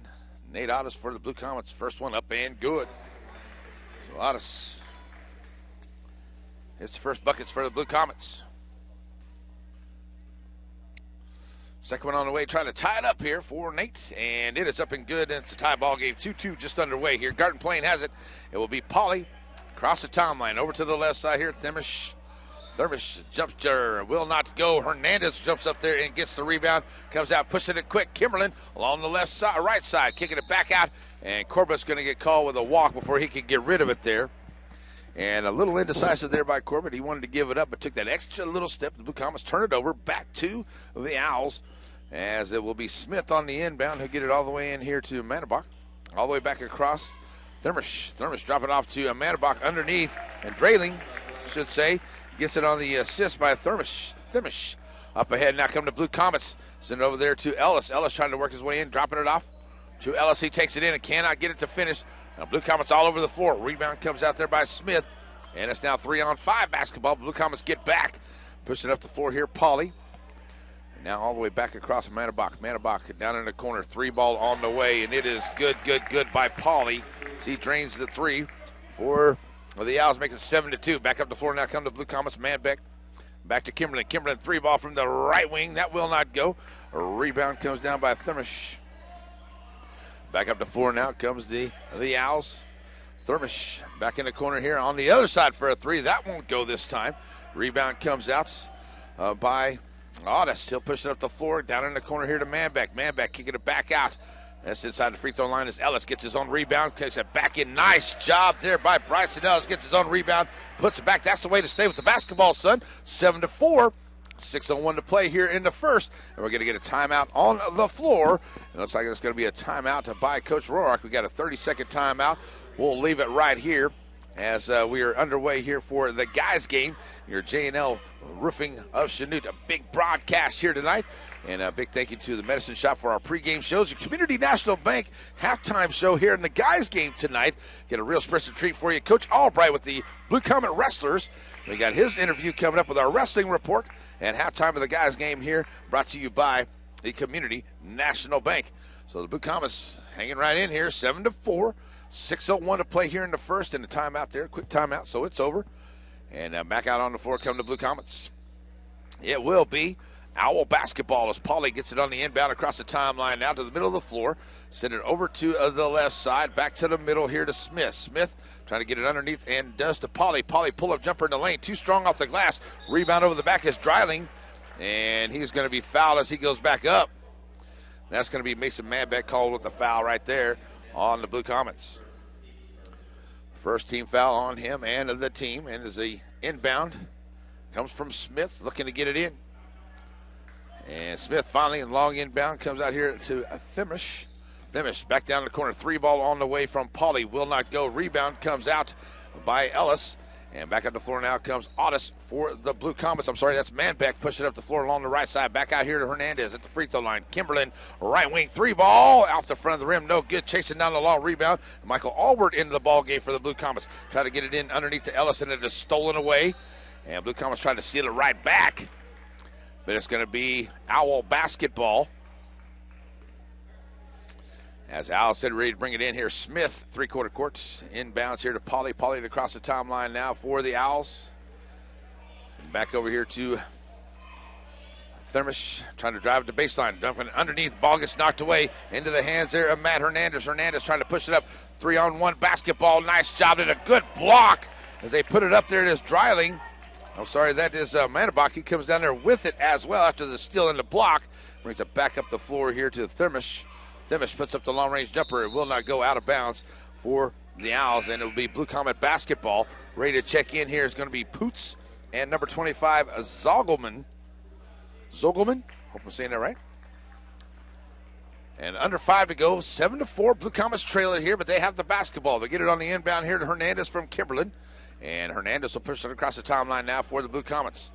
Nate Otis for the Blue Comets. First one up and good. So Otis hits the first buckets for the Blue Comets. Second one on the way, trying to tie it up here for Nate. And it is up and good, and it's a tie ball game. 2-2 just underway here. Garden Plain has it. It will be Polly across the timeline. Over to the left side here. Themish jumps to will not go. Hernandez jumps up there and gets the rebound. Comes out, pushing it quick. Kimberlin along the left side, right side, kicking it back out. And Corbett's going to get called with a walk before he can get rid of it there. And a little indecisive there by Corbett. He wanted to give it up, but took that extra little step. The Blue Comets turn it over back to the Owls, as it will be Smith on the inbound. He'll get it all the way in here to Manabach. All the way back across. Thermish drop it off to Manabach underneath. And Dreiling, should say, gets it on the assist by Themish. Up ahead now come the Blue Comets. Send it over there to Ellis. Ellis trying to work his way in, dropping it off to Ellis. He takes it in and cannot get it to finish. Now Blue Comets all over the floor. Rebound comes out there by Smith. And it's now 3-on-5 basketball. Blue Comets get back. Pushing up the floor here, Pauly. And now all the way back across to Manabach. Manabach down in the corner. 3-ball on the way. And it is good by Pauly. He drains the 3 for the Owls, makes it 7-2. Back up the floor now come the Blue Comets. Manbeck back to Kimberlin. Kimberlin 3-ball from the right wing. That will not go. A rebound comes down by Thermish. Back up the floor now comes the Owls. Thermish back in the corner here on the other side for a 3. That won't go this time. Rebound comes out by Otis. He'll push it up the floor. Down in the corner here to Manbeck. Manbeck kicking it back out. That's inside the free throw line as Ellis gets his own rebound. Kicks it back in. Nice job there by Bryson Ellis. Gets his own rebound. Puts it back. That's the way to stay with the basketball, son. 7-4. 6:01 to play here in the first. And we're going to get a timeout on the floor. It looks like it's going to be a timeout by Coach Roark. We got a 30-second timeout. We'll leave it right here as we are underway here for the guys game. Your J&L Roofing of Chanute. A big broadcast here tonight. And a big thank you to the Medicine Shop for our pregame shows. Your Community National Bank halftime show here in the guys game tonight. Get a real special treat for you. Coach Albright with the Blue Comet Wrestlers. We got his interview coming up with our wrestling report. And halftime of the guys game here brought to you by the Community National Bank. So the Blue Comets hanging right in here, 7-4. 6:01 to play here in the first, and the timeout there. Quick timeout, so it's over. And back out on the floor come the Blue Comets. It will be Owl basketball as Pauly gets it on the inbound across the timeline now to the middle of the floor. Send it over to the left side. Back to the middle here to Smith. Smith trying to get it underneath and does to Pauly. Pauly pull-up jumper in the lane. Too strong off the glass. Rebound over the back is Dreiling. And he's going to be fouled as he goes back up. That's going to be Mason Manbeck called with the foul right there on the Blue Comets. First team foul on him and the team. And as the inbound comes from Smith looking to get it in. And Smith finally in long inbound comes out here to Themish. Themish back down the corner. 3-ball on the way from Pauly. Will not go. Rebound comes out by Ellis. And back on the floor now comes Otis for the Blue Comets. I'm sorry, that's Manbeck pushing up the floor along the right side. Back out here to Hernandez at the free throw line. Kimberlin, right wing 3-ball out the front of the rim. No good. Chasing down the long rebound. Michael Albert into the ball game for the Blue Comets. Try to get it in underneath to Ellis, and it is stolen away. And Blue Comets trying to steal it right back. But it's going to be Owl basketball. As Allison ready to bring it in here. Smith, three-quarter court, inbounds here to Pauly. Pauly across the timeline now for the Owls. Back over here to Thermish, trying to drive it to baseline. Dumping underneath, ball gets knocked away into the hands there of Matt Hernandez. Hernandez trying to push it up. 3-on-1 basketball. Nice job and a good block as they put it up there. It is Dreiling. I'm sorry, that is Manabach. He comes down there with it as well after the steal in the block. Brings it back up the floor here to Thermish. Thermish puts up the long-range jumper. It will not go out of bounds for the Owls, and it will be Blue Comet basketball. Ready to check in here is going to be Poots and number 25, Zogelman. Zogelman? Hope I'm saying that right. And under 5 to go, 7-4. Blue Comets trailer here, but they have the basketball. They get it on the inbound here to Hernandez from Kimberlin. And Hernandez will push it across the timeline now for the Blue Comets.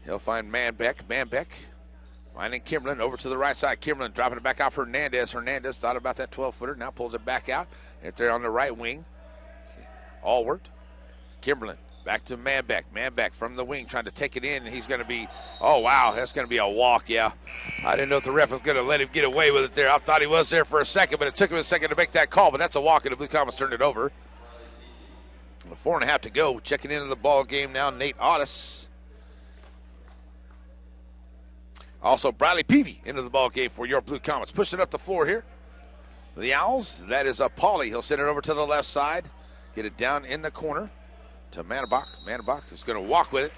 He'll find Manbeck. Manbeck finding Kimberlin over to the right side. Kimberlin dropping it back off Hernandez. Hernandez thought about that 12-footer. Now pulls it back out. Right there on the right wing. Allward. Kimberlin back to Manbeck. Manbeck from the wing trying to take it in. And he's going to be, oh, wow, that's going to be a walk, yeah. I didn't know if the ref was going to let him get away with it there. I thought he was there for a second, but it took him a second to make that call. But that's a walk, and the Blue Comets turned it over. 4.5 to go. Checking into the ball game now, Nate Audis. Also, Bradley Peavy into the ball game for your Blue Comets. Pushing up the floor here. The Owls, that is Pauly. He'll send it over to the left side. Get it down in the corner to Manabach. Manabach is going to walk with it.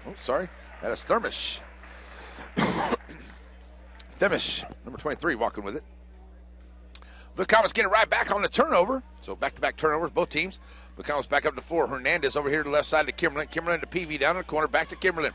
Oh, sorry. That is Thermish. Thermish, number 23, walking with it. Blue Comets getting right back on the turnover. So back-to-back turnovers, both teams. Blue Comets back up to 4. Hernandez over here to the left side to Kimberlin. Kimberlin to Peavy down in the corner. Back to Kimberlin.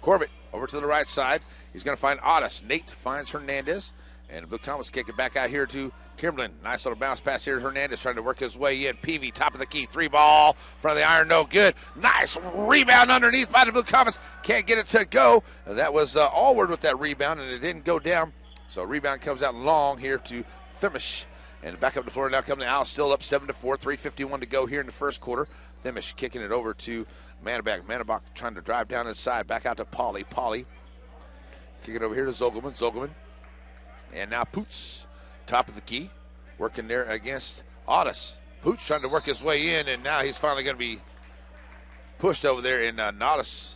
Corbett over to the right side. He's going to find Audis. Nate finds Hernandez. And the Blue Comets kick it back out here to Kimberlin. Nice little bounce pass here to Hernandez trying to work his way in. Peavy, top of the key. 3-ball. Front of the iron, no good. Nice rebound underneath by the Blue Comets. Can't get it to go. That was Allward with that rebound, and it didn't go down. So rebound comes out long here to Thermish. And back up the floor now come the Owls, still up 7-4, 3:51 to go here in the first quarter. Thermish kicking it over to Manabach. Manabach trying to drive down inside, back out to Pauly. Pauly kick it over here to Zogelman. Zogelman. And now Poots, top of the key, working there against Audis. Poots trying to work his way in, and now he's finally going to be pushed over there. And Audis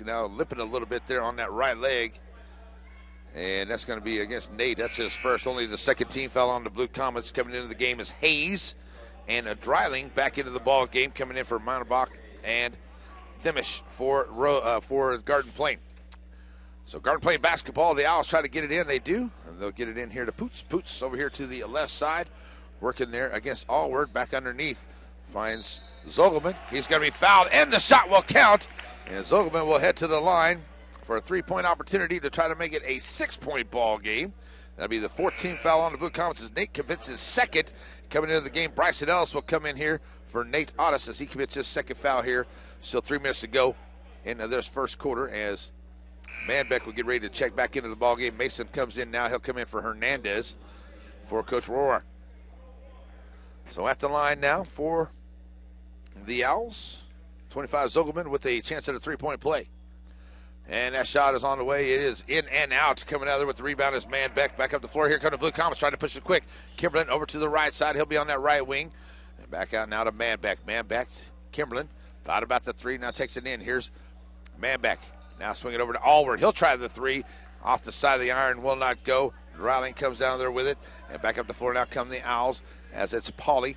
now limping a little bit there on that right leg. And that's going to be against Nate. That's his first. Only the second team foul on the Blue Comets. Coming into the game is Hayes and Dreiling back into the ball game, coming in for Manabach and Thimish for Garden Plain. So Garden Plain basketball, the Owls try to get it in. They do. And they'll get it in here to Poots. Poots over here to the left side, working there against Allward. Back underneath, finds Zogelman. He's going to be fouled, and the shot will count. And Zogelman will head to the line for a three-point opportunity to try to make it a 6-point ball game. That'll be the 14th foul on the Blue Comets as Nate commits his second. Coming into the game, Bryson Ellis will come in here for Nate Audis as he commits his second foul here. Still 3 minutes to go in this first quarter as Manbeck will get ready to check back into the ball game. Mason comes in now. He'll come in for Hernandez for Coach Rohr. So at the line now for the Owls, 25 Zogelman with a chance at a three-point play. And that shot is on the way. It is in and out. Coming out there with the rebound is Manbeck. Back up the floor. Here come the Blue Comets trying to push it quick. Kimberlin over to the right side. He'll be on that right wing. And back out now to Manbeck. Manbeck, Kimberlin thought about the three. Now takes it in. Here's Manbeck. Now swing it over to Allward. He'll try the three. Off the side of the iron. Will not go. Dreiling comes down there with it. And back up the floor now come the Owls as it's Pauly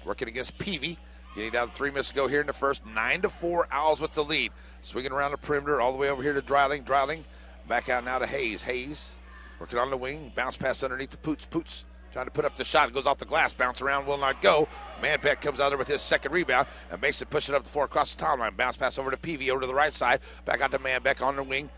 working against Peavy. Getting down to 3 minutes to go here in the first. 9-4, Owls with the lead. Swinging around the perimeter all the way over here to Dreiling. Dreiling back out now to Hayes. Hayes working on the wing. Bounce pass underneath to Poots. Poots trying to put up the shot. It goes off the glass. Bounce around. Will not go. Manbeck comes out there with his second rebound. And Mason pushing up the floor across the timeline. Bounce pass over to Peavy over to the right side. Back out to Manbeck on the wing.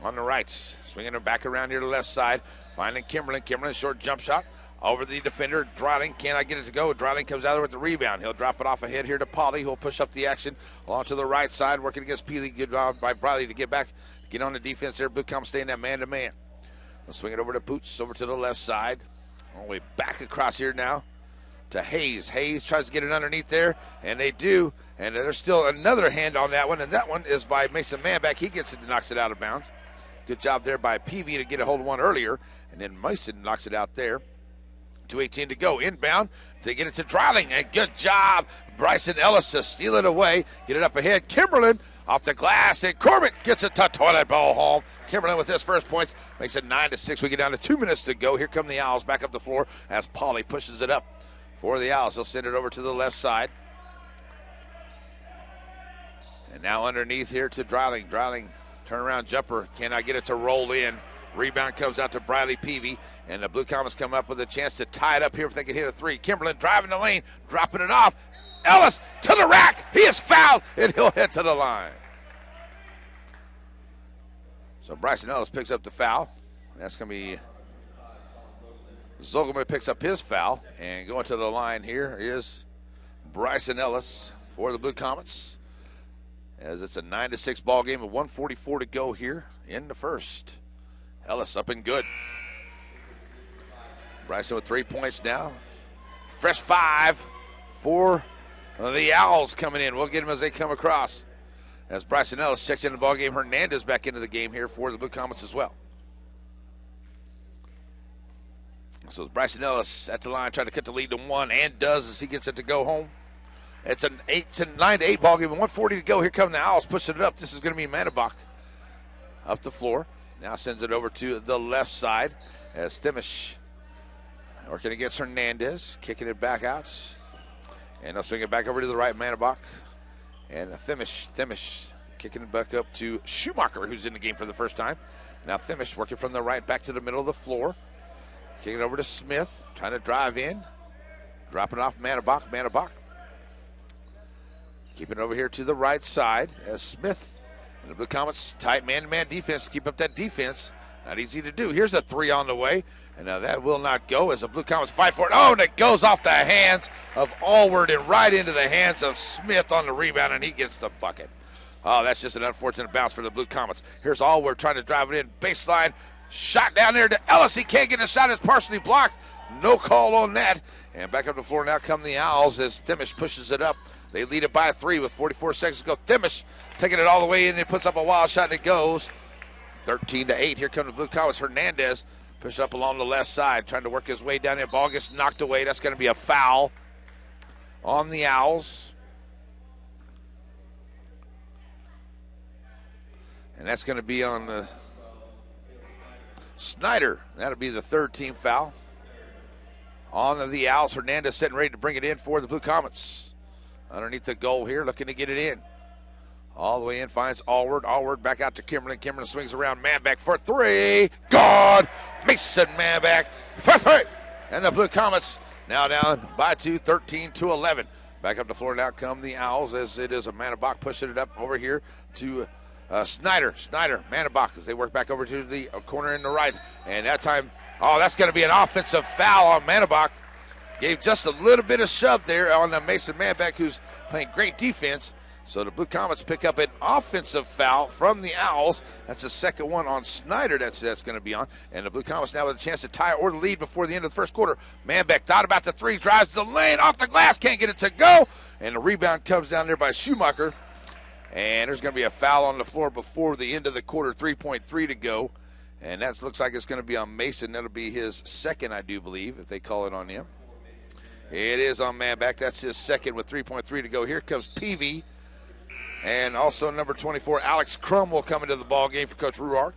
On the right. Swinging it back around here to the left side. Finding Kimberlin. Kimberlin short jump shot. Over the defender, Dreiling cannot get it to go. Dreiling comes out there with the rebound. He'll drop it off ahead here to Pauly, who'll push up the action along to the right side, working against Peavy. Good job by Bradley to get back, get on the defense there. Blue Comets staying that man-to-man. We'll swing it over to Poots, over to the left side. All the way back across here now to Hayes. Hayes tries to get it underneath there, and they do. And there's still another hand on that one, and that one is by Mason Manbeck. He gets it and knocks it out of bounds. Good job there by Peavy to get a hold of one earlier, and then Mason knocks it out there. 2:18 to go. Inbound. They get it to Dreiling, and good job. Bryson Ellis to steal it away. Get it up ahead. Kimberlin off the glass, and Corbett gets it to toilet ball home. Kimberlin with his first points makes it 9-6. We get down to 2 minutes to go. Here come the Owls back up the floor as Polly pushes it up for the Owls. They'll send it over to the left side. And now underneath here to Dreiling. Dreiling, turnaround jumper, cannot get it to roll in. Rebound comes out to Bradley Peavy, and the Blue Comets come up with a chance to tie it up here if they can hit a three. Kimberlin driving the lane, dropping it off. Ellis to the rack. He is fouled, and he'll head to the line. So Bryson Ellis picks up the foul. That's going to be Zogelman picks up his foul, and going to the line here is Bryson Ellis for the Blue Comets, as it's a 9-6 ball game with 1:44 to go here in the first. Ellis up and good. Bryson with 3 points now. Fresh 5 for the Owls coming in. We'll get them as they come across. As Bryson Ellis checks in the ball game, Hernandez back into the game here for the Blue Comets as well. So Bryson Ellis at the line trying to cut the lead to 1, and does as he gets it to go home. It's an 9-8 ball game with 1:40 to go. Here come the Owls pushing it up. This is going to be Manabach up the floor. Now sends it over to the left side as Thimish working against Hernandez, kicking it back out. And they'll swing it back over to the right, Manabach. And Thimish kicking it back up to Schumacher, who's in the game for the first time. Now Thimish working from the right back to the middle of the floor. Kicking it over to Smith, trying to drive in. Dropping it off Manabach. Keeping it over here to the right side as Smith and the Blue Comets tight man-to-man defense. Keep up that defense. Not easy to do. Here's a three on the way. And now that will not go as the Blue Comets fight for it. Oh, and it goes off the hands of Allward and right into the hands of Smith on the rebound, and he gets the bucket. Oh, that's just an unfortunate bounce for the Blue Comets. Here's Allward trying to drive it in. Baseline. Shot down there to Ellis. He can't get a shot. It's partially blocked. No call on that. And back up the floor now come the Owls as Thimish pushes it up. They lead it by 3 with 44 seconds to go. Thimish taking it all the way in and puts up a wild shot, and it goes 13-8. Here come the Blue Comets. Hernandez push up along the left side, trying to work his way down there. Ball gets knocked away. That's going to be a foul on the Owls. And that's going to be on Snyder. That'll be the third team foul. On the Owls, Hernandez sitting ready to bring it in for the Blue Comets. Underneath the goal here, looking to get it in. All the way in, finds Allward. Allward back out to Kimberlin. Kimberlin swings around. Manback for 3. Good! Mason Manback for 3. And the Blue Comets now down by 2, 13-11. Back up the floor now come the Owls as it is a Manabach pushing it up over here to Snyder. Manabach as they work back over to the corner in the right. And that time, that's going to be an offensive foul on Manabach. Gave just a little bit of shove there on Mason Manback, who's playing great defense. So the Blue Comets pick up an offensive foul from the Owls. That's the second one on Snyder that's going to be on. And the Blue Comets now with a chance to tie or the lead before the end of the first quarter. Manback thought about the 3, drives the lane, off the glass, can't get it to go. And the rebound comes down there by Schumacher. And there's going to be a foul on the floor before the end of the quarter, 3.3 to go. And that looks like it's going to be on Mason. That'll be his second, I do believe, if they call it on him. It is on Manback. That's his second with 3.3 to go. Here comes Peavy. And also number 24, Alex Crum will come into the ball game for Coach Ruark.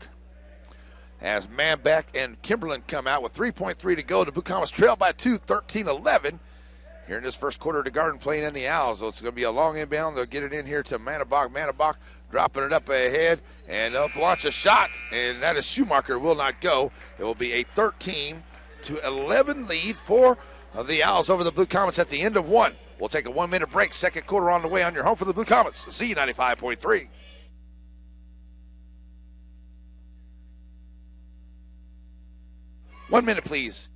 As Manback and Kimberlin come out with 3.3 to go. The Blue Comets trail by 2, 13-11. Here in this first quarter, the Garden playing in the Owls. So it's going to be a long inbound. They'll get it in here to Manabach. Manabach dropping it up ahead. And they'll launch a shot. And that is Schumacher. Will not go. It will be a 13-11 lead for the Owls over the Blue Comets at the end of 1. We'll take a 1-minute break. Second quarter on the way on your home for the Blue Comets. Z95.3. 1 minute, please.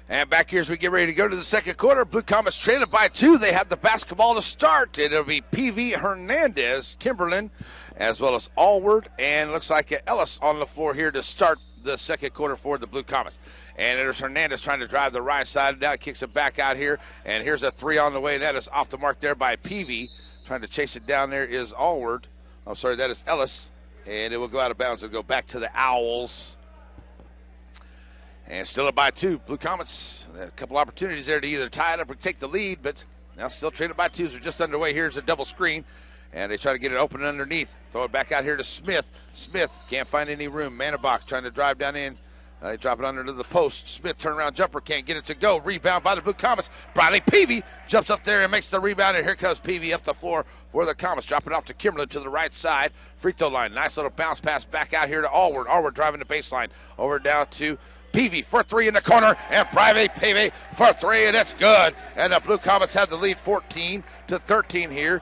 And back here as we get ready to go to the second quarter, Blue Comets trailing by 2. They have the basketball to start. It'll be P.V. Hernandez, Kimberlin, as well as Allward, and looks like Ellis on the floor here to start the second quarter for the Blue Comets. And there's Hernandez trying to drive the right side. Now he kicks it back out here, and here's a 3 on the way, and that is off the mark there by P.V. Trying to chase it down there is Allward. I'm sorry, that is Ellis, and it will go out of bounds and go back to the Owls. And still up by 2. Blue Comets, a couple opportunities there to either tie it up or take the lead, but now still traded by 2s. They're just underway. Here's a double screen, and they try to get it open underneath. Throw it back out here to Smith. Smith can't find any room. Manabach trying to drive down in. They drop it under to the post. Smith turnaround jumper, can't get it to go. Rebound by the Blue Comets. Bradley Peavy jumps up there and makes the rebound, and here comes Peavy up the floor for the Comets. Drop it off to Kimberlin to the right side. Free throw line. Nice little bounce pass back out here to Allward. Allward driving the baseline. Over down to Peavy for 3 in the corner, and Bradley Peavy for 3, and it's good. And the Blue Comets have the lead 14-13 here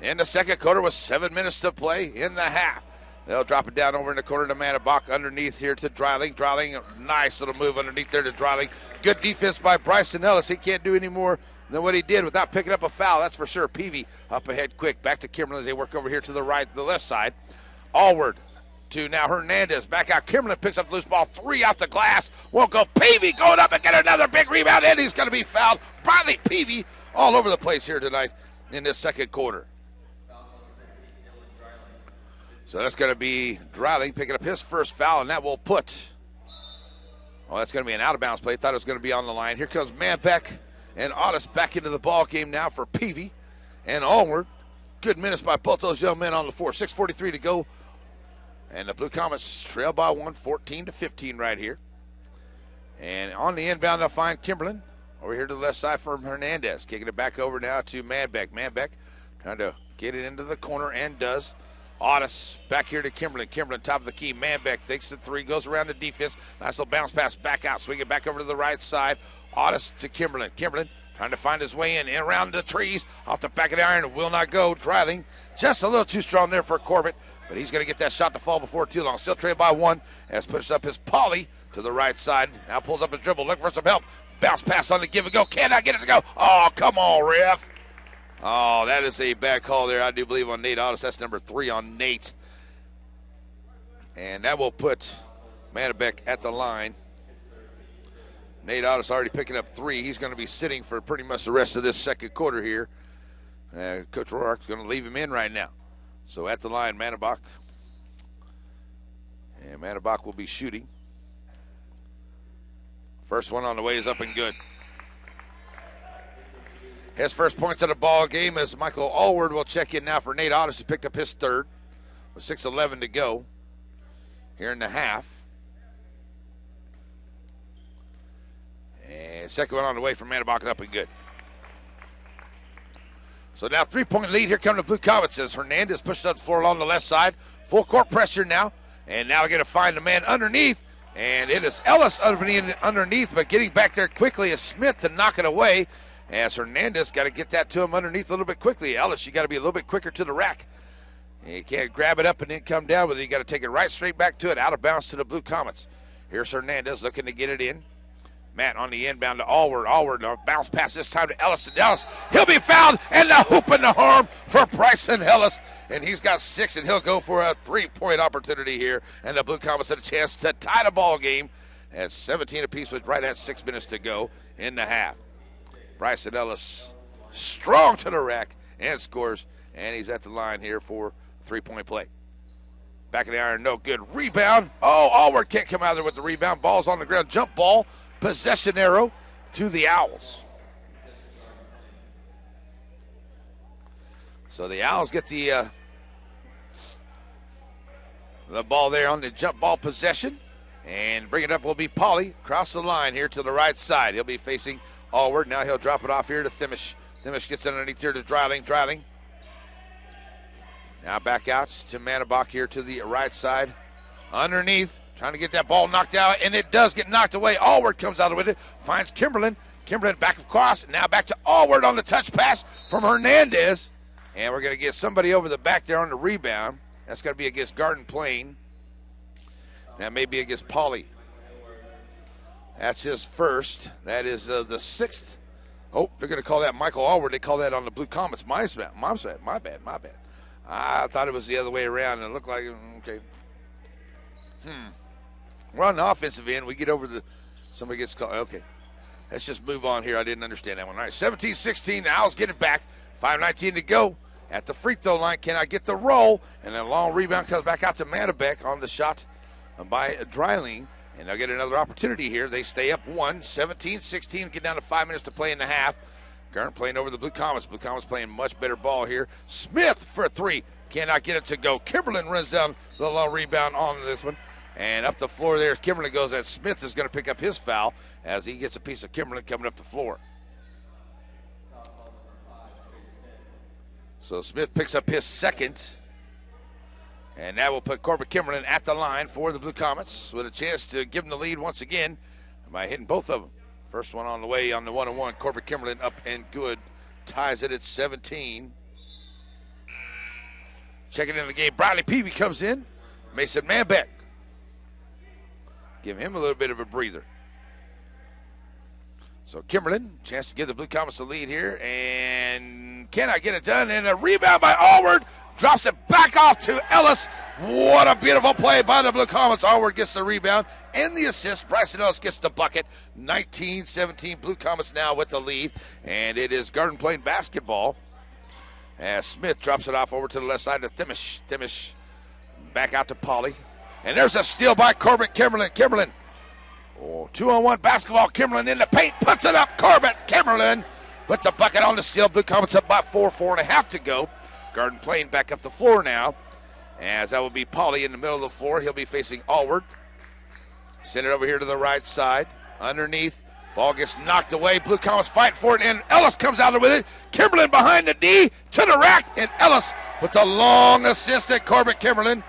in the second quarter with 7 minutes to play in the half. They'll drop it down over in the corner to Manabach, underneath here to Dreiling. Dreiling, nice little move underneath there to Dreiling. Good defense by Bryson Ellis. He can't do any more than what he did without picking up a foul, that's for sure. Peavy up ahead quick. Back to Kimberlin as they work over here to the right, the left side. Allward to now Hernandez. Back out. Kimberlin picks up the loose ball. 3 off the glass. Won't go. Peavy going up and get another big rebound, and he's going to be fouled. Bradley Peavy all over the place here tonight in this second quarter. So that's going to be Dreiling picking up his first foul, and that will put, that's going to be an out-of-bounds play. Thought it was going to be on the line. Here comes Manbeck and Otis back into the ball game now for Peavy and Allward. Good minutes by both those young men on the floor. 6:43 to go. And the Blue Comets trail by 1, 14-15 right here. And on the inbound, they'll find Kimberlin over here to the left side from Hernandez. Kicking it back over now to Manbeck. Manbeck trying to get it into the corner and does. Otis back here to Kimberlin. Kimberlin top of the key. Manbeck takes the 3, goes around the defense. Nice little bounce pass back out. Swing it back over to the right side. Otis to Kimberlin. Kimberlin trying to find his way in around the trees. Off the back of the iron. Will not go. Dreiling just a little too strong there for Corbett. But he's going to get that shot to fall before too long. Still trailed by 1 as pushes up his Pauly to the right side. Now pulls up his dribble. Looking for some help. Bounce pass on the give and go. Cannot get it to go. Oh, come on, ref. Oh, that is a bad call there, I do believe, on Nate Otis. That's number 3 on Nate. And that will put Manabek at the line. Nate Otis already picking up 3. He's going to be sitting for pretty much the rest of this second quarter here. Coach Rourke's going to leave him in right now. So at the line, Manabach. And Manabach will be shooting. First one on the way is up and good. His first points of the ball game as Michael Allward will check in now for Nate Otis, who picked up his 3rd with 6:11 to go here in the half. And second one on the way for Manabach, up and good. So now 3-point lead. Here come the Blue Comets as Hernandez pushes up the floor along the left side. Full court pressure now. And now they're going to find the man underneath. And it is Ellis underneath, but getting back there quickly is Smith to knock it away. As Hernandez got to get that to him underneath a little bit quickly. Ellis, you got to be a little bit quicker to the rack. And you can't grab it up and then come down with it. You got to take it right straight back to it, out of bounds to the Blue Comets. Here's Hernandez looking to get it in. Matt on the inbound to Allward. Allward, a bounce pass this time to Ellis. And Ellis, he'll be fouled, and the hoop and the harm for Bryson Ellis. And he's got 6, and he'll go for a 3-point opportunity here. And the Blue Comets had a chance to tie the ball game at 17 apiece with right at 6 minutes to go in the half. Bryson Ellis strong to the rack and scores, and he's at the line here for 3-point play. Back of the iron, no good. Rebound. Oh, Allward can't come out there with the rebound. Ball's on the ground. Jump ball. Possession arrow to the Owls. So the Owls get the ball there on the jump ball possession. And bring it up will be Pauly across the line here to the right side. He'll be facing Allward. Now he'll drop it off here to Thimish. Thimish gets underneath here to Dreiling. Dreiling. Now back out to Manabach here to the right side. Underneath. Trying to get that ball knocked out, and it does get knocked away. Allward comes out with it, finds Kimberlin. Kimberlin back across, now back to Allward on the touch pass from Hernandez. And we're going to get somebody over the back there on the rebound. That's going to be against Garden Plain. That may be against Pauly. That's his first. That is the sixth. Oh, they're going to call that Michael Allward. They call that on the Blue Comets. My bad. I thought it was the other way around, and it looked like, okay. We're on the offensive end. We get over somebody gets called. Okay. Let's just move on here. I didn't understand that one. All right, 17-16. The Owls get it back. 5:19 to go at the free throw line. Can I get the roll? And a long rebound comes back out to Madabek on the shot by Dreiling. And they'll get another opportunity here. They stay up 17-16. Get down to 5 minutes to play in the half. Garnet playing over the Blue Comets. Blue Comets playing much better ball here. Smith for a three. Cannot get it to go. Kimberlin runs down the long rebound on this one. And up the floor there, Kimberlin goes, and Smith is going to pick up his foul as he gets a piece of Kimberlin coming up the floor. So Smith picks up his second. And that will put Corbett Kimberlin at the line for the Blue Comets with a chance to give them the lead once again by hitting both of them. First one on the way on the 1-on-1. Corbett Kimberlin up and good. Ties it at 17. Checking in the game. Bradley Peavy comes in. Mason Manbeck. Give him a little bit of a breather. So Kimberlin, chance to give the Blue Comets the lead here. And cannot get it done. And a rebound by Allward. Drops it back off to Ellis. What a beautiful play by the Blue Comets. Allward gets the rebound and the assist. Bryson Ellis gets the bucket. 19-17. Blue Comets now with the lead. And it is Garden Plain basketball. As Smith drops it off over to the left side to Thimish. Thimish back out to Pauly. And there's a steal by Corbett Kimberlin. Kimberlin. 2-on-1 basketball. Kimberlin in the paint. Puts it up. Corbett Kimberlin with the bucket on the steal. Blue Comets up by 4.5 to go. Garden Plain back up the floor now. As that will be Pauly in the middle of the floor. He'll be facing Allward. Send it over here to the right side. Underneath. Ball gets knocked away. Blue Comets fight for it. And Ellis comes out with it. Kimberlin behind the D to the rack. And Ellis with a long assist at Corbett Kimberlin.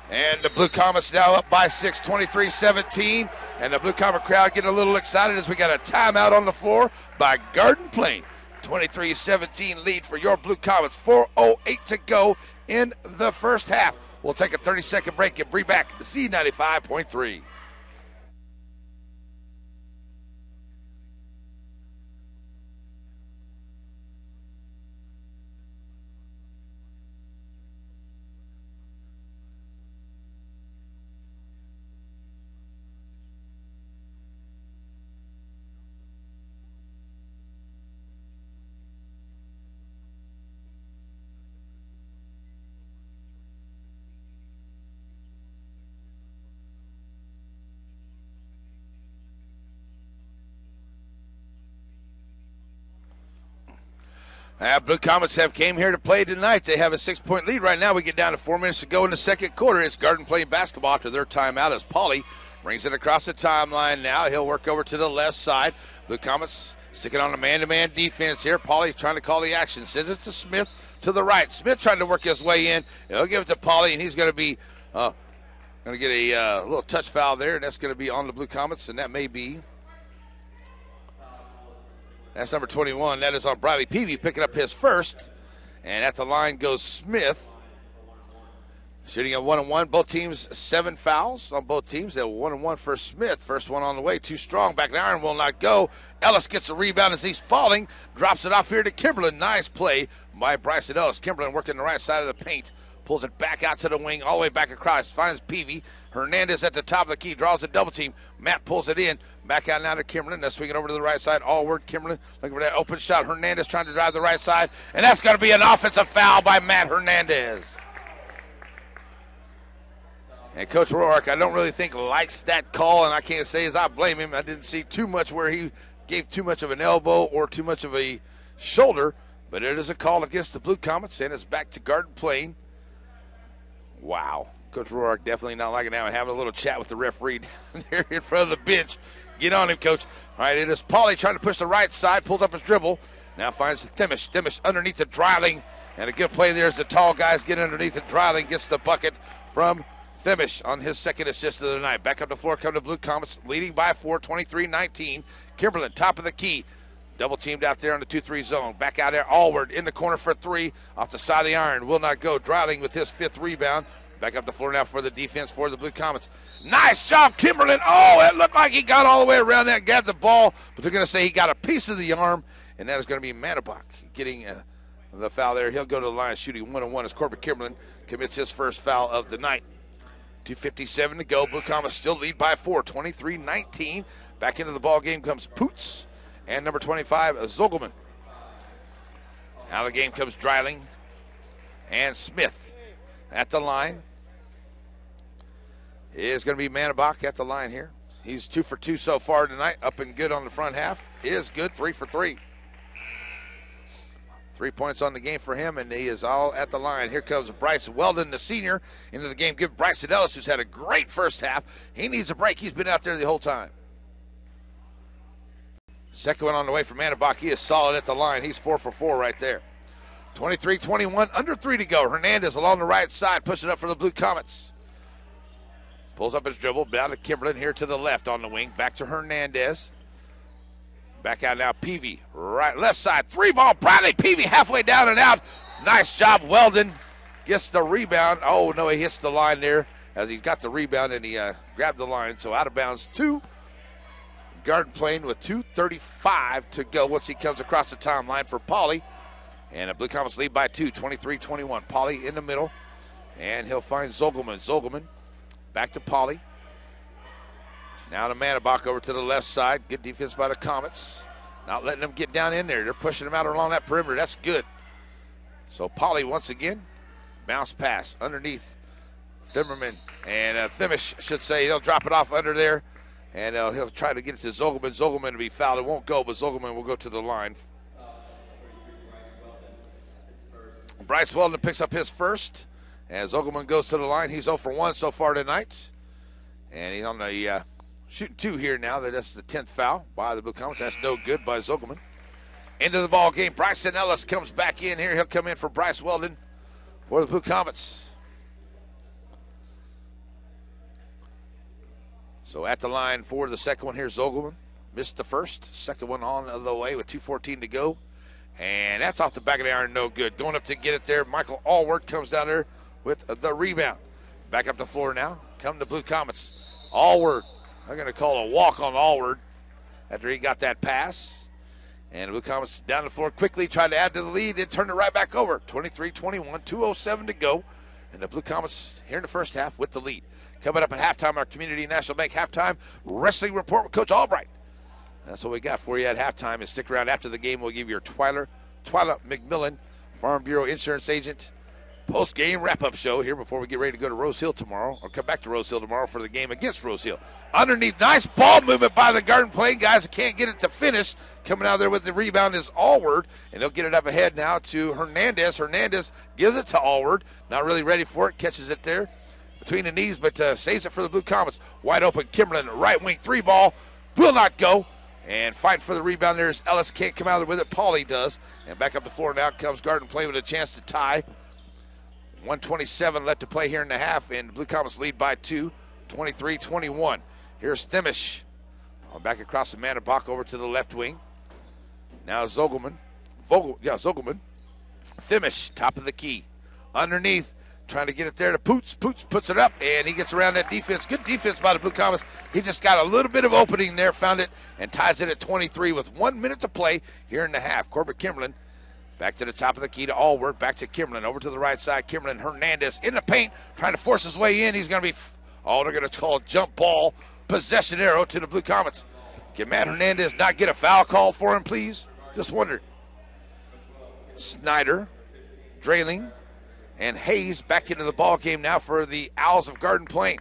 And the Blue Comets now up by 6, 23-17. And the Blue Comet crowd getting a little excited as we got a timeout on the floor by Garden Plain. 23-17 lead for your Blue Comets. 4:08 to go in the first half. We'll take a 30-second break and bring back the C95.3. Blue Comets have came here to play tonight. They have a 6-point lead right now. We get down to 4 minutes to go in the second quarter. It's Garden Plain basketball after their timeout as Pauly brings it across the timeline now. He'll work over to the left side. Blue Comets sticking on a man-to-man defense here. Pauly trying to call the action. Sends it to Smith to the right. Smith trying to work his way in. He'll give it to Pauly, and he's going to be going to get a little touch foul there, and that's going to be on the Blue Comets, and that may be. That's number 21. That is on Bradley Peavy picking up his first. And at the line goes Smith. Shooting at 1-on-1. Both teams 7 fouls on both teams. They're 1-on-1 for Smith. First one on the way. Too strong. Back to iron will not go. Ellis gets a rebound as he's falling. Drops it off here to Kimberlin. Nice play by Bryson Ellis. Kimberlin working the right side of the paint. Pulls it back out to the wing. All the way back across. Finds Peavy. Hernandez at the top of the key. Draws a double team. Matt pulls it in. Back out now to Kimberlin. They're swinging over to the right side. Allward. Kimberlin looking for that open shot. Hernandez trying to drive the right side. And that's going to be an offensive foul by Matt Hernandez. And Coach Roark, I don't really think likes that call, and I can't say as I blame him. I didn't see too much where he gave too much of an elbow or too much of a shoulder, but it is a call against the Blue Comets, and it's back to Garden Plain. Wow. Coach Roark definitely not liking that one, having a little chat with the referee down there in front of the bench. Get on him, Coach. All right, it is Pauly trying to push the right side, pulls up his dribble. Now finds Thimish. Thimish underneath the Dreiling, and a good play there as the tall guys get underneath the Dreiling, gets the bucket from Thimish on his second assist of the night. Back up the floor come the Blue Comets, leading by 4, 23-19. Kimberlin, top of the key. Double teamed out there on the 2-3 zone. Back out there, Allward in the corner for 3. Off the side of the iron, will not go. Dreiling with his 5th rebound. Back up the floor now for the defense for the Blue Comets. Nice job, Kimberlin. Oh, it looked like he got all the way around that, grabbed the ball, but they're going to say he got a piece of the arm, and that is going to be Manabach getting the foul there. He'll go to the line shooting 1-on-1 as Corbett Kimberlin commits his first foul of the night. 2:57 to go. Blue Comets still lead by 4, 23-19. Back into the ball game comes Poots and number 25, Zogelman. Out of the game comes Dreiling and Smith at the line. Is going to be Manabach at the line here. He's 2 for 2 so far tonight. Up and good on the front half. Is good, 3 for 3. 3 points on the game for him, and he is all at the line. Here comes Bryce Weldon, the senior, into the game. Give Bryson Ellis, who's had a great first half. He needs a break. He's been out there the whole time. Second one on the way for Manabach. He is solid at the line. He's 4 for 4 right there. 23-21, under 3 to go. Hernandez along the right side, pushing up for the Blue Comets. Pulls up his dribble, down to Kimberlin, here to the left on the wing. Back to Hernandez. Back out now, Peavy, right, left side, 3-ball, Bradley Peavy halfway down and out. Nice job, Weldon gets the rebound. Oh, no, he hits the line there as he got the rebound and he grabbed the line. So out of bounds, 2. Garden Plain with 2:35 to go once he comes across the timeline for Pauly. And the Blue Comets lead by 2, 23-21. Pauly in the middle, and he'll find Zogelman. Zogelman back to Pauly. Now to Manabach over to the left side. Good defense by the Comets. Not letting them get down in there. They're pushing them out along that perimeter. That's good. So Pauly once again. Bounce pass underneath Zimmerman. And Thimish should say he'll drop it off under there. And he'll try to get it to Zogelman. Zogelman to be fouled. It won't go, but Zogelman will go to the line. Bryce Weldon picks up his first. As Zogelman goes to the line, he's 0 for 1 so far tonight. And he's on the shooting 2 here now. That's the 10th foul by the Blue Comets. That's no good by Zogelman. Into the ball game. Bryson Ellis comes back in here. He'll come in for Bryce Weldon for the Blue Comets. So at the line for the second one here, Zogelman. Missed the first. Second one on the way with 2:14 to go. And that's off the back of the iron, no good. Going up to get it there, Michael Allward comes down there with the rebound. Back up the floor now. Come to Blue Comets. Allward. I'm going to call a walk on Allward after he got that pass. And the Blue Comets down the floor quickly, tried to add to the lead, and turned it right back over. 23-21, 2:07 to go. And the Blue Comets here in the first half with the lead. Coming up at halftime, our Community National Bank halftime wrestling report with Coach Albright. That's what we got for you at halftime. And stick around after the game. We'll give you your Twyla McMillan, Farm Bureau insurance agent, post-game wrap-up show here before we get ready to go to Rose Hill tomorrow, or come back to Rose Hill tomorrow for the game against Rose Hill. Underneath, nice ball movement by the Garden Plain guys. Can't get it to finish. Coming out there with the rebound is Allward, and he'll get it up ahead now to Hernandez. Hernandez gives it to Allward. Not really ready for it. Catches it there between the knees, but saves it for the Blue Comets. Wide open, Kimberlin, right wing, 3-ball. Will not go. And fighting for the rebound there is Ellis. Can't come out there with it. Pauly does. And back up the floor now comes Garden Plain with a chance to tie. 1:27 left to play here in the half, and the Blue Comets lead by 2, 23-21. Here's Thimish. Back across the Manabach over to the left wing. Now Zogelman. Zogelman. Thimish, top of the key. Underneath, trying to get it there to Poots. Poots puts it up, and he gets around that defense. Good defense by the Blue Comets. He just got a little bit of opening there, found it, and ties it at 23 with 1 minute to play here in the half. Corbett Kimberlin back to the top of the key to Allward. Back to Kimberlin. Over to the right side. Kimberlin. Hernandez in the paint, trying to force his way in. He's going to be, they're going to call a jump ball possession arrow to the Blue Comets. Can Matt Hernandez not get a foul call for him, please? Just wondered. Snyder, Drayling, and Hayes back into the ball game now for the Owls of Garden Plain.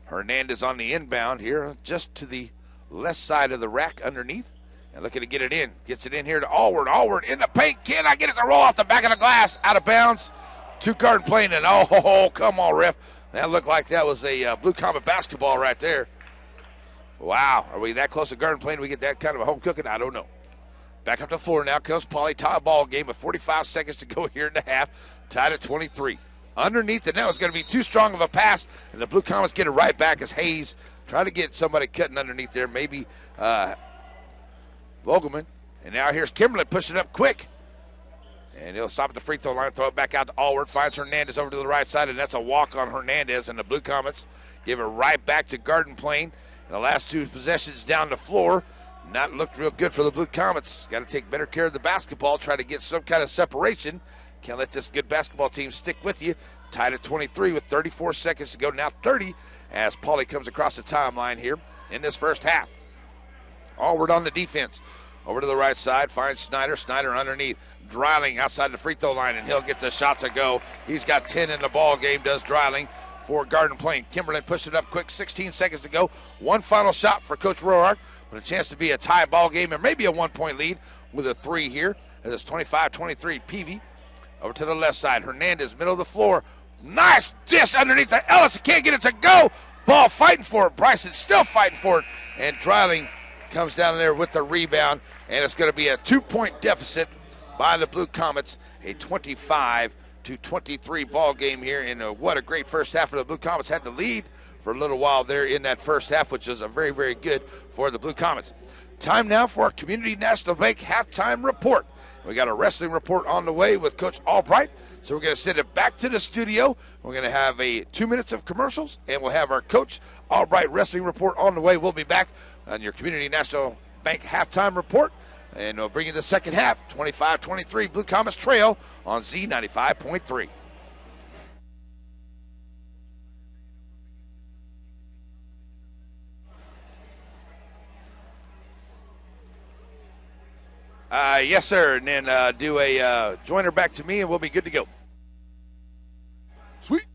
Hernandez on the inbound here, just to the left side of the rack underneath. And looking to get it in. Gets it in here to Allward. Allward in the paint. Cannot get it to roll off the back of the glass. Out of bounds to Garden Plain. And come on, ref. That looked like that was a Blue Comet basketball right there. Wow. Are we that close to Garden Plain? Do we get that kind of a home cooking? I don't know. Back up the floor now comes Pauly. Tie ball game with 45 seconds to go here in the half. Tied at 23. Underneath it now is going to be too strong of a pass. And the Blue Comets get it right back as Hayes trying to get somebody cutting underneath there. Maybe Vogelman. And now here's Kimberlin pushing up quick. And he'll stop at the free throw line, throw it back out to Allward, finds Hernandez over to the right side, and that's a walk on Hernandez, and the Blue Comets give it right back to Garden Plain. And the last two possessions down the floor, not looked real good for the Blue Comets. Got to take better care of the basketball, try to get some kind of separation. Can't let this good basketball team stick with you. Tied at 23 with 34 seconds to go, now 30, as Pauly comes across the timeline here in this first half. Allward on the defense. Over to the right side, finds Snyder. Snyder underneath. Dreiling outside the free throw line, and he'll get the shot to go. He's got 10 in the ball game, does Dreiling for Garden Plain. Kimberlin pushed it up quick, 16 seconds to go. One final shot for Coach Roark with a chance to be a tie ball game and maybe a 1-point lead with a 3 here. As it's 25-23 Peavy. Over to the left side, Hernandez, middle of the floor. Nice dish underneath the Ellis. He can't get it to go. Ball fighting for it. Bryson still fighting for it. And Dreiling comes down there with the rebound, and it's going to be a 2-point deficit by the Blue Comets, a 25-23 ball game here. And what a great first half for the Blue Comets. Had the lead for a little while there in that first half, which was a very, very good for the Blue Comets. Time now for our Community National Bank halftime report. We got a wrestling report on the way with Coach Albright, so we're going to send it back to the studio. We're going to have 2 minutes of commercials, and we'll have our Coach Albright wrestling report on the way. We'll be back on your Community National Bank halftime report, and we'll bring you the second half. 25-23 Blue Comets trail on Z95.3. Yes, sir, and then do a joiner back to me, and we'll be good to go. Sweet.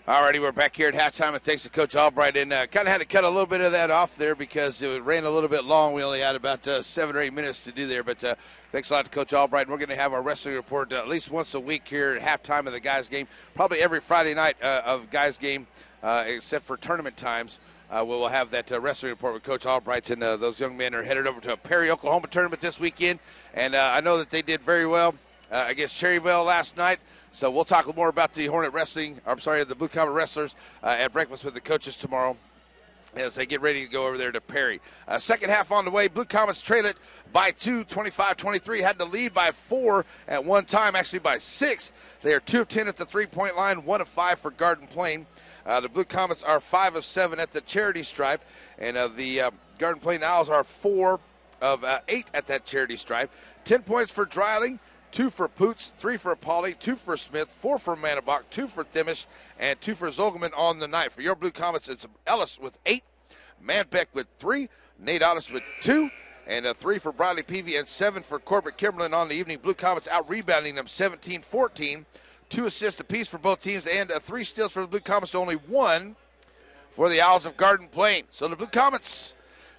All righty, we're back here at halftime, and thanks to Coach Albright. And kind of had to cut a little bit of that off there because it ran a little bit long. We only had about 7 or 8 minutes to do there. But thanks a lot to Coach Albright. And we're going to have our wrestling report at least once a week here at halftime of the guys' game. Probably every Friday night of guys' game, except for tournament times. We'll have that wrestling report with Coach Albright. And those young men are headed over to a Perry, Oklahoma tournament this weekend. And I know that they did very well against Cherryville last night. So we'll talk more about the the Blue Comet Wrestlers at breakfast with the coaches tomorrow as they get ready to go over there to Perry. Second half on the way. Blue Comets trail it by 2, 25-23. Had to lead by 4 at one time, actually by 6. They are 2 of 10 at the three-point line, 1 of 5 for Garden Plain. The Blue Comets are 5 of 7 at the charity stripe, and the Garden Plain Owls are 4 of 8 at that charity stripe. 10 points for Dreiling, 2 for Poots, 3 for Pauley, 2 for Smith, 4 for Manabach, 2 for Thimish, and 2 for Zolgerman on the night. For your Blue Comets, it's Ellis with 8, Manbeck with 3, Nate Ottis with 2, and 3 for Bradley Peavy, and 7 for Corbett Kimberlin on the evening. Blue Comets out-rebounding them 17-14, 2 assists apiece for both teams, and 3 steals for the Blue Comets, only 1 for the Owls of Garden Plain. So the Blue Comets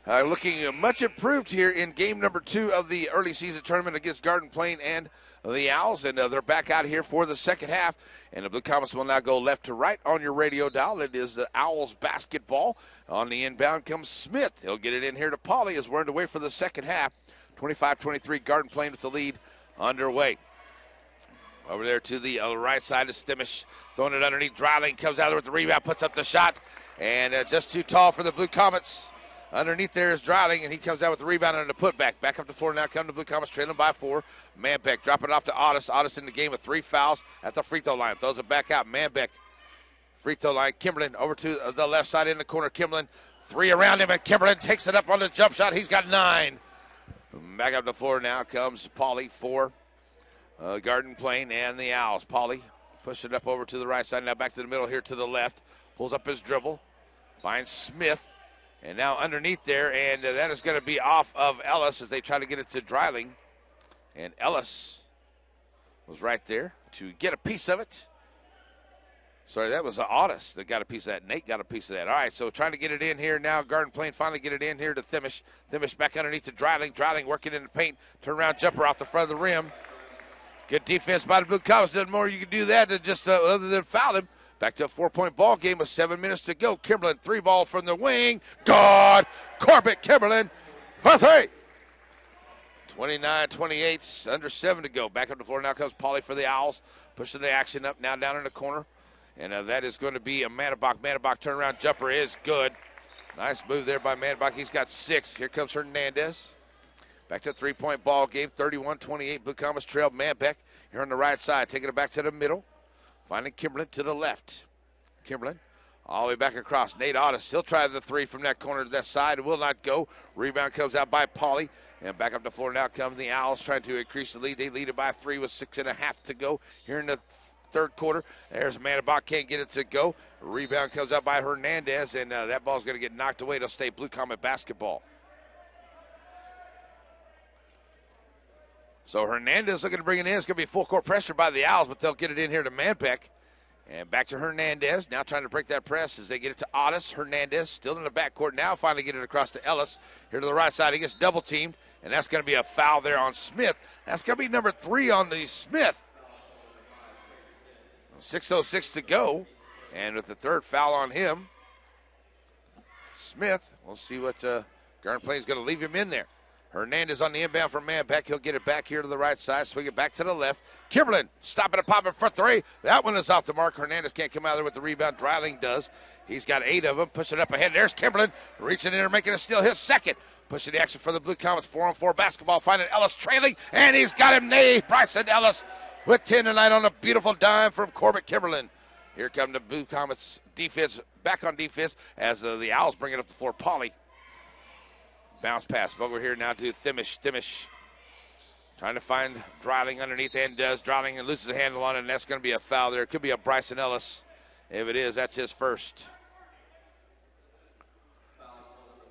looking much improved here in game number 2 of the early season tournament against Garden Plain and the Owls, and they're back out here for the second half. And the Blue Comets will now go left to right on your radio dial. It is the Owls basketball. On the inbound comes Smith. He'll get it in here to Pauley as we're underway for the second half. 25-23, Garden Plain with the lead underway. Over there to the right side is Stimish, throwing it underneath. Dreiling comes out there with the rebound, puts up the shot, and just too tall for the Blue Comets. Underneath there is Dreiling, and he comes out with the rebound and the putback. Back up the floor now, come to Blue Comets, trailing by 4. Manbeck dropping it off to Ottis. Ottis in the game with 3 fouls at the free throw line. Throws it back out. Manbeck, free throw line. Kimberlin over to the left side in the corner. Kimberlin, 3 around him, and Kimberlin takes it up on the jump shot. He's got 9. Back up the floor now comes Pauley for Garden Plain and the Owls. Pauley pushing it up over to the right side. Now back to the middle here to the left. Pulls up his dribble. Finds Smith. And now underneath there, and that is going to be off of Ellis as they try to get it to Dreiling. And Ellis was right there to get a piece of it. Sorry, that was Ottis that got a piece of that. Nate got a piece of that. All right, so trying to get it in here now. Garden Plain finally get it in here to Thimish. Thimish back underneath to Dreiling. Dreiling working in the paint. Turnaround jumper off the front of the rim. Good defense by the Blue Comets. Doesn't more you can do that than just other than foul him. Back to a 4-point ball game with 7 minutes to go. Kimberlin, 3 ball from the wing. Good. Corbett Kimberlin for 3. 29-28, under 7 to go. Back up the floor now comes Pauley for the Owls. Pushing the action up now down in the corner. And that is going to be a Manabach. Manabach turnaround jumper is good. Nice move there by Manabach. He's got 6. Here comes Hernandez. Back to a 3-point ball game. 31-28. Blue Comets trail Manbeck here on the right side. Taking it back to the middle. Finding Kimberlin to the left. Kimberlin all the way back across. Nate Ottis, he'll try the 3 from that corner to that side. It will not go. Rebound comes out by Pauley. And back up the floor now come the Owls trying to increase the lead. They lead it by 3 with 6.5 to go here in the third quarter. There's Manabach, can't get it to go. Rebound comes out by Hernandez, and that ball's going to get knocked away. It'll stay Blue Comet basketball. So Hernandez looking to bring it in. It's going to be full court pressure by the Owls, but they'll get it in here to Manbeck. And back to Hernandez. Now trying to break that press as they get it to Ottis. Hernandez still in the backcourt now. Finally get it across to Ellis. Here to the right side. He gets double teamed. And that's going to be a foul there on Smith. That's going to be number 3 on the Smith. 6:06 to go. And with the third foul on him, Smith, we'll see what Garden Plain is going to leave him in there. Hernandez on the inbound from Manbeck. He'll get it back here to the right side. Swing it back to the left. Kimberlin stopping and popping for 3. That one is off the mark. Hernandez can't come out there with the rebound. Dreiling does. He's got 8 of them. Pushing up ahead. There's Kimberlin reaching in and making a steal. His second. Pushing the action for the Blue Comets. 4-on-4 basketball. Finding Ellis trailing. And he's got him. Bryson Ellis with 10 tonight on a beautiful dime from Corbett Kimberlin. Here come the Blue Comets defense. Back on defense as the Owls bring it up the floor. Pauley. Bounce pass. Over here now to Thimish. Thimish trying to find Dreiling underneath and does. Dreiling and loses the handle on it, and that's going to be a foul there. It could be a Bryson Ellis. If it is, that's his first.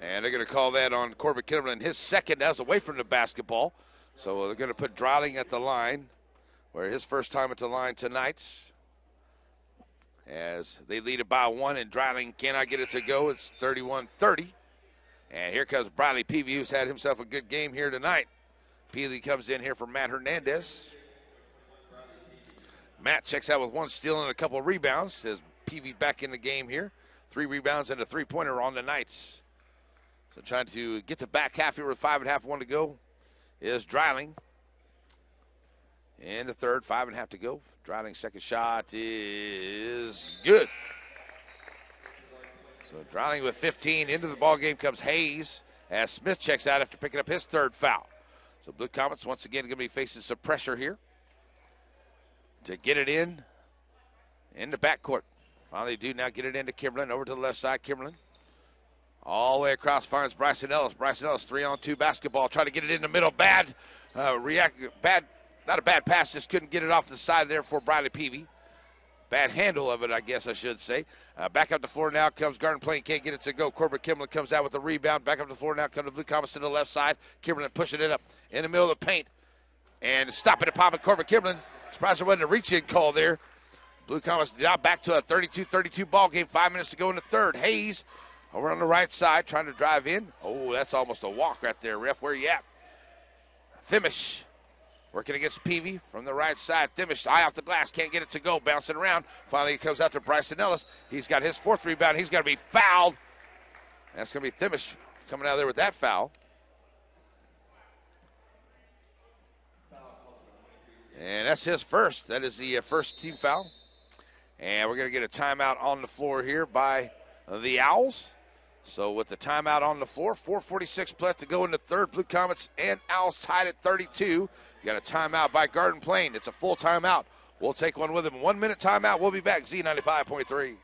And they're going to call that on Corbett Kimberlin. His second. That's away from the basketball. So they're going to put Dreiling at the line, where his first time at the line tonight. as they lead it by 1, and Dreiling cannot get it to go. It's 31-30. And here comes Bradley Peavy, who's had himself a good game here tonight. Peavy comes in here for Matt Hernandez. Matt checks out with 1 steal and a couple of rebounds. Says Peavy back in the game here. 3 rebounds and a 3-pointer on the Knights. So trying to get the back half here with 5.5 to go is Dreiling. In the third, 5.5 to go. Dreiling's second shot is good. So Dreiling with 15. Into the ballgame comes Hayes as Smith checks out after picking up his 3rd foul. So Blue Comets once again going to be facing some pressure here to get it in the backcourt. Finally do now get it into Kimberlin. Over to the left side, Kimberlin. All the way across finds Bryson Ellis. Bryson Ellis 3-on-2 basketball. Trying to get it in the middle. Not a bad pass, just couldn't get it off the side there for Bradley Peavy. Bad handle of it, I guess I should say. Back up the floor now comes Garden Plain. Can't get it to go. Corbett Kimberlin comes out with a rebound. Back up the floor now comes the Blue Comets to the left side. Kimberlin pushing it up in the middle of the paint. And stopping it, popping Corbett Kimberlin. Surprised there wasn't a reach-in call there. Blue Comets now back to a 32-32 ball game. 5 minutes to go in the third. Hayes over on the right side trying to drive in. Oh, that's almost a walk right there, ref. Where you at? Thimish working against Peavy from the right side. Thimish, eye off the glass, can't get it to go. Bouncing around. Finally, it comes out to Bryson Ellis. He's got his 4th rebound. He's going to be fouled. That's going to be Thimish coming out of there with that foul. And that's his first. That is the first team foul. And we're going to get a timeout on the floor here by the Owls. So with the timeout on the floor, 4:46 left to go in the third. Blue Comets and Owls tied at 32. You got a timeout by Garden Plain. It's a full timeout. We'll take one with them. 1 minute timeout. We'll be back. Z95.3.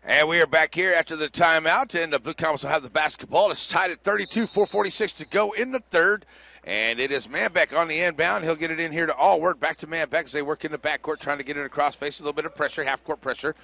And we are back here after the timeout, and the Blue Comets will have the basketball. It's tied at 32, 4:46 to go in the third. And it is Manbeck on the inbound. He'll get it in here to Allward. Back to Manbeck as they work in the backcourt, trying to get it across, face a little bit of pressure, half-court pressure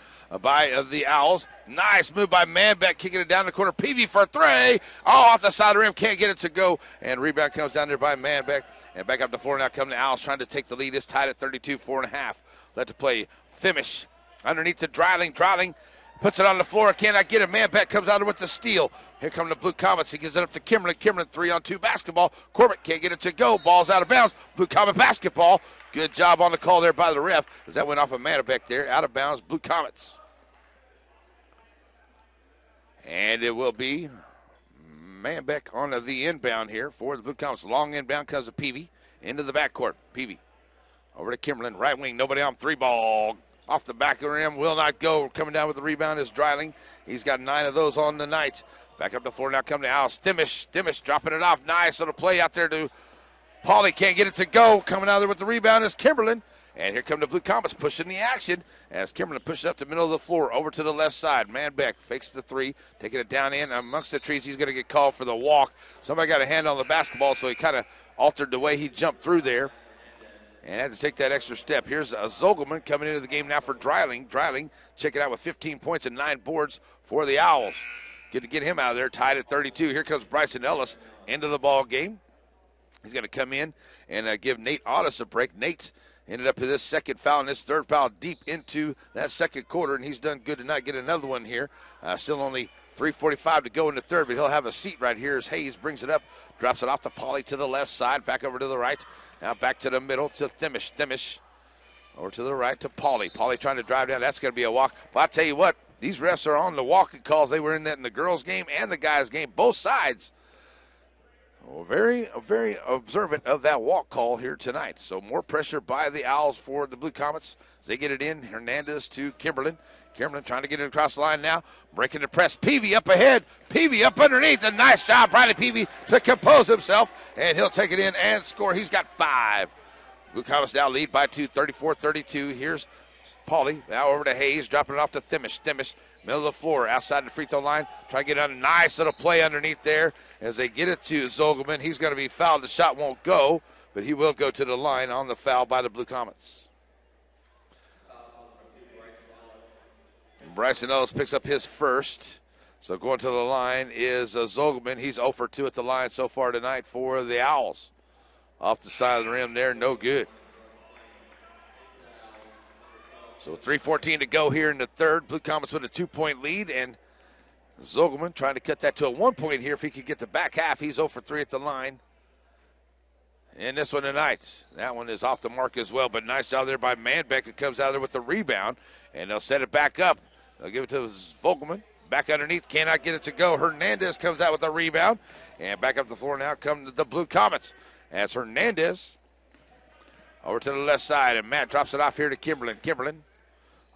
by the Owls. Nice move by Manbeck, kicking it down the corner. Peavy for 3. Oh, off the side of the rim, can't get it to go. And rebound comes down there by Manbeck. And back up the floor now come the Owls, trying to take the lead. It's tied at 32, 4.5. Let to play Fimish underneath to Dreiling. Dreiling puts it on the floor, cannot get it. Manbeck comes out with the steal. Here come the Blue Comets. He gives it up to Kimberlin. Kimberlin 3-on-2 basketball. Corbett can't get it to go. Ball's out of bounds. Blue Comet basketball. Good job on the call there by the ref, as that went off of Manbeck there. Out of bounds, Blue Comets. And it will be Manbeck on the inbound here for the Blue Comets. Long inbound comes to Peavy into the backcourt. Peavy over to Kimberlin. Right wing, nobody on 3 ball. Off the back of the rim, will not go. Coming down with the rebound is Dreiling. He's got 9 of those on the night. Back up the floor now, come to Owls. Thimish dropping it off. Nice little play out there to Pauly. Can't get it to go. Coming out there with the rebound is Kimberlin. And here come the Blue Comets pushing the action as Kimberlin pushes up the middle of the floor over to the left side. Manbeck fakes the 3, taking it down in amongst the trees. He's going to get called for the walk. Somebody got a hand on the basketball, so he kind of altered the way he jumped through there and had to take that extra step. Here's Zogelman coming into the game now for Dreiling. Dreiling checking out with 15 points and 9 boards for the Owls. Good to get him out of there, tied at 32. Here comes Bryson Ellis into the ball game. He's going to come in and give Nate Audis a break. Nate ended up with his second foul and his third foul deep into that second quarter, and he's done good to not get another one here. Still only 3:45 to go in the third, but he'll have a seat right here as Hayes brings it up, drops it off to Pauly to the left side, back over to the right. Now back to the middle to Thimish. Thimish Over to the right to Pauly. Pauly trying to drive down. That's going to be a walk. But I tell you what, these refs are on the walking calls. They were in that in the girls' game and the guys' game, both sides. Very observant of that walk call here tonight. So more pressure by the Owls for the Blue Comets as they get it in. Hernandez to Kimberlin. Kimberlin trying to get it across the line now. Breaking the press. Peavy up ahead. Peavy up underneath. A nice job, Bradley Peavy, to compose himself. And he'll take it in and score. He's got 5. Blue Comets now lead by 2, 34-32. Here's Pauly. Now over to Hayes, dropping it off to Thimish. Thimish, middle of the floor, outside the free throw line. Trying to get a nice little play underneath there as they get it to Zogelman. He's going to be fouled. The shot won't go, but he will go to the line on the foul by the Blue Comets. Bryson Ellis picks up his first. So going to the line is Zogelman. He's 0 for 2 at the line so far tonight for the Owls. Off the side of the rim there, no good. So 3:14 to go here in the third. Blue Comets with a 2-point lead, and Zogelman trying to cut that to a 1-point here if he could get the back half. He's 0 for 3 at the line. And this one tonight, that one is off the mark as well, but nice job there by Manbeck, who comes out of there with the rebound, and they'll set it back up. They'll give it to Vogelman. Back underneath, cannot get it to go. Hernandez comes out with a rebound, and back up the floor now come the Blue Comets. As Hernandez over to the left side, and Matt drops it off here to Kimberlin. Kimberlin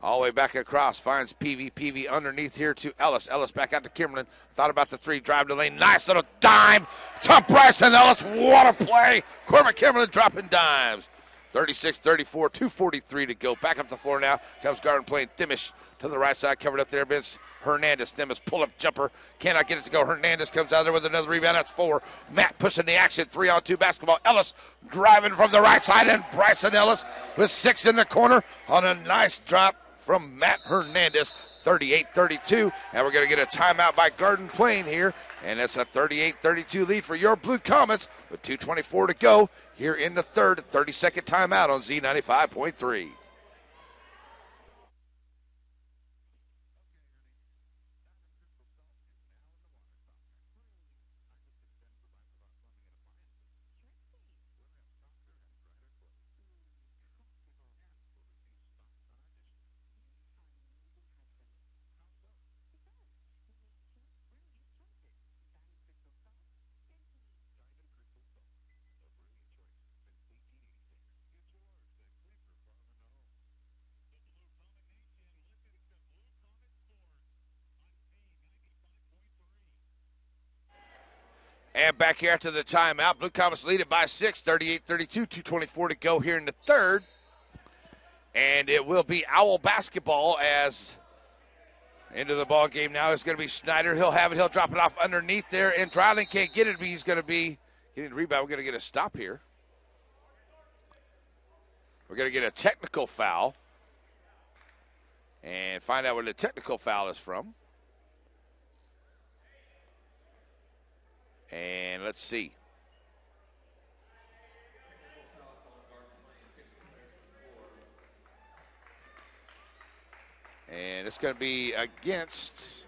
all the way back across, finds Peavy. Peavy underneath here to Ellis. Ellis back out to Kimberlin. Thought about the 3, drive to lane. Nice little dime to Bryson Ellis. What a play. Corbin Kimberlin dropping dimes. 36-34, 2:43 to go. Back up the floor now. Comes Garden playing Thimish to the right side. Covered up there. Vince Hernandez. Thimish pull-up jumper. Cannot get it to go. Hernandez comes out there with another rebound. That's 4. Matt pushing the action. 3-on-2 basketball. Ellis driving from the right side. And Bryson Ellis with 6 in the corner on a nice drop from Matt Hernandez. 38-32. And we're going to get a timeout by Garden Plain here. And it's a 38-32 lead for your Blue Comets with 2:24 to go here in the third. 30-second timeout on Z95.3. And back here after the timeout, Blue Comets lead it by 6, 38-32, 2:24 to go here in the third. And it will be Owl basketball as into the ball game now. It's going to be Snyder. He'll have it. He'll drop it off underneath there. And Dryling can't get it, but he's going to be getting the rebound. We're going to get a stop here. We're going to get a technical foul and find out where the technical foul is from. And let's see. And it's going to be against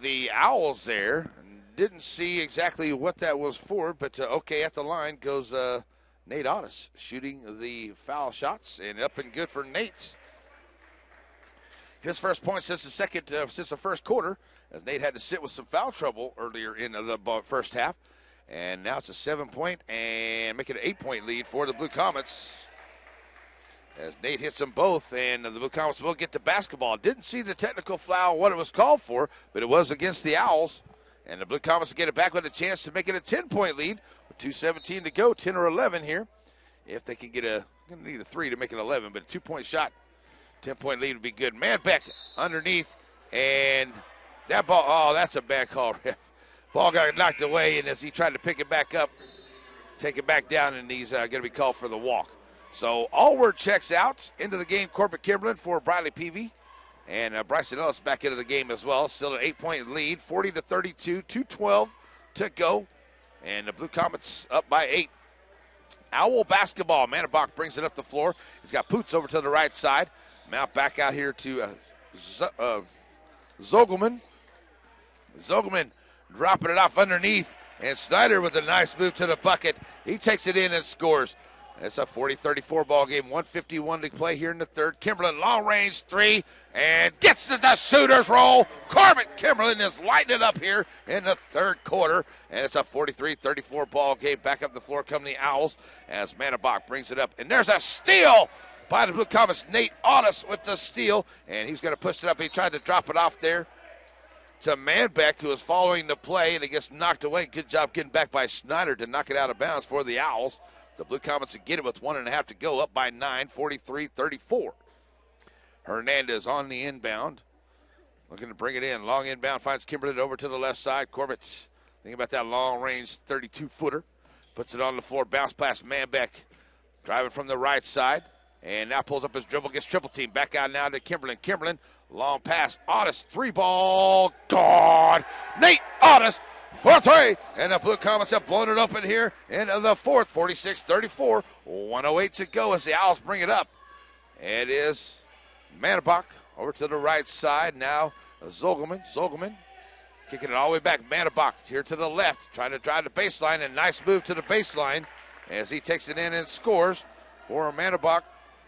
the Owls there. Didn't see exactly what that was for, but okay, at the line goes Nate Otis shooting the foul shots, and up and good for Nate. His first point since the first quarter, as Nate had to sit with some foul trouble earlier in the first half. And now it's a 7-point and make it an 8-point lead for the Blue Comets. As Nate hits them both, and the Blue Comets will get the basketball. Didn't see the technical foul, what it was called for, but it was against the Owls. And the Blue Comets will get it back with a chance to make it a 10-point lead with 2:17 to go, 10 or 11 here. If they can get going to need a 3 to make it 11, but a 2-point shot, 10-point lead would be good. Manbeck underneath, and that ball, oh, that's a bad call, ref. Ball got knocked away, and as he tried to pick it back up, take it back down, and he's going to be called for the walk. So Allward checks out into the game. Corbett Kimberlin for Briley Peavy. And Bryson Ellis back into the game as well. Still an 8-point lead, 40-32, 2:12 to go. And the Blue Comets up by 8. Owl basketball. Manabach brings it up the floor. He's got Poots over to the right side. Now back out here to Zogelman. Zogelman dropping it off underneath. And Snyder with a nice move to the bucket. He takes it in and scores. It's a 40-34 ball game. 1:51 to play here in the third. Kimberlin, long range three, and gets the shooter's roll. Kimberlin is lighting it up here in the third quarter, and it's a 43-34 ball game. Back up the floor come the Owls as Manabach brings it up, and there's a steal by the Blue Comets. Nate Audis with the steal, and he's going to push it up. He tried to drop it off there to Manbeck, who is following the play, and it gets knocked away. Good job getting back by Snyder to knock it out of bounds for the Owls. The Blue Comets get it with 1.5 to go, up by 9, 43-34. Hernandez on the inbound, looking to bring it in. Long inbound, finds Kimberlin over to the left side. Corbett's thinking about that long-range 32-footer. Puts it on the floor, bounce past Manbeck, driving from the right side, and now pulls up his dribble, gets triple team. Back out now to Kimberlin. Kimberlin, long pass, Audis, three ball, gone. Nate Audis, for three, and the Blue Comets have blown it open here in the fourth, 46-34, 1:08 to go as the Owls bring it up. It is Manabach over to the right side. Now Zogelman kicking it all the way back. Manabach here to the left, trying to drive the baseline, and nice move to the baseline as he takes it in and scores for Manabach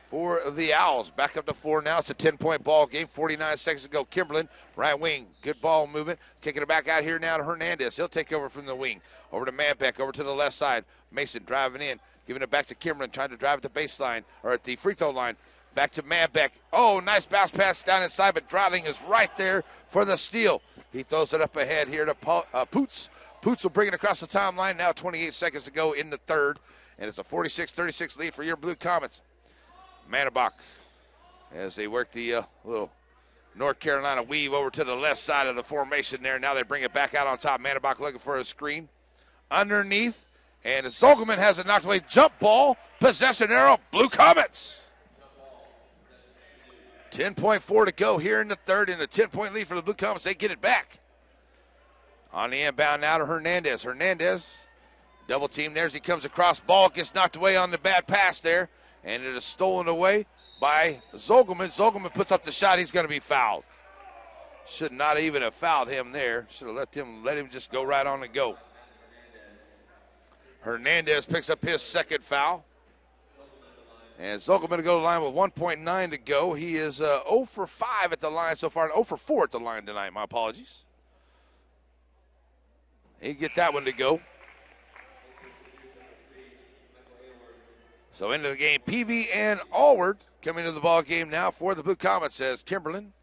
for the Owls. Back up to 4 now. It's a 10-point ball game. 49 seconds to go. Kimberlin, right wing. Good ball movement. Kicking it back out here now to Hernandez. He'll take over from the wing. Over to Manbeck, over to the left side. Mason driving in. Giving it back to Kimberlin, trying to drive at the baseline, or at the free throw line. Back to Manbeck. Oh, nice bounce pass down inside, but Droughting is right there for the steal. He throws it up ahead here to Poots. Poots will bring it across the timeline. Now 28 seconds to go in the third. And it's a 46-36 lead for your Blue Comets. Manabach, as they work the little North Carolina weave over to the left side of the formation there. Now they bring it back out on top. Manabach looking for a screen. Underneath, and Zogelman has a knocked away jump ball. Possession arrow, Blue Comets. 10.4 to go here in the third, and a 10-point lead for the Blue Comets. They get it back. On the inbound now to Hernandez. Hernandez, double team there as he comes across. Ball gets knocked away on the bad pass there. And it is stolen away by Zogelman. Zogelman puts up the shot. He's going to be fouled. Should not even have fouled him there. Should have let him just go right on and go. Hernandez picks up his second foul. And Zogelman to go to the line with 1.9 to go. He is 0 for 5 at the line so far, and 0 for 4 at the line tonight. My apologies. He get that one to go. So into the game, Peavy and Allward coming to the ball game now for the Blue Comets as Kimberlin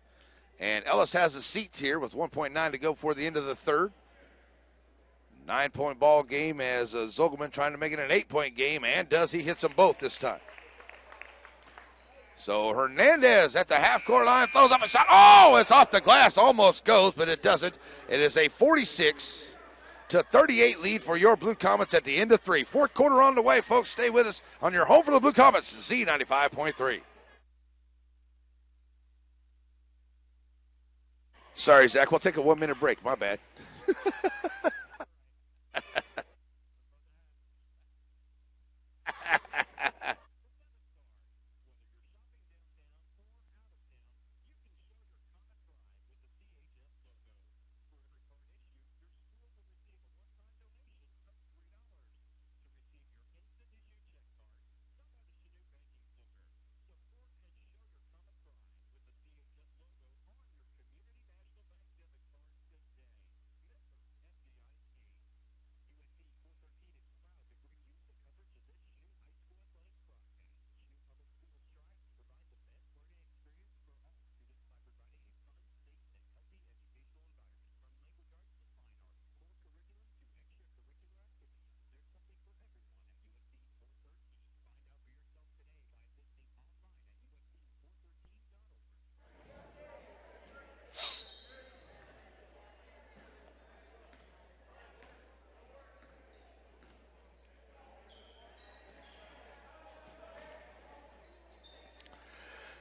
and Ellis has a seat here with 1.9 to go before the end of the third. 9-point ball game as Zogelman trying to make it an 8-point game, and does. He hits them both this time. So Hernandez at the half-court line throws up a shot. Oh, it's off the glass, almost goes, but it doesn't. It is a 46-38 lead for your Blue Comets at the end of 3. Fourth quarter on the way, folks. Stay with us on your home for the Blue Comets, Z95.3. Sorry, Zach. We'll take a 1-minute break. My bad.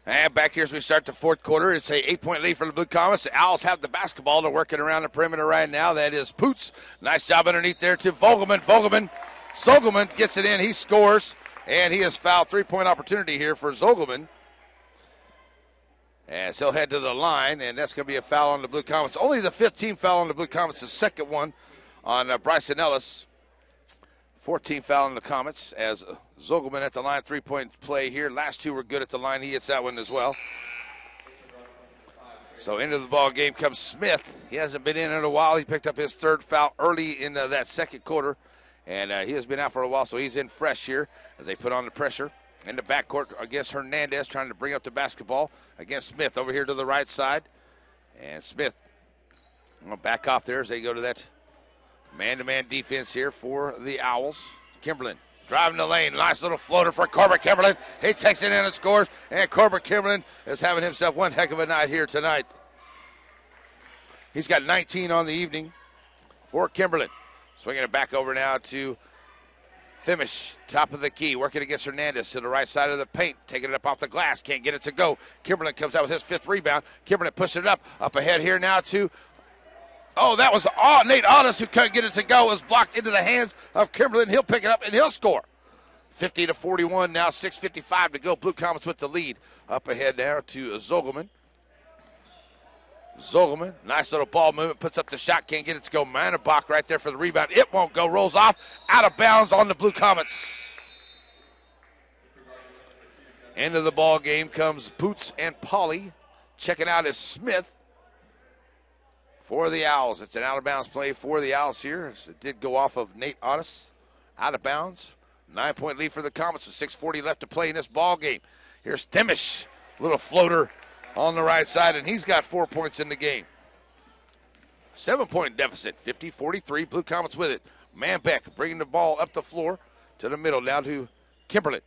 And back here as we start the fourth quarter, it's a 8-point lead for the Blue Comets. The Owls have the basketball. They're working around the perimeter right now. That is Poots. Nice job underneath there to Vogelman. Zogelman gets it in. He scores, and he has fouled. 3-point opportunity here for Zogelman. As he'll head to the line, and that's going to be a foul on the Blue Comets. Only the 15th foul on the Blue Comets, the second one on Bryson Ellis 14 foul on the Comets as Zogelman at the line, 3-point play here. Last two were good at the line. He hits that one as well. So into the ball game comes Smith. He hasn't been in a while. He picked up his third foul early in that second quarter, and he has been out for a while, so he's in fresh here as they put on the pressure. In the backcourt against Hernandez, trying to bring up the basketball against Smith over here to the right side. And Smith will back off there as they go to that man-to-man defense here for the Owls. Kimberlin driving the lane. Nice little floater for Corbett Kimberlin. He takes it in and scores. And Corbett Kimberlin is having himself one heck of a night here tonight. He's got 19 on the evening for Kimberlin. Swinging it back over now to Fimish, top of the key, working against Hernandez to the right side of the paint, taking it up off the glass, can't get it to go. Kimberlin comes out with his fifth rebound. Kimberlin pushes it up ahead here now to, that was Nate Otis who couldn't get it to go. It was blocked into the hands of Kimberlin. He'll pick it up and he'll score. 50-41 now, 6:55 to go. Blue Comets with the lead. Up ahead now to Zogelman. Zogelman, nice little ball movement, puts up the shot, can't get it to go. Manabach right there for the rebound. It won't go, rolls off, out of bounds on the Blue Comets. Into the ball game comes Boots and Polly. Checking out is Smith for the Owls. It's an out of bounds play for the Owls here. It did go off of Nate Otis, out of bounds. 9-point lead for the Comets with 6:40 left to play in this ball game. Here's Timish, little floater on the right side, and he's got 4 points in the game. 7-point deficit, 50-43. Blue Comets with it. Manbeck bringing the ball up the floor to the middle, down to Kimberlin.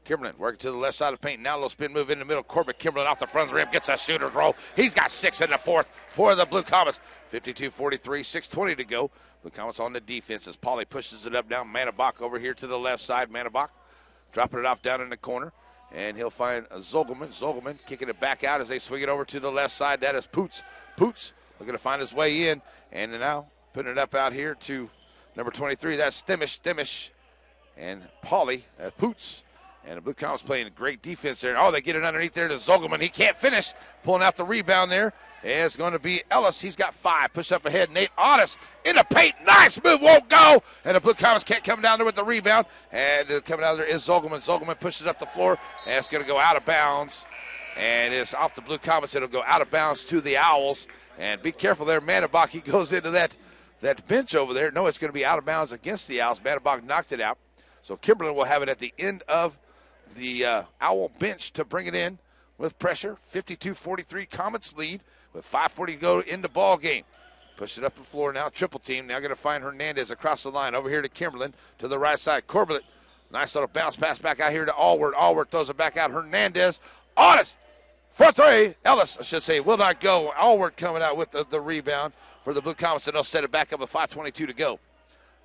Kimberlin working to the left side of the paint. Now a little spin move in the middle. Corbett Kimberlin off the front of the rim, gets a shooter's roll. He's got 6 in the fourth for the Blue Comets. 52-43, 6:20 to go. Blue Comets on the defense as Pauly pushes it up down. Manabach over here to the left side. Manabach dropping it off down in the corner. And he'll find Zogelman. Zogelman kicking it back out as they swing it over to the left side. That is Poots. Poots looking to find his way in. And now putting it up out here to number 23. That's Stimish. Stimish and Pauly. Poots. And the Blue Comets playing great defense there. Oh, they get it underneath there to Zogelman. He can't finish. Pulling out the rebound there. It's going to be Ellis. He's got 5. Push up ahead. Nate Otis in the paint. Nice move. Won't go. And the Blue Comets can't come down there with the rebound. And coming down there is Zogelman. Zogelman pushes up the floor. And it's going to go out of bounds. And it's off the Blue Comets. It'll go out of bounds to the Owls. And be careful there. Manabach, he goes into that bench over there. No, it's going to be out of bounds against the Owls. Manabach knocked it out. So Kimberlin will have it at the end of the Owl bench to bring it in with pressure. 52-43 Comets lead with 5:40 to go in the ball game. Push it up the floor now. Triple team. Now going to find Hernandez across the line. Over here to Kimberlin to the right side. Corbett. Nice little bounce pass back out here to Allward. Allward throws it back out. Hernandez. Otis. Front three. Ellis, I should say, will not go. Allward coming out with the rebound for the Blue Comets, and they'll set it back up with 5:22 to go.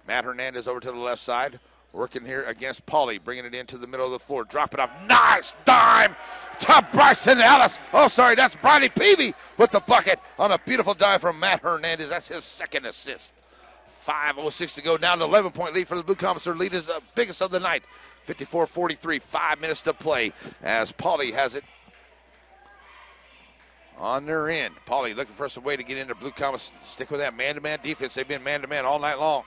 Matt Hernandez over to the left side. Working here against Pauly, bringing it into the middle of the floor. Drop it off. Nice dime to Bryson Ellis. Oh, sorry, that's Bronny Peavy with the bucket on a beautiful dive from Matt Hernandez. That's his second assist. 5:06 to go. Now an 11-point lead for the Blue Comets. Their lead is the biggest of the night. 54-43, 5 minutes to play as Pauly has it on their end. Pauly looking for some way to get into Blue Comets. Stick with that man-to-man defense. They've been man-to-man all night long.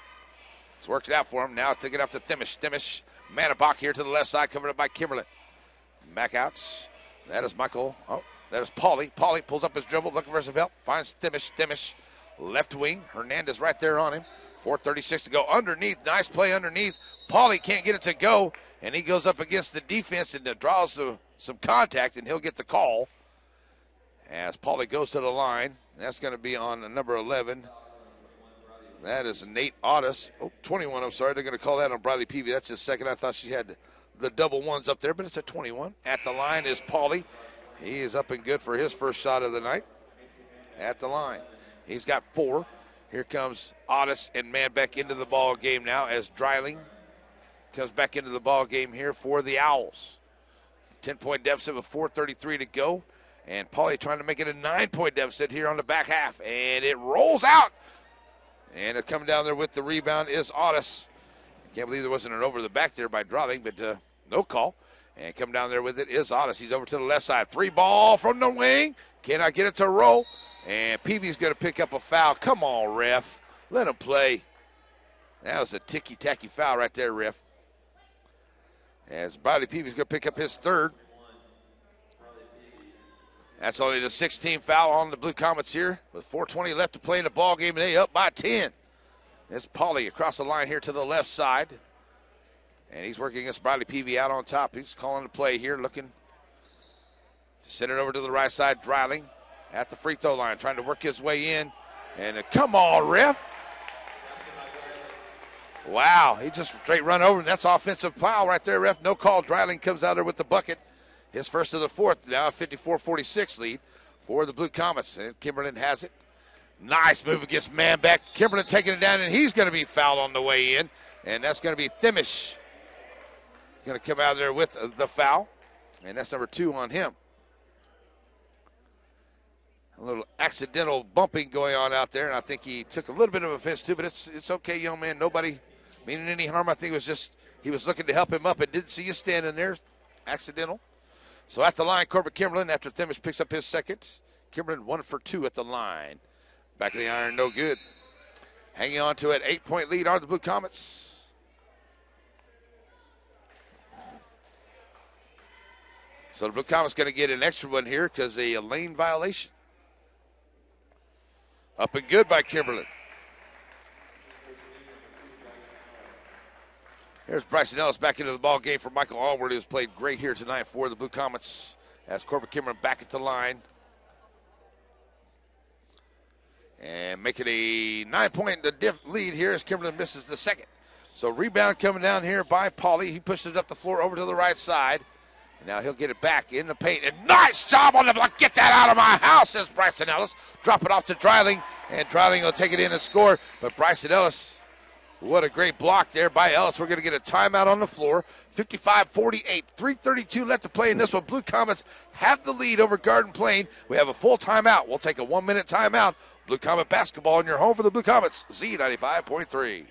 It's worked it out for him. Now taking it off to Thimish. Thimish, Manabach here to the left side, covered up by Kimberlin. Back outs. That is Michael. Oh, that is Pauly. Pauly pulls up his dribble, looking for some help. Finds Thimish. Thimish, left wing. Hernandez right there on him. 4:36 to go. Underneath. Nice play underneath. Pauly can't get it to go, and he goes up against the defense and draws some contact, and he'll get the call. As Pauly goes to the line. That's going to be on number 11. That is Nate Otis. 21, I'm sorry. They're going to call that on Bradley Peavy. That's his second. I thought she had the double ones up there, but it's a 21. At the line is Pauly. He is up and good for his first shot of the night. At the line. He's got 4. Here comes Otis and Manbeck into the ball game now as Dreiling comes back into the ball game here for the Owls. 10-point deficit with 4:33 to go. And Pauly trying to make it a 9-point deficit here on the back half. And it rolls out. And it's coming down there with the rebound is Otis. I can't believe there wasn't an over the back there by Dreiling, but no call. And coming down there with it is Otis. He's over to the left side. 3 ball from the wing. Cannot get it to roll. And Peavy's going to pick up a foul. Come on, ref. Let him play. That was a ticky-tacky foul right there, ref. As Bradley Peavy's going to pick up his third. That's only the 16th foul on the Blue Comets here. With 4:20 left to play in the ball game, and they up by 10. It's Pauly across the line here to the left side. And he's working against Bradley Peavy out on top. He's calling the play here, looking to send it over to the right side. Dreiling at the free throw line, trying to work his way in. And come on, ref. Wow, he just straight run over, and that's offensive foul right there, ref. No call. Dreiling comes out there with the bucket. His first of the fourth. Now a 54-46 lead for the Blue Comets. And Kimberlin has it. Nice move against Manbeck. Kimberlin taking it down, and he's going to be fouled on the way in. And that's going to be Thimish. Going to come out of there with the foul. And that's number 2 on him. A little accidental bumping going on out there, and I think he took a little bit of offense too, but it's okay, young man. Nobody meaning any harm. I think it was just he was looking to help him up and didn't see you standing there. Accidental. So at the line, Corbett Kimberlin, after Thimish picks up his second. Kimberlin 1 for 2 at the line. Back of the iron, no good. Hanging on to an 8-point lead are the Blue Comets. So the Blue Comets going to get an extra one here because a lane violation. Up and good by Kimberlin. Here's Bryson Ellis back into the ball game for Michael Allward, who's played great here tonight for the Blue Comets. As Corbett Kimberlin back at the line. And making a 9-point lead here as Kimberlin misses the second. So rebound coming down here by Pauly. He pushes it up the floor over to the right side. And now he'll get it back in the paint. And nice job on the block. Get that out of my house, says Bryson Ellis. Drop it off to Dreiling. And Dreiling will take it in and score. But Bryson Ellis, what a great block there by Ellis. We're going to get a timeout on the floor. 55-48, 3:32 left to play in this one. Blue Comets have the lead over Garden Plain. We have a full timeout. We'll take a 1-minute timeout. Blue Comet basketball in your home for the Blue Comets, Z95.3.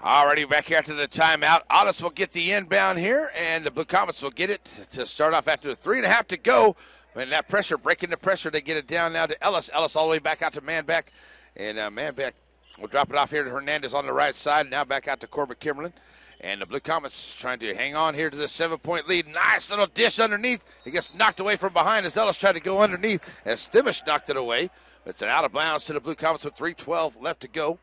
Alrighty, back here after the timeout. Ottis will get the inbound here, and the Blue Comets will get it to start off after 3.5 to go. And that pressure, breaking the pressure, they get it down now to Ellis. Ellis all the way back out to Manbeck. And Manbeck will drop it off here to Hernandez on the right side. Now back out to Corbett Kimberlin. And the Blue Comets trying to hang on here to the 7-point lead. Nice little dish underneath. It gets knocked away from behind as Ellis tried to go underneath as Stimish knocked it away. But it's an out of bounds to the Blue Comets with 3:12 left to go.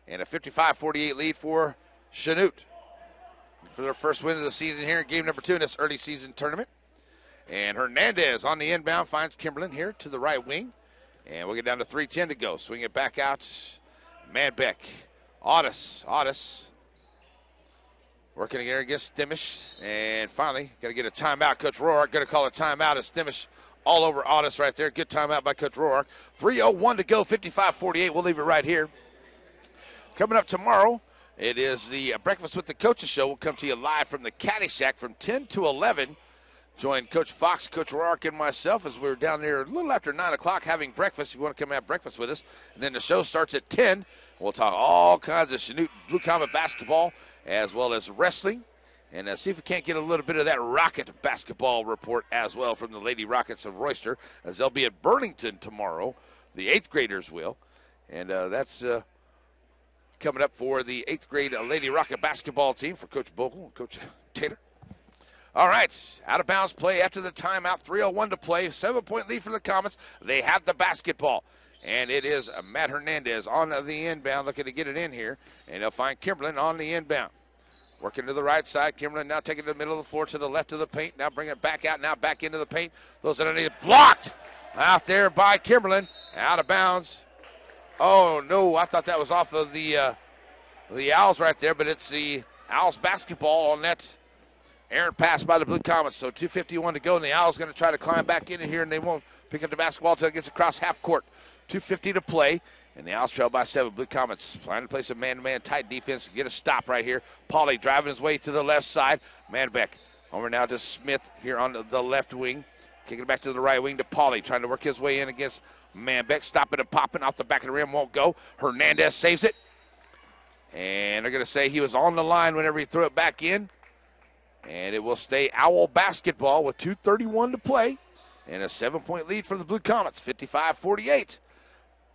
And a 55-48 lead for Chanute for their first win of the season here in game number 2 in this early season tournament. And Hernandez on the inbound finds Kimberlin here to the right wing. And we'll get down to 3:10 to go. Swing it back out. Manbeck. Ottis. Working here against Stimish. And finally, got to get a timeout. Coach Roark going to call a timeout as Stimish all over Ottis right there. Good timeout by Coach Roark. 3:01 to go, 55-48. We'll leave it right here. Coming up tomorrow, it is the Breakfast with the Coaches show. We'll come to you live from the Caddy Shack from 10 to 11. Join Coach Fox, Coach Roark, and myself as we're down there a little after 9 o'clock having breakfast. If you want to come have breakfast with us. And then the show starts at 10. We'll talk all kinds of Chanute Blue Comet basketball as well as wrestling. And see if we can't get a little bit of that Rocket basketball report as well from the Lady Rockets of Royster, as they'll be at Burlington tomorrow. The 8th graders will. And that's coming up for the 8th grade Lady Rocket basketball team for Coach Bogle and Coach Taylor. All right, out of bounds play after the timeout, 3:01 to play, 7-point lead for the Comets. They have the basketball, and it is Matt Hernandez on the inbound looking to get it in here, and they'll find Kimberlin on the inbound. Working to the right side, Kimberlin now taking it to the middle of the floor to the left of the paint, now bring it back out, now back into the paint. Those underneath, blocked out there by Kimberlin, out of bounds. Oh, no, I thought that was off of the Owls right there, but it's the Owls basketball on that errant pass by the Blue Comets. So 2:51 to go, and the Owls going to try to climb back into here, and they won't pick up the basketball until it gets across half court. 2:50 to play, and the Owls trail by 7. Blue Comets trying to play some man-to-man tight defense to get a stop right here. Pauly driving his way to the left side. Manbeck over now to Smith here on the left wing. Kicking it back to the right wing to Pauly, trying to work his way in against Manbeck. Stopping and popping off the back of the rim, won't go. Hernandez saves it. And they're going to say he was on the line whenever he threw it back in. And it will stay Owl basketball with 2:31 to play. And a 7-point lead for the Blue Comets, 55-48.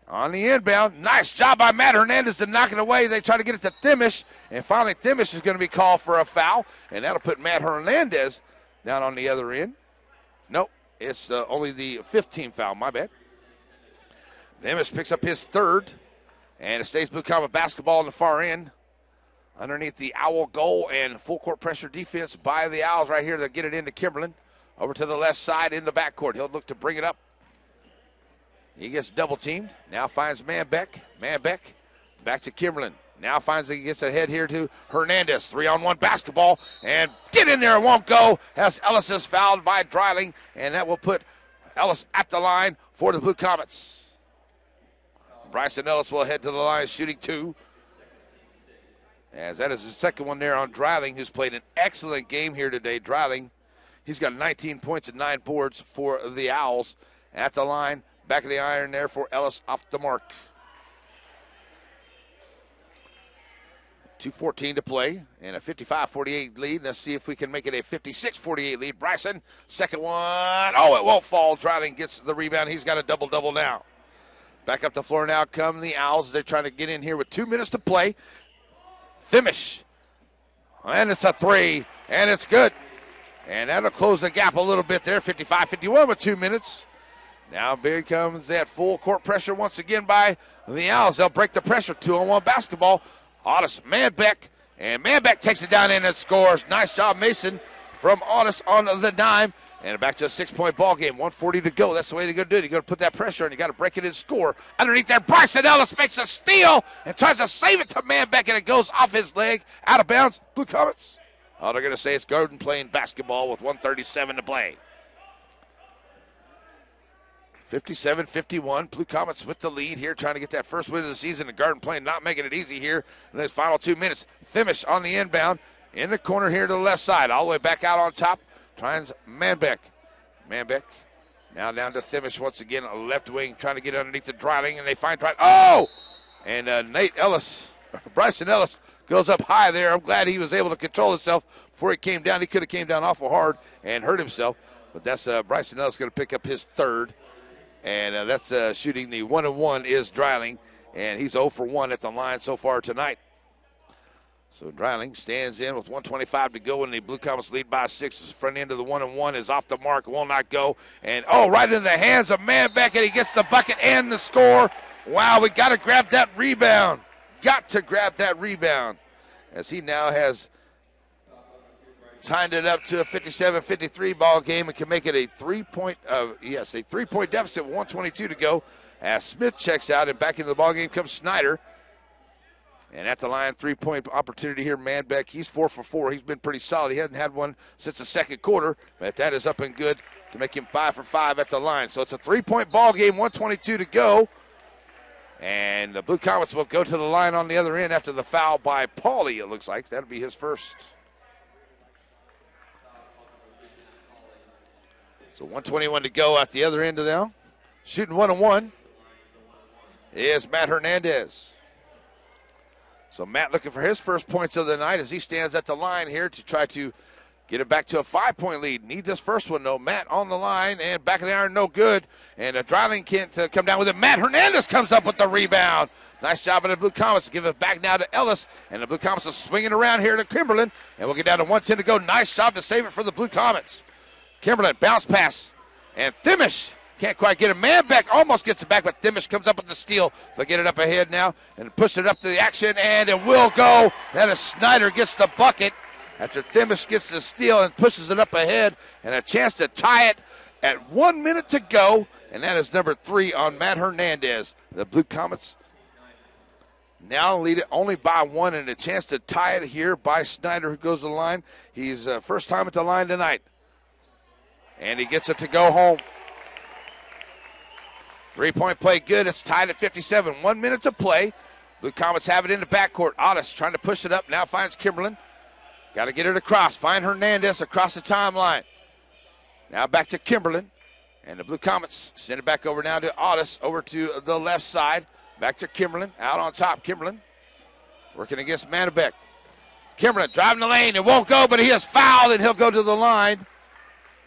On the inbound, nice job by Matt Hernandez to knock it away. They try to get it to Thimish, and finally Thimish is going to be called for a foul. And that'll put Matt Hernandez down on the other end. Nope, it's only the 15th foul, my bad. Thimish picks up his 3rd, and it stays Blue Comet basketball on the far end. Underneath the Owl goal, and full court pressure defense by the Owls right here to get it into Kimberlin. Over to the left side in the backcourt. He'll look to bring it up. He gets double teamed. Now finds Manbeck. Manbeck back to Kimberlin. Now finds he gets ahead here to Hernandez. 3-on-1 basketball. And get in there. It won't go. As Ellis is fouled by Dreiling. And that will put Ellis at the line for the Blue Comets. Bryson Ellis will head to the line shooting 2. As that is the second one there on Dreiling, who's played an excellent game here today. Dreiling, he's got 19 points and 9 boards for the Owls. At the line, back of the iron there for Ellis off the mark. 2:14 to play and a 55-48 lead. Let's see if we can make it a 56-48 lead. Bryson, second one. Oh, it won't fall. Dreiling gets the rebound. He's got a double-double now. Back up the floor now come the Owls. They're trying to get in here with 2 minutes to play. Thimish. And it's a 3, and it's good. And that'll close the gap a little bit there. 55-51 with 2 minutes. Now here comes that full court pressure once again by the Owls. They'll break the pressure. 2-on-1 basketball. Otis Manbeck. And Manbeck takes it down in and scores. Nice job, Mason, from Otis on the dime. And back to a 6-point ball game. 1:40 to go. That's the way they're going to do it. You're going to put that pressure on. You got to break it and score. Underneath there, Bryson Ellis makes a steal and tries to save it to Manbeck, and it goes off his leg. Out of bounds. Blue Comets. Oh, they're going to say it's Garden playing basketball with 1:37 to play. 57-51. Blue Comets with the lead here, trying to get that first win of the season. The Garden playing not making it easy here in these final 2 minutes. Thimish on the inbound. In the corner here to the left side. All the way back out on top. Tries Manbeck. Manbeck now down to Thimish once again. Left wing trying to get underneath the Dreiling, and they find Dreiling. Oh! And Bryson Ellis goes up high there. I'm glad he was able to control himself before he came down. He could have came down awful hard and hurt himself. But that's Bryson Ellis going to pick up his 3rd. And that's shooting the 1-1 is Dreiling. And he's 0 for 1 at the line so far tonight. So Dreiling stands in with 1:25 to go, and the Blue Comets lead by 6. His front end of the 1-1 is off the mark, will not go. And, right in the hands of Manbeck, and he gets the bucket and the score. Wow, we got to grab that rebound. Got to grab that rebound. As he now has timed it up to a 57-53 ball game and can make it a 3-point deficit with 1:22 to go. As Smith checks out, and back into the ball game comes Snyder. And at the line, 3-point opportunity here. Manbeck, he's 4 for 4. He's been pretty solid. He hasn't had one since the second quarter, but that is up and good to make him 5 for 5 at the line. So it's a 3-point ball game, 1:22 to go. And the Blue Comets will go to the line on the other end after the foul by Pauly, it looks like. That'll be his first. So 1:21 to go at the other end of them. Shooting 1-1 is Matt Hernandez. So Matt looking for his first points of the night as he stands at the line here to try to get it back to a 5-point lead. Need this first one, though. Matt on the line, and back of the iron, no good. And Dreiling can't come down with it. Matt Hernandez comes up with the rebound. Nice job by the Blue Comets to give it back now to Ellis. And the Blue Comets are swinging around here to Kimberlin. And we'll get down to 1:10 to go. Nice job to save it for the Blue Comets. Kimberlin, bounce pass. And Thimish can't quite get it. Manbeck almost gets it back, but Thimish comes up with the steal. They'll get it up ahead now and push it up to the action, and it will go. That is Snyder gets the bucket after Thimish gets the steal and pushes it up ahead, and a chance to tie it at 1 minute to go, and that is number 3 on Matt Hernandez. The Blue Comets now lead it only by 1, and a chance to tie it here by Snyder, who goes to the line. He's first time at the line tonight, and he gets it to go home. 3-point play good. It's tied at 57. 1 minute to play. Blue Comets have it in the backcourt. Otis trying to push it up. Now finds Kimberlin. Got to get it across. Find Hernandez across the timeline. Now back to Kimberlin. And the Blue Comets send it back over now to Otis, over to the left side. Back to Kimberlin. Out on top, Kimberlin. Working against Manbeck. Kimberlin driving the lane. It won't go, but he is fouled, and he'll go to the line.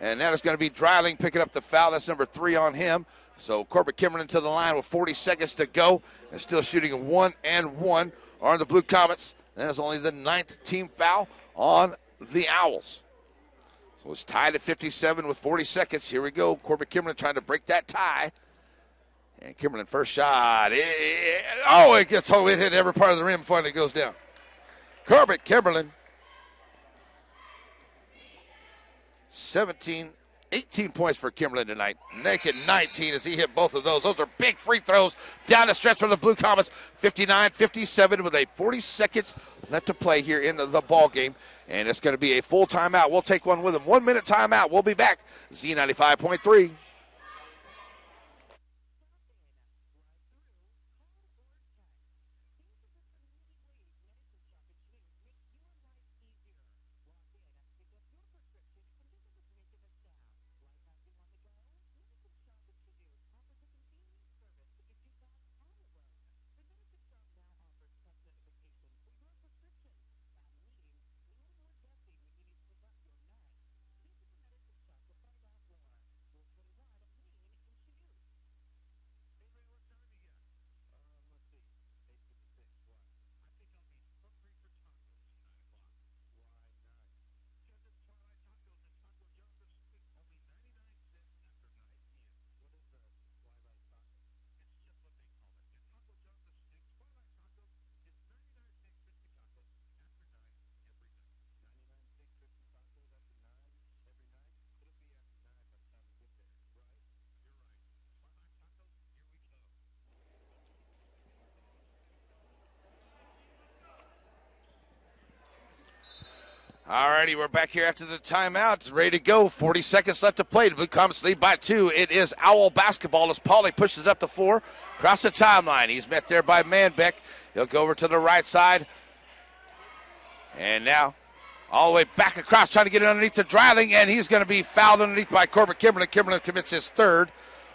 And that is going to be Dreiling picking up the foul. That's number 3 on him. So Corbett Kimberlin to the line with 40 seconds to go. And still shooting 1-1 on the Blue Comets. That is only the 9th team foul on the Owls. So it's tied at 57 with 40 seconds. Here we go. Corbett Kimberlin trying to break that tie. And Kimberlin first shot. It gets home. It hit every part of the rim before it goes down. Corbett Kimberlin. 18 points for Kimberlin tonight. Naked 19 as he hit both of those. Those are big free throws down the stretch for the Blue Comets. 59-57 with a 40 seconds left to play here in the ball game. And it's going to be a full timeout. We'll take one with them. 1 minute timeout. We'll be back. Z95.3. All righty, we're back here after the timeout. Ready to go. 40 seconds left to play. The Blue Comets lead by 2. It is Owl basketball as Pauly pushes it up the floor. Across the timeline. He's met there by Manbeck. He'll go over to the right side. And now all the way back across, trying to get it underneath to Dreiling, and he's going to be fouled underneath by Corbett Kimberlin. Kimberlin commits his 3rd.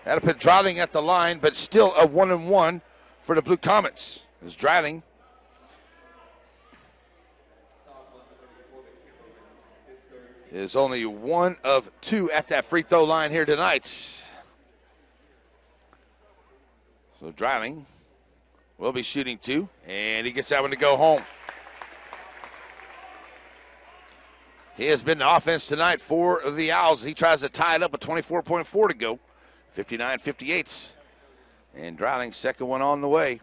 That'll put Dreiling at the line, but still a 1-1 for the Blue Comets. As Dreiling is only 1 of 2 at that free throw line here tonight. So Dreiling will be shooting 2, and he gets that one to go home. He has been the offense tonight for the Owls. He tries to tie it up with 24.4 to go. 59-58. And Dreiling's second one on the way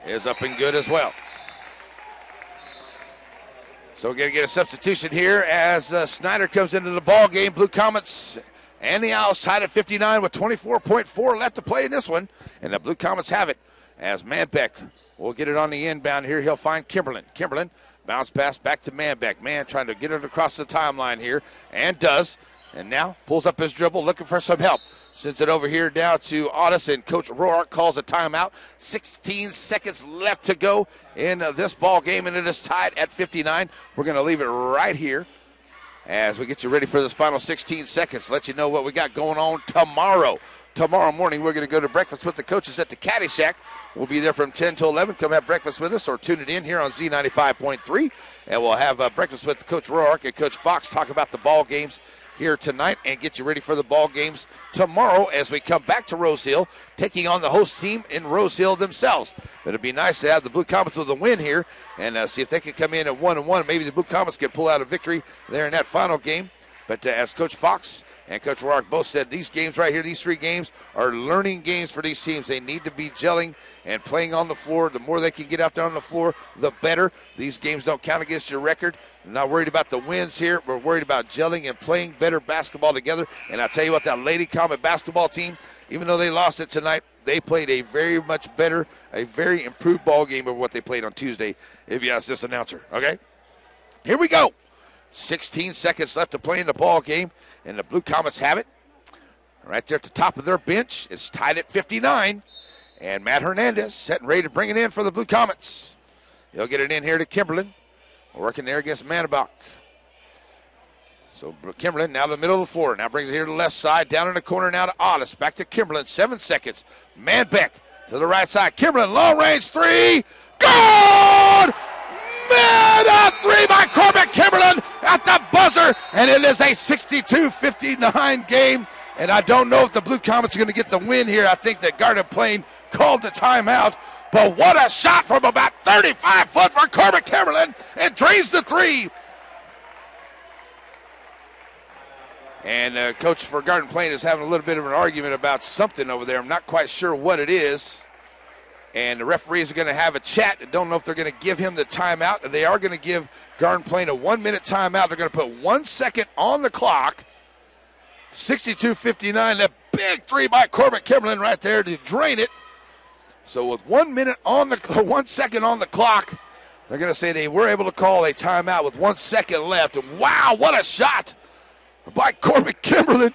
is up and good as well. So we're going to get a substitution here as Snyder comes into the ball game. Blue Comets and the Owls tied at 59 with 24.4 left to play in this one. And the Blue Comets have it as Manbeck will get it on the inbound here. He'll find Kimberlin. Kimberlin bounce pass back to Manbeck. Man trying to get it across the timeline here, and does. And now pulls up his dribble, looking for some help. Sends it over here down to Otis, and Coach Roark calls a timeout. 16 seconds left to go in this ball game, and it is tied at 59. We're going to leave it right here as we get you ready for this final 16 seconds. Let you know what we got going on tomorrow. tomorrow morning. We're going to go to breakfast with the coaches at the Caddy Shack. We'll be there from 10 to 11. Come have breakfast with us or tune it in here on Z95.3. And we'll have breakfast with Coach Roark and Coach Fox, talk about the ball games here tonight and get you ready for the ball games tomorrow as we come back to Rose Hill, taking on the host team in Rose Hill themselves. But it'd be nice to have the Blue Comets with a win here and see if they can come in at 1-1. Maybe the Blue Comets can pull out a victory there in that final game. But as Coach Fox and Coach Roark both said, these games right here, these 3 games, are learning games for these teams. They need to be gelling and playing on the floor. The more they can get out there on the floor, the better. These games don't count against your record. I'm not worried about the wins here. We're worried about gelling and playing better basketball together. And I'll tell you what, that Lady Comet basketball team, even though they lost it tonight, they played a very much better, a very improved ball game over what they played on Tuesday, if you ask this announcer. Okay? Here we go. 16 seconds left to play in the ball game, and the Blue Comets have it. Right there at the top of their bench. It's tied at 59. And Matt Hernandez setting ready to bring it in for the Blue Comets. He'll get it in here to Kimberlin. Working there against Manabach. So Kimberlin now to the middle of the floor. Now brings it here to the left side. Down in the corner now to Ottis. Back to Kimberlin. 7 seconds. Manbeck to the right side. Kimberlin, long range 3. Good! Man, a 3 by Corbett Kimberlin at the buzzer. And it is a 62-59 game. And I don't know if the Blue Comets are going to get the win here. I think that Garden Plain called the timeout. But what a shot from about 35 foot for Corbett Kimberlin. And drains the 3. And coach for Garden Plain is having a little bit of an argument about something over there. I'm not quite sure what it is. And the referees are going to have a chat. I don't know if they're going to give him the timeout. They are going to give Garden Plain a 1-minute timeout. They're going to put 1 second on the clock. 62-59. That big 3 by Corbett Kimberlin right there to drain it. So with 1 minute on the 1 second on the clock, they're going to say they were able to call a timeout with 1 second left. And wow, what a shot by Corbett Kimberlin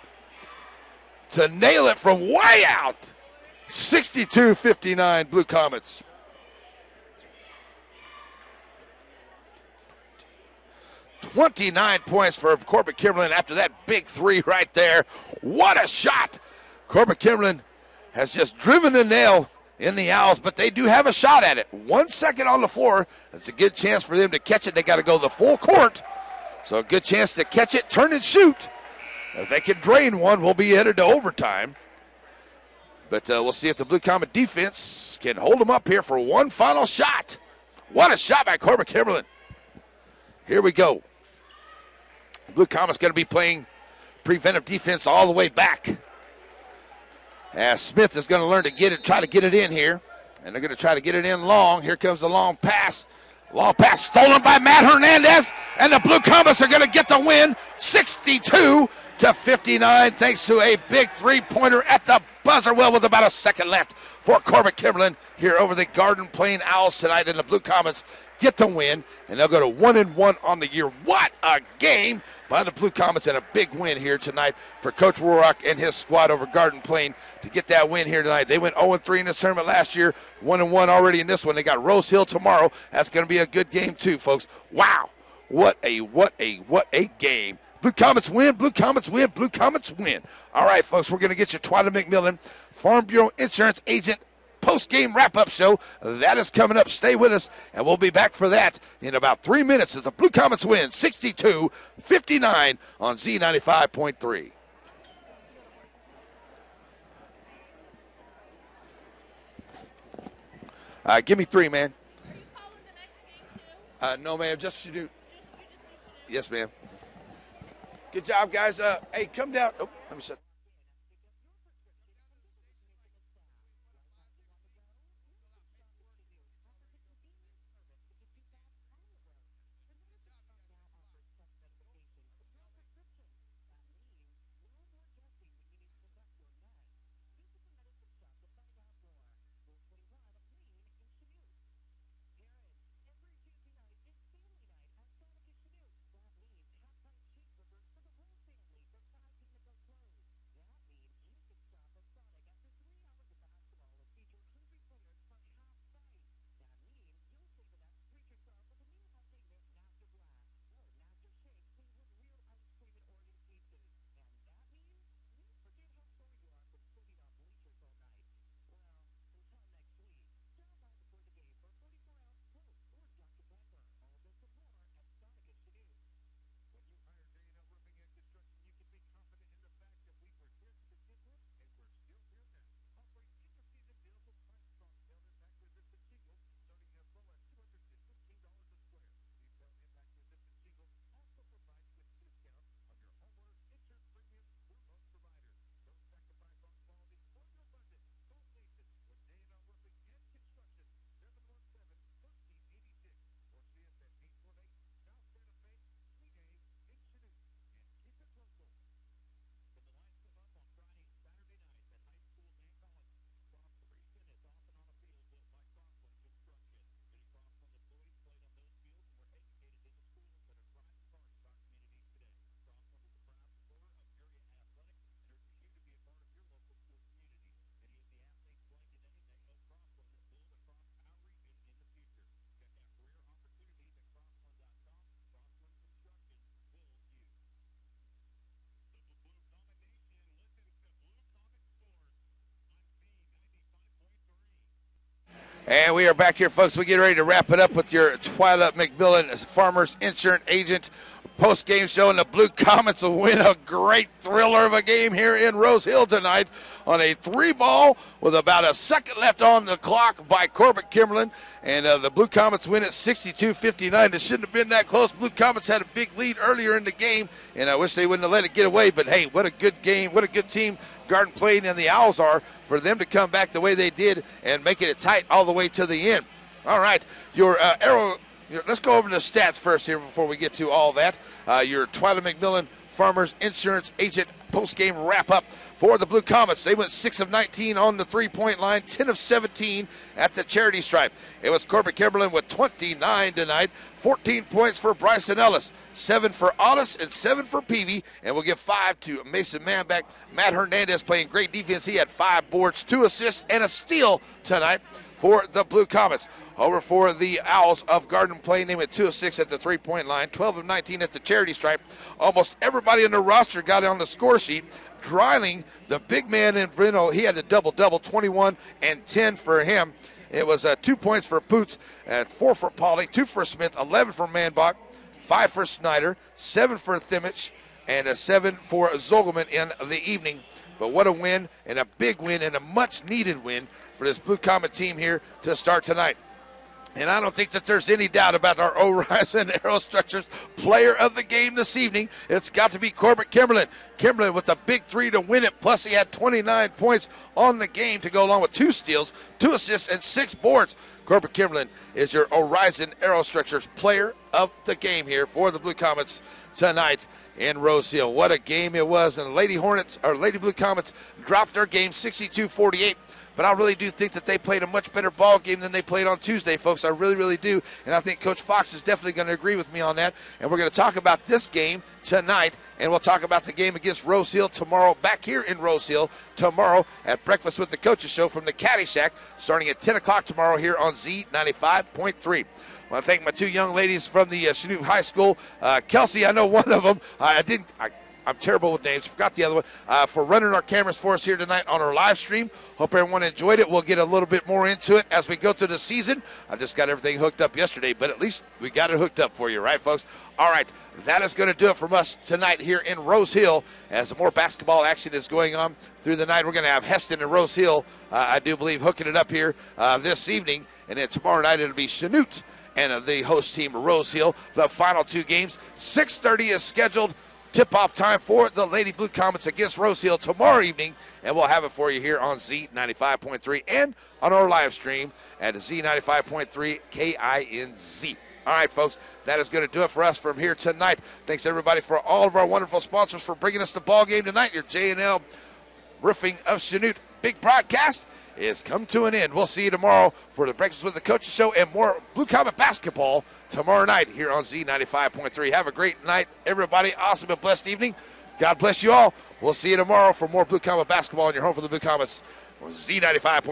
to nail it from way out. 62-59 Blue Comets. $29 points for Corbett Kimberlin after that big 3 right there. What a shot. Corbett Kimberlin has just driven the nail in the Owls, but they do have a shot at it. 1 second on the floor. That's a good chance for them to catch it. They got to go the full court. So a good chance to catch it, turn and shoot. If they can drain one, we'll be headed to overtime. But we'll see if the Blue Comet defense can hold them up here for one final shot. What a shot by Corbett Kimberlin. Here we go. Blue Comet's going to be playing preventive defense all the way back. As Smith is going to learn to get it, try to get it in here. And they're going to try to get it in long. Here comes the long pass. Long pass stolen by Matt Hernandez. And the Blue Comets are going to get the win 62-59 thanks to a big 3-pointer at the buzzer. Well, with about a second left for Corbett Kimberlin here over the Garden Plain Owls tonight. And the Blue Comets get the win. And they'll go to 1-1 on the year. What a game by the Blue Comets, and a big win here tonight for Coach Roark and his squad over Garden Plain to get that win here tonight. They went 0-3 in this tournament last year, 1-1 already in this one. They got Rose Hill tomorrow. That's going to be a good game too, folks. Wow, what a game. Blue Comets win, Blue Comets win, Blue Comets win. All right, folks, we're going to get you Twyla McMillan, Farm Bureau Insurance Agent post-game wrap-up show. That is coming up. Stay with us, and we'll be back for that in about 3 minutes as the Blue Comets win 62-59 on Z95.3. Give me 3, man. Are you calling the next game too? No, ma'am, just Shadoo. Just Yes, ma'am. Good job, guys. Hey, come down. Oh, let me set. And we are back here, folks. We get ready to wrap it up with your Twyla McMillan Farmers Insurance Agent post-game show, and the Blue Comets will win a great thriller of a game here in Rose Hill tonight on a 3-ball with about a second left on the clock by Corbett Kimberlin. And the Blue Comets win at 62-59. It shouldn't have been that close. Blue Comets had a big lead earlier in the game, and I wish they wouldn't have let it get away. But, hey, what a good game, what a good team Garden Plain and the Owls are for them to come back the way they did and making it tight all the way to the end. All right, let's go over the stats first here before we get to all that. Your Twyla McMillan Farmers Insurance Agent post-game wrap-up for the Blue Comets. They went 6 of 19 on the three-point line, 10 of 17 at the charity stripe. It was Corbett Kimberlin with 29 tonight, 14 points for Bryson Ellis, 7 for Ottis, and 7 for Peavy, and we'll give 5 to Mason Manback. Matt Hernandez playing great defense. He had 5 boards, 2 assists, and a steal tonight for the Blue Comets. Over for the Owls of Garden Plain, they went 2 of 6 at the three-point line, 12 of 19 at the charity stripe. Almost everybody on the roster got on the score sheet. Dreiling, the big man in Vrino, he had a double-double, 21 and 10 for him. It was 2 points for Poots, 4 for Pauly, 2 for Smith, 11 for Manbach, 5 for Snyder, 7 for Thimmich, and 7 for Zogelman in the evening. But what a win, and a big win, and a much-needed win for this Blue Comet team here to start tonight. And I don't think that there's any doubt about our Horizon Aerostructures player of the game this evening. It's got to be Corbett Kimberlin. Kimberlin with a big 3 to win it, plus he had 29 points on the game to go along with 2 steals, 2 assists, and 6 boards. Corbett Kimberlin is your Horizon Aerostructures player of the game here for the Blue Comets tonight in Rose Hill. What a game it was, and Lady Blue Comets dropped their game 62-48. But I really do think that they played a much better ball game than they played on Tuesday, folks. I really, really do. And I think Coach Fox is definitely going to agree with me on that. And we're going to talk about this game tonight, and we'll talk about the game against Rose Hill tomorrow, back here in Rose Hill tomorrow at Breakfast with the Coaches show from the Caddy Shack, starting at 10 o'clock tomorrow here on Z95.3. I want to thank my 2 young ladies from the Chanute High School. Kelsey, I know one of them. I'm terrible with names. Forgot the other one. For running our cameras for us here tonight on our live stream. Hope everyone enjoyed it. We'll get a little bit more into it as we go through the season. I just got everything hooked up yesterday, but at least we got it hooked up for you, right, folks? All right, that is going to do it from us tonight here in Rose Hill. As more basketball action is going on through the night, we're going to have Heston and Rose Hill, I do believe, hooking it up here this evening. And then tomorrow night it'll be Chanute and the host team, Rose Hill. The final 2 games, 6:30 is scheduled. Tip-off time for the Lady Blue Comets against Rose Hill tomorrow evening, and we'll have it for you here on Z95.3 and on our live stream at Z95.3 KINZ. All right, folks, that is going to do it for us from here tonight. Thanks, everybody, for all of our wonderful sponsors for bringing us the ball game tonight. Your J&L Roofing of Chanute big broadcast is come to an end. We'll see you tomorrow for the Breakfast with the Coaches show and more Blue Comet basketball tomorrow night here on Z95.3. Have a great night, everybody. Awesome and blessed evening. God bless you all. We'll see you tomorrow for more Blue Comet basketball in your home for the Blue Comets. Z95.3.